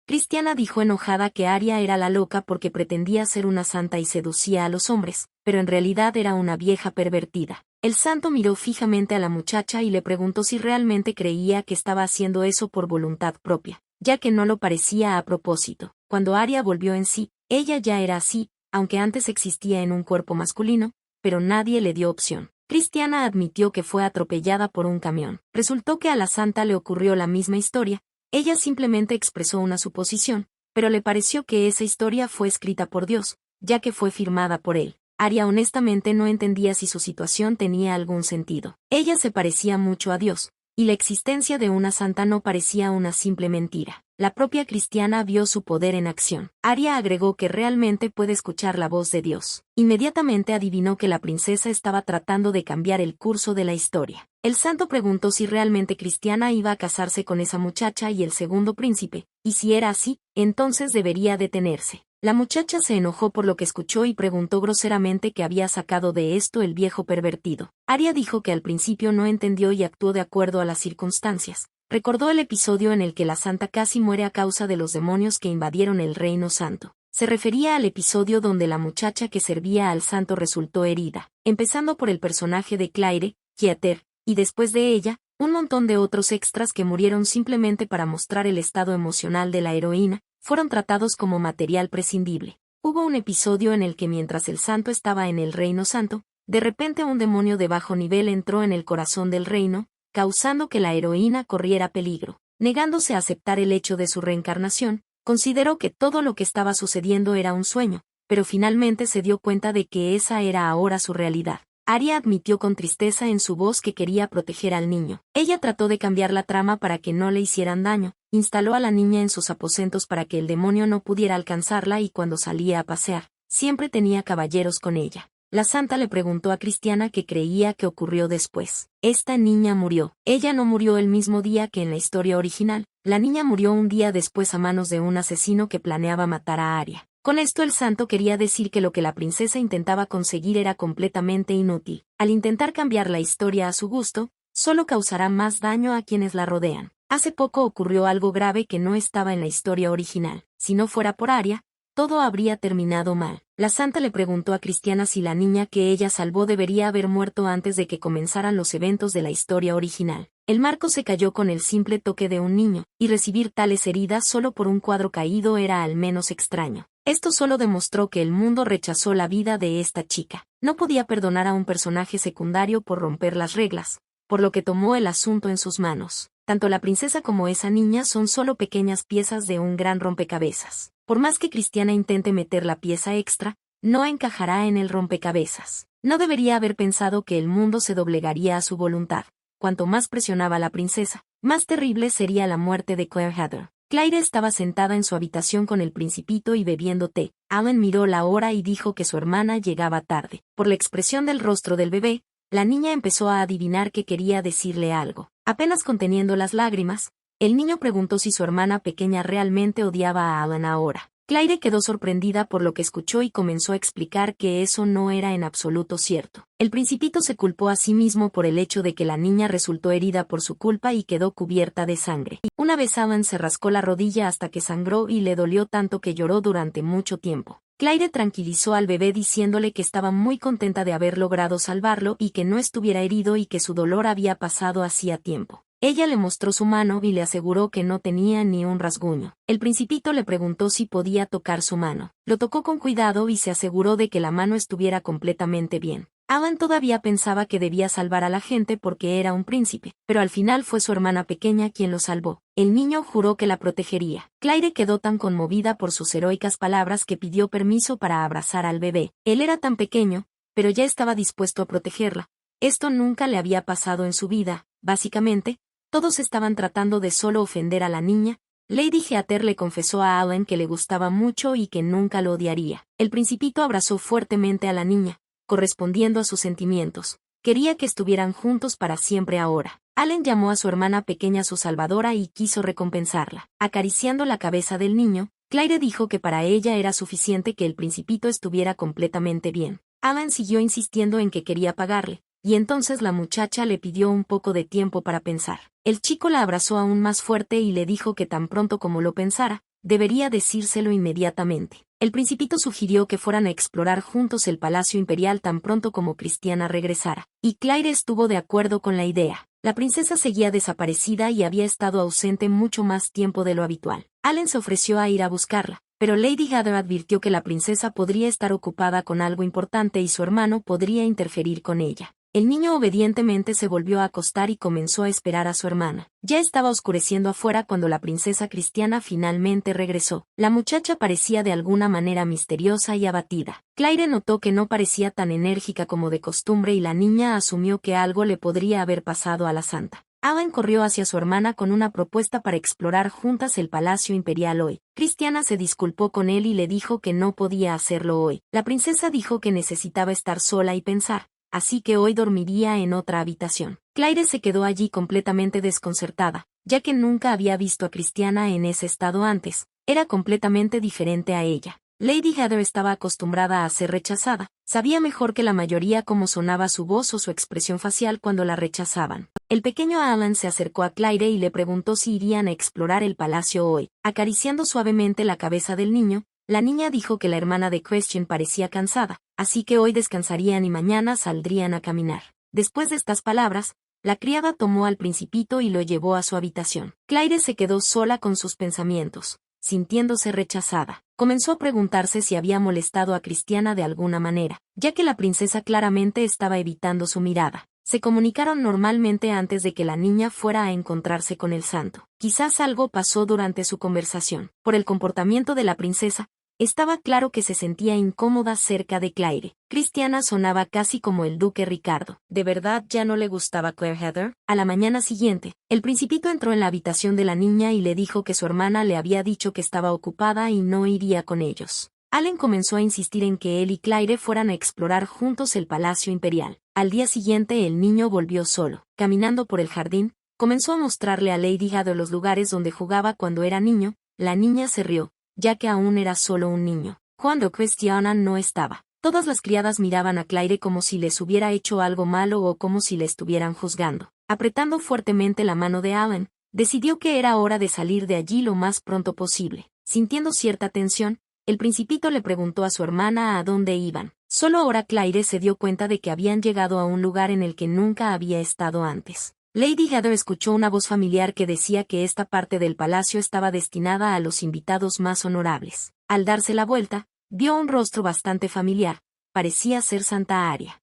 Cristiana dijo enojada que Aria era la loca porque pretendía ser una santa y seducía a los hombres, pero en realidad era una vieja pervertida. El santo miró fijamente a la muchacha y le preguntó si realmente creía que estaba haciendo eso por voluntad propia, ya que no lo parecía a propósito. Cuando Aria volvió en sí, ella ya era así, aunque antes existía en un cuerpo masculino, pero nadie le dio opción. Cristiana admitió que fue atropellada por un camión. Resultó que a la santa le ocurrió la misma historia. Ella simplemente expresó una suposición, pero le pareció que esa historia fue escrita por Dios, ya que fue firmada por él. Aria honestamente no entendía si su situación tenía algún sentido. Ella se parecía mucho a Dios, y la existencia de una santa no parecía una simple mentira. La propia Cristiana vio su poder en acción. Aria agregó que realmente puede escuchar la voz de Dios. Inmediatamente adivinó que la princesa estaba tratando de cambiar el curso de la historia. El santo preguntó si realmente Cristiana iba a casarse con esa muchacha y el segundo príncipe, y si era así, entonces debería detenerse. La muchacha se enojó por lo que escuchó y preguntó groseramente qué había sacado de esto el viejo pervertido. Aria dijo que al principio no entendió y actuó de acuerdo a las circunstancias. Recordó el episodio en el que la santa casi muere a causa de los demonios que invadieron el reino santo. Se refería al episodio donde la muchacha que servía al santo resultó herida, empezando por el personaje de Claire, Kieter, y después de ella, un montón de otros extras que murieron simplemente para mostrar el estado emocional de la heroína, fueron tratados como material prescindible. Hubo un episodio en el que mientras el santo estaba en el reino santo, de repente un demonio de bajo nivel entró en el corazón del reino, causando que la heroína corriera peligro. Negándose a aceptar el hecho de su reencarnación, consideró que todo lo que estaba sucediendo era un sueño, pero finalmente se dio cuenta de que esa era ahora su realidad. Aria admitió con tristeza en su voz que quería proteger al niño. Ella trató de cambiar la trama para que no le hicieran daño, instaló a la niña en sus aposentos para que el demonio no pudiera alcanzarla y cuando salía a pasear, siempre tenía caballeros con ella. La santa le preguntó a Cristiana qué creía que ocurrió después. Esta niña murió. Ella no murió el mismo día que en la historia original. La niña murió un día después a manos de un asesino que planeaba matar a Aria. Con esto el santo quería decir que lo que la princesa intentaba conseguir era completamente inútil. Al intentar cambiar la historia a su gusto, solo causará más daño a quienes la rodean. Hace poco ocurrió algo grave que no estaba en la historia original. Si no fuera por Aria, todo habría terminado mal. La santa le preguntó a Cristiana si la niña que ella salvó debería haber muerto antes de que comenzaran los eventos de la historia original. El marco se cayó con el simple toque de un niño, y recibir tales heridas solo por un cuadro caído era al menos extraño. Esto solo demostró que el mundo rechazó la vida de esta chica. No podía perdonar a un personaje secundario por romper las reglas, por lo que tomó el asunto en sus manos. Tanto la princesa como esa niña son solo pequeñas piezas de un gran rompecabezas. Por más que Cristiana intente meter la pieza extra, no encajará en el rompecabezas. No debería haber pensado que el mundo se doblegaría a su voluntad. Cuanto más presionaba a la princesa, más terrible sería la muerte de Claire Heather. Claire estaba sentada en su habitación con el principito y bebiendo té. Alan miró la hora y dijo que su hermana llegaba tarde. Por la expresión del rostro del bebé, la niña empezó a adivinar que quería decirle algo. Apenas conteniendo las lágrimas, el niño preguntó si su hermana pequeña realmente odiaba a Alan ahora. Claire quedó sorprendida por lo que escuchó y comenzó a explicar que eso no era en absoluto cierto. El principito se culpó a sí mismo por el hecho de que la niña resultó herida por su culpa y quedó cubierta de sangre. Una vez Alan se rascó la rodilla hasta que sangró y le dolió tanto que lloró durante mucho tiempo. Claire tranquilizó al bebé diciéndole que estaba muy contenta de haber logrado salvarlo y que no estuviera herido y que su dolor había pasado hacía tiempo. Ella le mostró su mano y le aseguró que no tenía ni un rasguño. El principito le preguntó si podía tocar su mano. Lo tocó con cuidado y se aseguró de que la mano estuviera completamente bien. Alan todavía pensaba que debía salvar a la gente porque era un príncipe, pero al final fue su hermana pequeña quien lo salvó. El niño juró que la protegería. Claire quedó tan conmovida por sus heroicas palabras que pidió permiso para abrazar al bebé. Él era tan pequeño, pero ya estaba dispuesto a protegerla. Esto nunca le había pasado en su vida, básicamente. Todos estaban tratando de solo ofender a la niña. Lady Heather le confesó a Alan que le gustaba mucho y que nunca lo odiaría. El principito abrazó fuertemente a la niña, correspondiendo a sus sentimientos. Quería que estuvieran juntos para siempre ahora. Alan llamó a su hermana pequeña su salvadora y quiso recompensarla. Acariciando la cabeza del niño, Claire dijo que para ella era suficiente que el principito estuviera completamente bien. Alan siguió insistiendo en que quería pagarle, y entonces la muchacha le pidió un poco de tiempo para pensar. El chico la abrazó aún más fuerte y le dijo que tan pronto como lo pensara, debería decírselo inmediatamente. El principito sugirió que fueran a explorar juntos el Palacio Imperial tan pronto como Christiana regresara, y Claire estuvo de acuerdo con la idea. La princesa seguía desaparecida y había estado ausente mucho más tiempo de lo habitual. Alan se ofreció a ir a buscarla, pero Lady Heather advirtió que la princesa podría estar ocupada con algo importante y su hermano podría interferir con ella. El niño obedientemente se volvió a acostar y comenzó a esperar a su hermana. Ya estaba oscureciendo afuera cuando la princesa Christiana finalmente regresó. La muchacha parecía de alguna manera misteriosa y abatida. Claire notó que no parecía tan enérgica como de costumbre y la niña asumió que algo le podría haber pasado a la santa. Alan corrió hacia su hermana con una propuesta para explorar juntas el Palacio Imperial hoy. Christiana se disculpó con él y le dijo que no podía hacerlo hoy. La princesa dijo que necesitaba estar sola y pensar, así que hoy dormiría en otra habitación. Claire se quedó allí completamente desconcertada, ya que nunca había visto a Christiana en ese estado antes. Era completamente diferente a ella. Lady Heather estaba acostumbrada a ser rechazada. Sabía mejor que la mayoría cómo sonaba su voz o su expresión facial cuando la rechazaban. El pequeño Alan se acercó a Claire y le preguntó si irían a explorar el palacio hoy. Acariciando suavemente la cabeza del niño, la niña dijo que la hermana de Christian parecía cansada, así que hoy descansarían y mañana saldrían a caminar. Después de estas palabras, la criada tomó al principito y lo llevó a su habitación. Claire se quedó sola con sus pensamientos, sintiéndose rechazada. Comenzó a preguntarse si había molestado a Christiana de alguna manera, ya que la princesa claramente estaba evitando su mirada. Se comunicaron normalmente antes de que la niña fuera a encontrarse con el santo. Quizás algo pasó durante su conversación. Por el comportamiento de la princesa, estaba claro que se sentía incómoda cerca de Claire. Christiana sonaba casi como el duque Ricardo. ¿De verdad ya no le gustaba Claire Heather? A la mañana siguiente, el principito entró en la habitación de la niña y le dijo que su hermana le había dicho que estaba ocupada y no iría con ellos. Alan comenzó a insistir en que él y Claire fueran a explorar juntos el Palacio Imperial. Al día siguiente el niño volvió solo. Caminando por el jardín, comenzó a mostrarle a Lady Heather los lugares donde jugaba cuando era niño. La niña se rió, ya que aún era solo un niño. Cuando Christiana no estaba, todas las criadas miraban a Claire como si les hubiera hecho algo malo o como si le estuvieran juzgando. Apretando fuertemente la mano de Alan, decidió que era hora de salir de allí lo más pronto posible. Sintiendo cierta tensión, el principito le preguntó a su hermana a dónde iban. Solo ahora Claire se dio cuenta de que habían llegado a un lugar en el que nunca había estado antes. Lady Heather escuchó una voz familiar que decía que esta parte del palacio estaba destinada a los invitados más honorables. Al darse la vuelta, vio un rostro bastante familiar. Parecía ser Santa Aria.